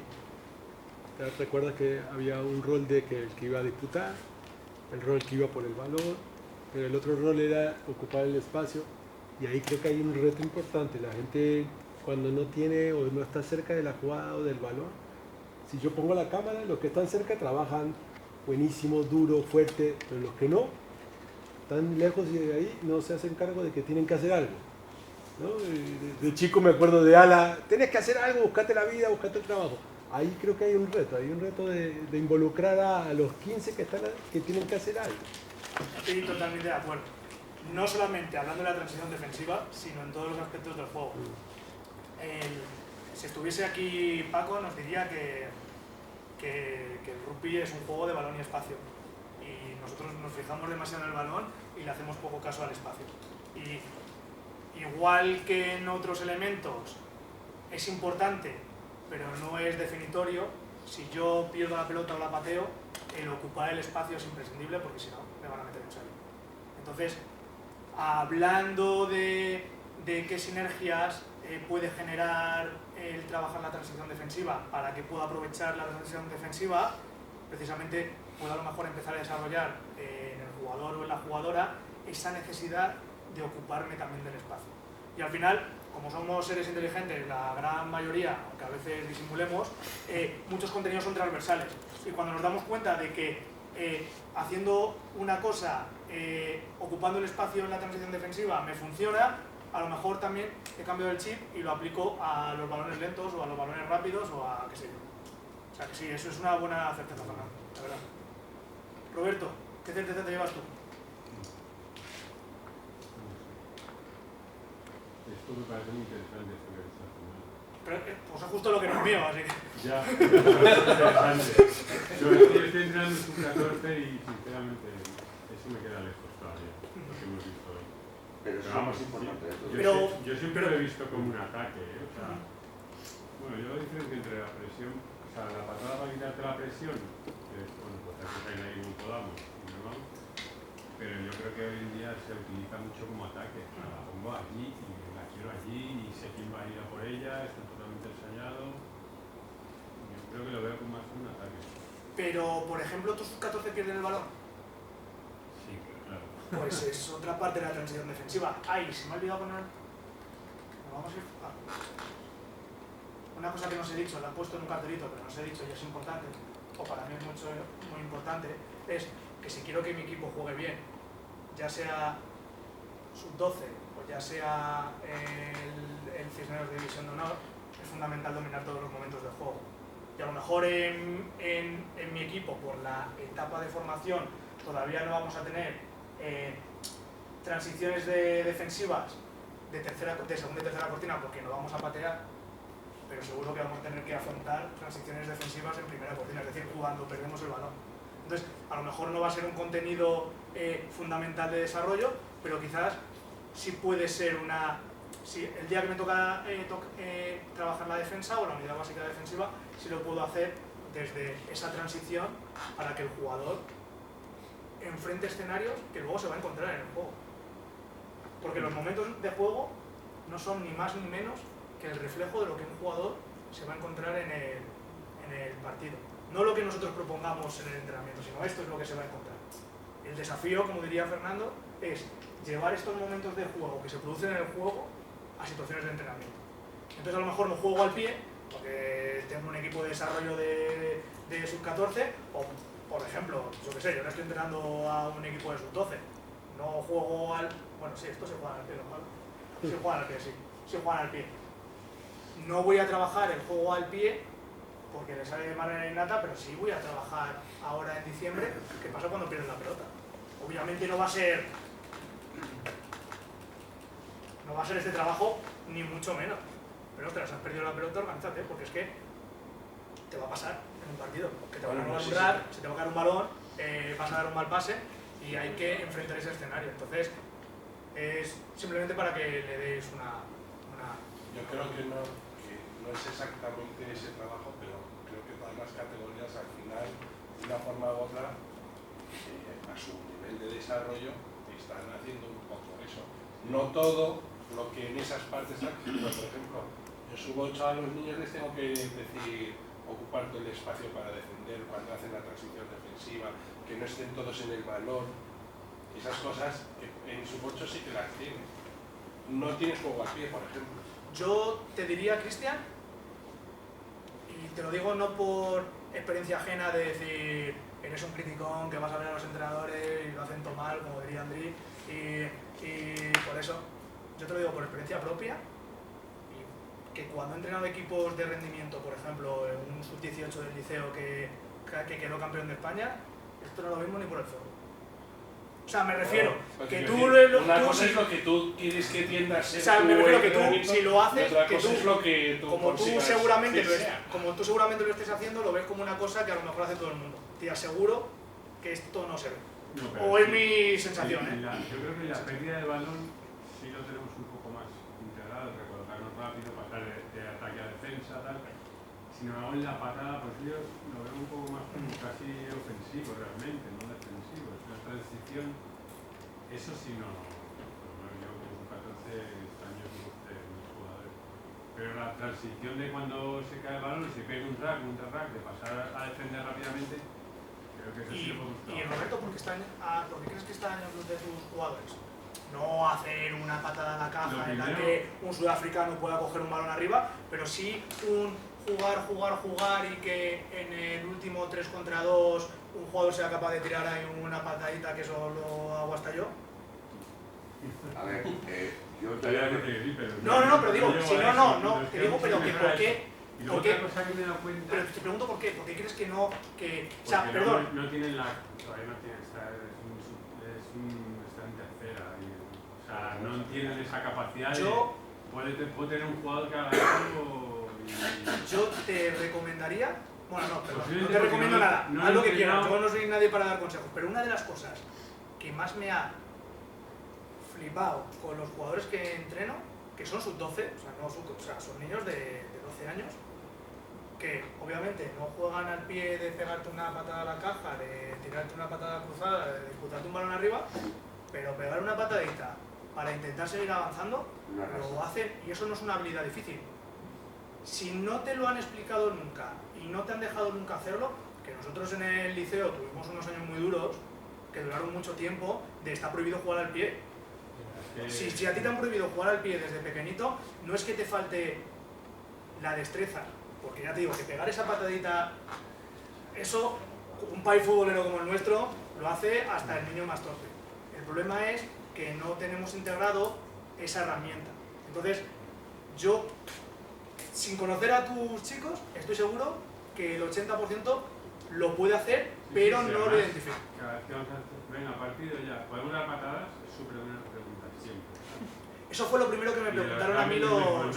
te recuerdas que había un rol de que el que iba a disputar, el rol que iba por el balón, pero el otro rol era ocupar el espacio. Y ahí creo que hay un reto importante. La gente cuando no tiene o no está cerca de la jugada o del balón, si yo pongo la cámara, los que están cerca trabajan buenísimo, duro, fuerte, pero los que no, están lejos y de ahí no se hacen cargo de que tienen que hacer algo. ¿No? De chico me acuerdo de Ala, tenés que hacer algo, buscate la vida, buscate el trabajo. Ahí creo que hay un reto de involucrar a los 15 que tienen que hacer algo. Estoy totalmente de acuerdo. No solamente hablando de la transición defensiva, sino en todos los aspectos del juego. Si estuviese aquí Paco nos diría que el rugby es un juego de balón y espacio. Y nosotros nos fijamos demasiado en el balón y le hacemos poco caso al espacio. Y igual que en otros elementos es importante, pero no es definitorio, si yo pierdo la pelota o la pateo, el ocupar el espacio es imprescindible porque si no, me van a meter en serio. Entonces, hablando de qué sinergias puede generar el trabajar la transición defensiva para que pueda aprovechar la transición defensiva, precisamente puedo a lo mejor empezar a desarrollar en el jugador o en la jugadora esa necesidad de ocuparme también del espacio. Y al final, como somos seres inteligentes, la gran mayoría, aunque a veces disimulemos, muchos contenidos son transversales. Y cuando nos damos cuenta de que haciendo una cosa, ocupando el espacio en la transición defensiva, me funciona, a lo mejor también he cambiado el chip y lo aplico a los balones lentos o a los balones rápidos o a qué sé yo. O sea que sí, eso es una buena certeza, Fernando, la verdad. Roberto, ¿qué certeza te llevas tú? Esto me parece muy interesante, esto que estás haciendo. Pero, pues es justo lo que no es mío, así que... Ya, me parece interesante. Yo estoy entrenando en sub-14 y sinceramente eso me queda lejos todavía, lo que hemos visto hoy. Pero eso es lo más importante de todo. Yo siempre lo he visto como un ataque, o sea, bueno, yo lo diferencio entre la presión, o sea, la patada para quitarte la presión, que es, bueno, pues hay que caer ahí un podamos, ¿no? Pero yo creo que hoy en día se utiliza mucho como ataque, o sea, la pongo allí y la quiero allí y sé quién va a ir a por ella, está totalmente ensayado. Yo creo que lo veo más como un ataque. Pero, por ejemplo, ¿tus 14 pierden el balón? Sí, claro. Pues es otra parte de la transición defensiva. Ay, se me ha olvidado poner... Vamos a ir... Una cosa que no os he dicho, la he puesto en un cartelito, pero no os he dicho y es importante, o para mí es muy importante, es que si quiero que mi equipo juegue bien, ya sea sub-12 o ya sea el Cisneros de División de Honor, es fundamental dominar todos los momentos del juego. Y a lo mejor en mi equipo, por la etapa de formación, todavía no vamos a tener transiciones defensivas de segunda y tercera cortina porque no vamos a patear, pero seguro que vamos a tener que afrontar transiciones defensivas en primera cortina, es decir, cuando perdemos el balón. Entonces, a lo mejor no va a ser un contenido fundamental de desarrollo, pero quizás sí puede ser si el día que me toca trabajar la defensa o la unidad básica defensiva, sí lo puedo hacer desde esa transición para que el jugador enfrente escenarios que luego se va a encontrar en el juego. Porque los momentos de juego no son ni más ni menos que el reflejo de lo que un jugador se va a encontrar en el partido. No lo que nosotros propongamos en el entrenamiento, sino esto es lo que se va a encontrar. El desafío, como diría Fernando, es llevar estos momentos de juego que se producen en el juego a situaciones de entrenamiento. Entonces a lo mejor no juego al pie, porque tengo un equipo de desarrollo de sub-14, o por ejemplo, yo qué sé, yo ahora estoy entrenando a un equipo de sub-12, no juego al... Bueno, sí, esto se juega al pie, ¿no? Sí juegan al pie, sí, sí juegan al pie. No voy a trabajar el juego al pie porque le sale de manera innata, pero sí voy a trabajar ahora en diciembre qué pasa cuando pierdes la pelota. Obviamente no va a ser este trabajo, ni mucho menos. Pero ostras, has perdido la pelota, organízate, porque es que te va a pasar en un partido. Que te va a agarrar, se te va a caer un balón, vas a dar un mal pase y hay que enfrentar ese escenario. Entonces, es simplemente para que le des una... Yo creo que no es exactamente ese trabajo, pero creo que todas las categorías al final, de una forma u otra, a su nivel de desarrollo, están haciendo un poco eso. No todo lo que en esas partes están, pero por ejemplo, yo subo 8 a los niños, les tengo que decir ocupar todo el espacio para defender cuando hacen la transición defensiva, que no estén todos en el balón. Esas cosas en sub 8 sí que las tienen. No tienes juego al pie, por ejemplo. Yo te diría, Cristian, y te lo digo no por experiencia ajena de decir eres un criticón que vas a ver a los entrenadores y lo hacen todo mal, como diría Andri, y por eso, yo te lo digo por experiencia propia, y que cuando he entrenado equipos de rendimiento, por ejemplo, en un sub-18 del liceo que quedó campeón de España, esto no lo mismo ni por el foro. O sea, me refiero Pues que quiero tú... decir, lo- una tú cosa si- es lo que tú quieres que tienda a ser O sea, tu me refiero que tú, entrenamiento, si lo y haces, otra que cosa tú, es lo que tú como tú consigas seguramente que lo sea. como tú seguramente lo estés haciendo, lo ves como una cosa que a lo mejor hace todo el mundo. Te aseguro que esto no se ve. No, pero O es sí. mi sensación, Y ¿eh? yo creo que la pérdida de balón sí lo tenemos un poco más integrado, recolocarnos rápido, pasar de ataque a defensa, tal. Si no hago en la patada, pues yo lo veo un poco más como casi ofensivo realmente, no defensivo. Es una transición, eso sí no. Yo con 14 años no sé, mis jugadores. Pero la transición de cuando se cae el balón y se pierde un track, de pasar a defender rápidamente, creo que eso sí lo podemos Y Roberto, ¿por qué crees que está en el club de tus jugadores? No hacer una patada a la caja en la que un sudafricano pueda coger un balón arriba, pero sí un jugar y que en el último 3 contra 2 un jugador sea capaz de tirar ahí una patadita que solo hago hasta yo. A ver, yo Todavía no te pero No, pero digo, si no, es te digo, pero que por qué. Y luego otra cosa que me he dado cuenta. Pero te pregunto por qué crees que no, que. O Porque sea, perdón. No tienen todavía no tienen, está en tercera. O sea, no tienen esa capacidad puede tener un jugador que haga algo Yo te recomendaría. Bueno, no, perdón, no Posiblemente te recomiendo porque nada. no Haz lo he que quieras, entrenado. yo no soy nadie para dar consejos. Pero una de las cosas que más me ha flipado con los jugadores que entreno, que son sub-12, o sea, son niños de 12 años, que obviamente no juegan al pie de pegarte una patada a la caja, de tirarte una patada cruzada, de disputarte un balón arriba, pero pegar una patadita para intentar seguir avanzando, lo hacen, y eso no es una habilidad difícil. Si no te lo han explicado nunca y no te han dejado nunca hacerlo, que nosotros en el liceo tuvimos unos años muy duros, que duraron mucho tiempo, de está prohibido jugar al pie. Si a ti te han prohibido jugar al pie desde pequeñito, no es que te falte la destreza, porque ya te digo, que pegar esa patadita, eso, un país futbolero como el nuestro, lo hace hasta el niño más torpe. El problema es que no tenemos integrado esa herramienta. Entonces, yo, sin conocer a tus chicos, estoy seguro que el 80% lo puede hacer, pero no lo identifica. Cada vez que vamos a hacer, venga, partido ya, ¿podemos dar patadas? Es su primera pregunta, siempre. Eso fue lo primero que me preguntaron a mí los...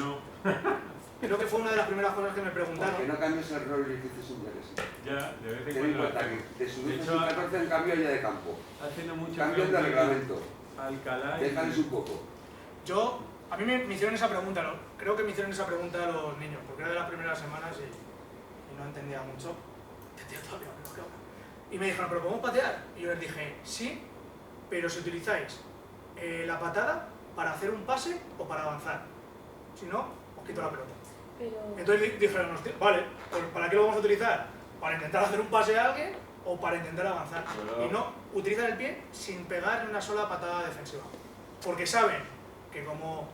Creo que fue una de las primeras cosas que me preguntaron. Que no cambies el rol y dices un día que sí. Ya, de vez en Ten en cuando. cuenta que de su 14 en cambio ya de campo. Haciendo mucho Cambios de reglamento. Alcalá. Déjales un poco. A mí me hicieron esa pregunta, ¿no? Creo que me hicieron esa pregunta a los niños, porque era de las primeras semanas y no entendía mucho. Y me dijeron, ¿pero podemos patear? Y yo les dije, sí, pero si utilizáis la patada para hacer un pase o para avanzar. Si no, os quito la pelota. Entonces dijeron, hostia, vale, pues ¿para qué lo vamos a utilizar? ¿Para intentar hacer un pase a alguien o para intentar avanzar? Y no, utilizan el pie sin pegar una sola patada defensiva. Porque saben que como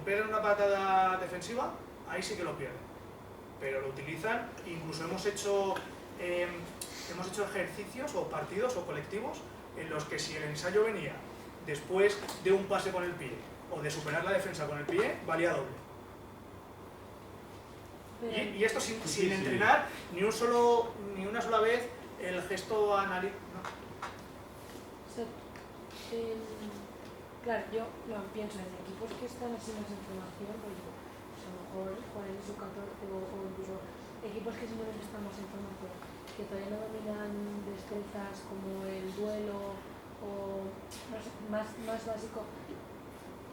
pegan una patada defensiva, ahí sí que lo pierden. Pero lo utilizan, incluso hemos hecho ejercicios o partidos o colectivos en los que si el ensayo venía después de un pase con el pie o de superar la defensa con el pie, valía doble. Y esto sin entrenar ni una sola vez el gesto analítico. Claro, yo pienso en equipos que están así más en formación, pues a lo mejor juegan en su 14 o incluso equipos que simplemente están más en formación, que todavía no dominan destrezas como el duelo o no sé, más básico.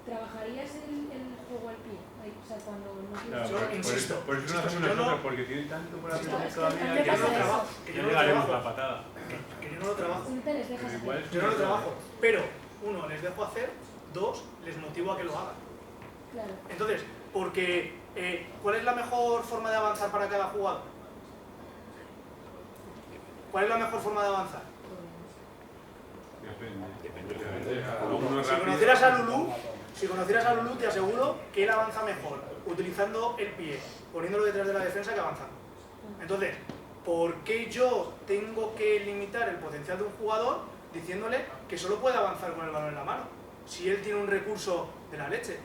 ¿Trabajarías el juego al pie? O sea, cuando no tienes... Claro, insisto, por eso no hacemos nosotros, porque tiene tanto por aprender todavía que no llegaremos a la patada. Que yo no lo trabajo. Yo no lo trabajo, pero uno, les dejo hacer, dos, les motivo a que lo hagan. Claro. Entonces, porque ¿cuál es la mejor forma de avanzar para cada jugador? ¿Cuál es la mejor forma de avanzar? Depende. Si conocieras a Lulú, te aseguro que él avanza mejor utilizando el pie, poniéndolo detrás de la defensa que avanzando. Entonces, ¿por qué yo tengo que limitar el potencial de un jugador diciéndole que solo puede avanzar con el balón en la mano? Si él tiene un recurso de la leche.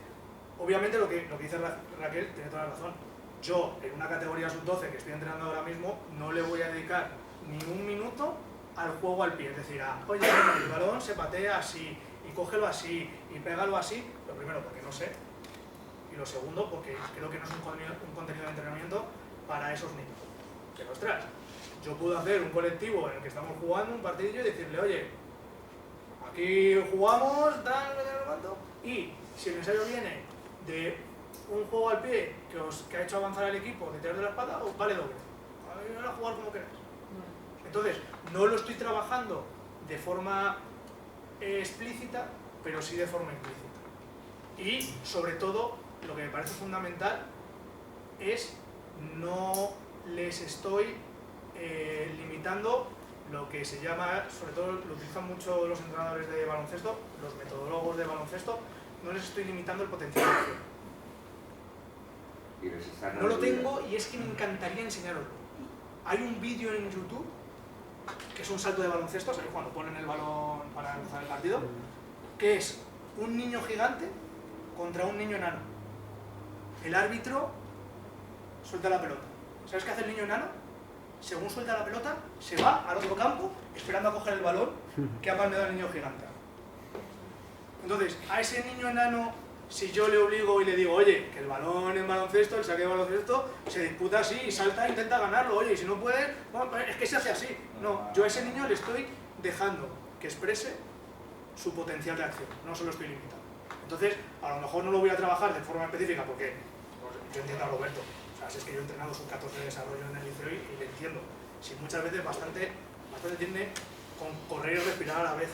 Obviamente lo que dice Raquel tiene toda la razón. Yo, en una categoría sub-12 que estoy entrenando ahora mismo, no le voy a dedicar ni un minuto al juego al pie, es decir, oye, el balón se patea así, y cógelo así, y pégalo así, lo primero porque no sé, y lo segundo porque creo que no es un contenido de entrenamiento para esos niños. Que ostras, yo puedo hacer un colectivo en el que estamos jugando un partidillo y decirle, oye, aquí jugamos, tal, y si el ensayo viene de un juego al pie que ha hecho avanzar al equipo detrás de la espalda, os vale doble. A jugar como queráis. Entonces, no lo estoy trabajando de forma explícita, pero sí de forma implícita. Y, sobre todo, lo que me parece fundamental es no les estoy limitando lo que se llama, sobre todo lo utilizan mucho los entrenadores de baloncesto, los metodólogos de baloncesto, no les estoy limitando el potencial de acción. No lo tengo y es que me encantaría enseñaroslo. Hay un vídeo en YouTube que es un salto de baloncesto, ¿sabéis? Cuando ponen el balón para empezar el partido, que es un niño gigante contra un niño enano. El árbitro suelta la pelota. ¿Sabes qué hace el niño enano? Según suelta la pelota, se va al otro campo esperando a coger el balón que ha palmeado el niño gigante. Entonces, a ese niño enano, si yo le obligo y le digo, oye, que el balón en baloncesto, el saque de baloncesto, se disputa así y salta e intenta ganarlo, oye, y si no puede, bueno, es que se hace así. No, yo a ese niño le estoy dejando que exprese su potencial de acción, no se lo estoy limitando. Entonces, a lo mejor no lo voy a trabajar de forma específica porque pues, yo entiendo a Roberto. O sea, si es que yo he entrenado sub 14 de desarrollo en el liceo y le entiendo. Si muchas veces bastante tiende con correr y respirar a la vez.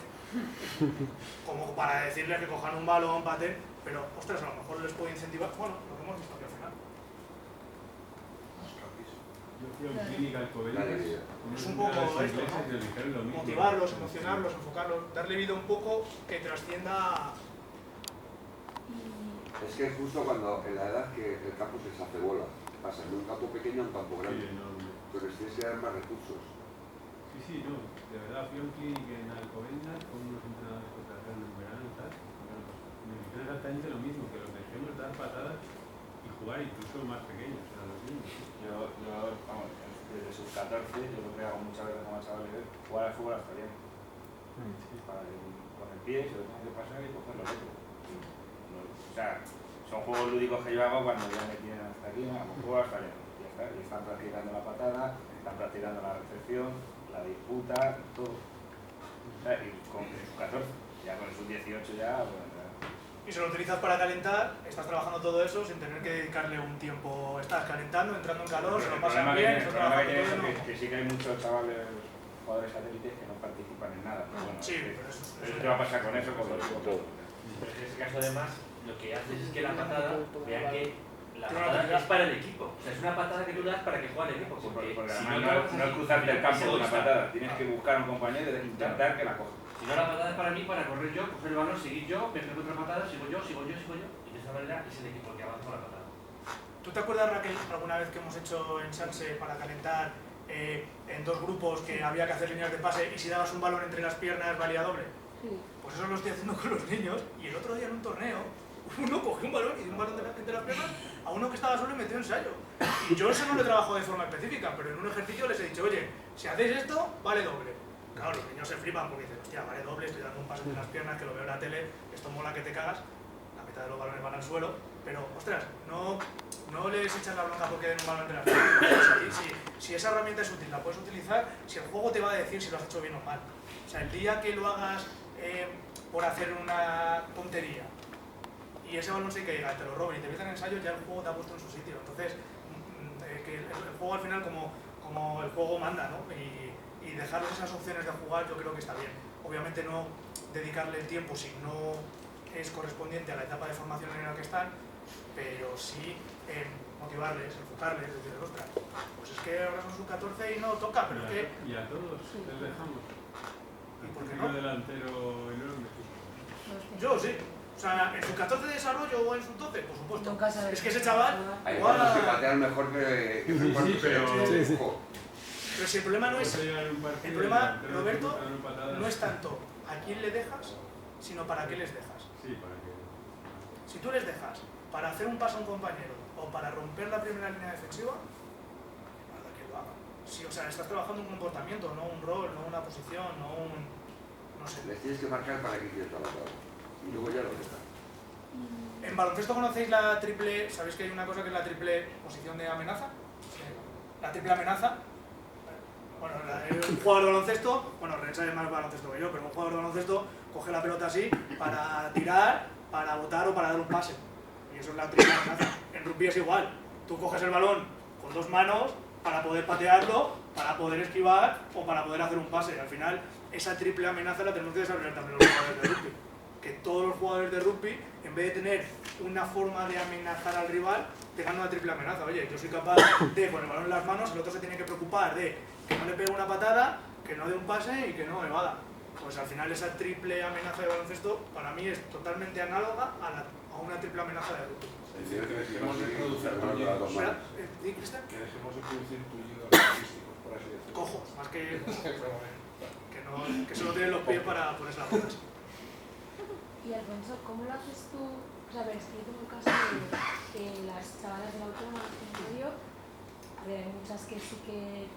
Como para decirles que cojan un balón, paten, pero ostras, a lo mejor les puedo incentivar. Bueno, lo que hemos visto aquí al final. Yo fui a un clínica al Covellas, Es un poco esto, ¿no? Motivarlos, emocionarlos, enfocarlos, darle vida un poco que trascienda. Es que es justo cuando en la edad que el campo se hace bola, pasa de un campo pequeño a un campo grande, pero tienes que dar más recursos. Sí, no, de verdad, fui a un clínic en Alcobendas con unos entrenadores que trabajaron en verano y tal, me dijeron exactamente lo mismo, que los dejemos dar patadas y jugar incluso más pequeños, o sea, los niños. Yo vamos, desde sub 14, yo lo que hago muchas veces con los chavales, jugar al fútbol hasta bien. Con el pie, se lo tengo que pasar y coger los otros. O sea, son juegos lúdicos que yo hago cuando ya me tienen hasta aquí, ¿no? Juego hasta bien. Ya está, y están practicando la patada, están practicando la recepción, la disputa, todo. O sea, y con el sub 14, ya con el sub 18 ya, bueno, ya. Y si lo utilizas para calentar, estás trabajando todo eso sin tener que dedicarle un tiempo. Estás calentando, entrando en calor, se lo pasan bien, estás trabajando todo eso. Que sí que hay muchos chavales, jugadores satélites que no participan en nada. Pero bueno, sí, pero eso te va a pasar con eso, con todo. Pero en ese caso, además, lo que haces es que la patada, vean que la patada es para el equipo. O sea, es una patada que tú das para que juegue el equipo. Porque si no es cruzarte el campo con una patada, tienes que buscar a un compañero y intentar que la coja. Si no, la patada es para mí, para correr yo, coger el balón, seguir yo, me pego otra patada, sigo yo. Y de esa manera es el equipo el que avanza con la patada. ¿Tú te acuerdas, Raquel, alguna vez que hemos hecho en Sanse para calentar en dos grupos que había que hacer líneas de pase y si dabas un balón entre las piernas valía doble? Sí. Pues eso lo estoy haciendo con los niños y el otro día en un torneo uno cogió un balón y dio un balón entre las piernas a uno que estaba solo y metió ensayo. Y yo eso no lo trabajo de forma específica, pero en un ejercicio les he dicho, oye, si hacéis esto, vale doble. Claro, los niños se flipan porque dicen, hostia, vale doble, estoy dando un paso entre las piernas, que lo veo en la tele, esto mola que te cagas, la mitad de los balones van al suelo, pero, ostras, no les echas la bronca porque den un balón entre las piernas. Si esa herramienta es útil, la puedes utilizar, si el juego te va a decir si lo has hecho bien o mal. O sea, el día que lo hagas por hacer una tontería y ese balón se caiga y te lo roben y te metan en ensayo, ya el juego te ha puesto en su sitio. Entonces, que el juego al final como el juego manda, ¿no? Y dejarles esas opciones de jugar yo creo que está bien. Obviamente no dedicarle el tiempo si no es correspondiente a la etapa de formación en la que están, pero sí motivarles, enfocarles, decirles, ostras, pues es que ahora son sub 14 y no toca, pero es que... Y a todos les dejamos. ¿Y por qué Un no? delantero enorme. Yo sí. O sea, en sub 14 de desarrollo o en sub 12, por supuesto. Nunca sabes. Es que ese chaval... Hay igual jugadores que patean mejor que pero... Pero si el problema no es... El problema, Roberto, no es tanto a quién le dejas, sino para qué les dejas. Sí, para qué. Si tú les dejas para hacer un paso a un compañero o para romper la primera línea defensiva, nada que lo hagan. Sí, o sea, estás trabajando un comportamiento, no un rol, no una posición, no sé. Les tienes que marcar para que quieras la patada. Y luego ya lo dejas. En baloncesto conocéis la triple, ¿sabéis que hay una cosa que es la triple posición de amenaza? La triple amenaza. Bueno, un jugador de baloncesto, bueno, Ren sabe más baloncesto que yo, pero un jugador de baloncesto coge la pelota así para tirar, para botar o para dar un pase. Y eso es la triple amenaza. En rugby es igual. Tú coges el balón con dos manos para poder patearlo, para poder esquivar o para poder hacer un pase. Al final, esa triple amenaza la tenemos que desarrollar también los jugadores de rugby. Que todos los jugadores de rugby, en vez de tener una forma de amenazar al rival, tengan una triple amenaza. Oye, yo soy capaz de, con el balón en las manos, el otro se tiene que preocupar de que no le pegue una patada, que no dé un pase y que no evada. Pues al final esa triple amenaza de baloncesto para mí es totalmente análoga a una triple amenaza de rugby. Es decir, que dejemos de producir tullidos. Que dejemos de producir tullidos artísticos, por así decirlo. Cojos, más que solo tienen los pies para ponerse las botas. Y Alfonso, ¿cómo lo haces tú? O sea, a ver, es que yo tengo un caso de las chavalas de la autónoma en medio. A ver, hay muchas que sí que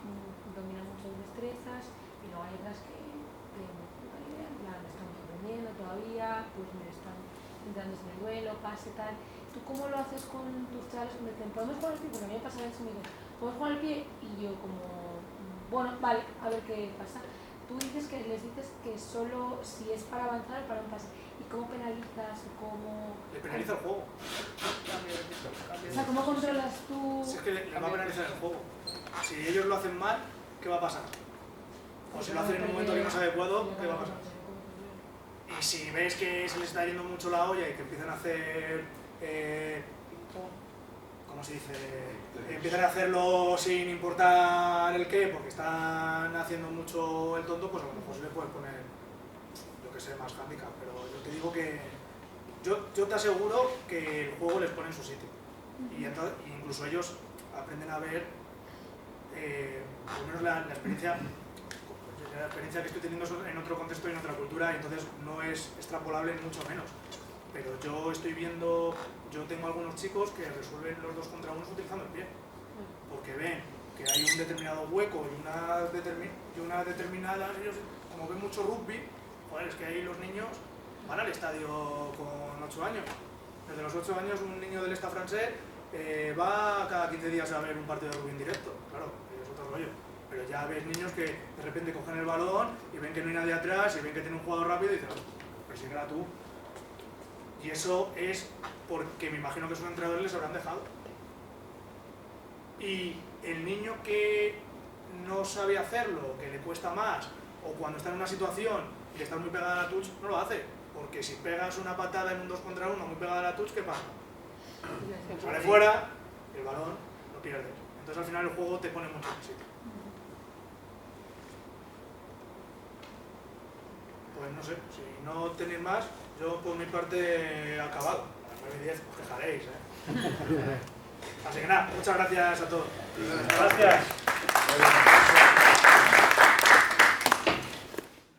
dominan mucho de destrezas y luego hay otras que no puta idea, me están aprendiendo todavía, pues me están entrando en el duelo, pase, tal. ¿Tú cómo lo haces con tus chavales cuando dicen, podemos jugar el pie? Porque a mí me pasa eso, me dicen, ¿podemos jugar el pie? Y yo como, bueno, vale, a ver qué pasa. Tú dices que les dices que solo si es para avanzar o para un pase. ¿Y cómo penalizas o cómo...? Le penaliza el juego. O sea, ¿cómo controlas tú...? Si es que le va a penalizar el juego. Si ellos lo hacen mal, ¿qué va a pasar? O si lo hacen en un momento que no es adecuado, ¿qué va a pasar? Y si ves que se les está yendo mucho la olla y que empiezan a hacer... ¿cómo se dice? Empiezan a hacerlo sin importar el qué, porque están haciendo mucho el tonto, pues a lo mejor se le puedes poner, yo que sé, más handicap. Pero yo te digo que... Yo te aseguro que el juego les pone en su sitio. Y entonces, incluso ellos aprenden a ver, por lo menos la experiencia que estoy teniendo en otro contexto y en otra cultura, y entonces no es extrapolable ni mucho menos. Pero yo estoy viendo, yo tengo algunos chicos que resuelven los 2 contra 1 utilizando el pie. Porque ven que hay un determinado hueco y una determinada... Ellos, como ven mucho rugby, joder, es que ahí los niños van al estadio con 8 años. Desde los 8 años un niño del Stade francés va cada 15 días a ver un partido de rugby en directo. Claro, es otro rollo. Pero ya ves niños que de repente cogen el balón y ven que no hay nadie atrás y ven que tiene un jugador rápido y dicen, persíguela tú. Y eso es porque me imagino que sus entrenadores les habrán dejado. Y el niño que no sabe hacerlo, que le cuesta más, o cuando está en una situación y está muy pegada a la touch, no lo hace. Porque si pegas una patada en un 2 contra 1 muy pegada a la touch, ¿qué pasa? Sale fuera y el balón lo pierdes. Entonces al final el juego te pone mucho en sitio. Pues no sé, si no tenéis más, yo por mi parte he acabado. A las 9:10 os quejaréis, Así que nada, muchas gracias a todos. Gracias.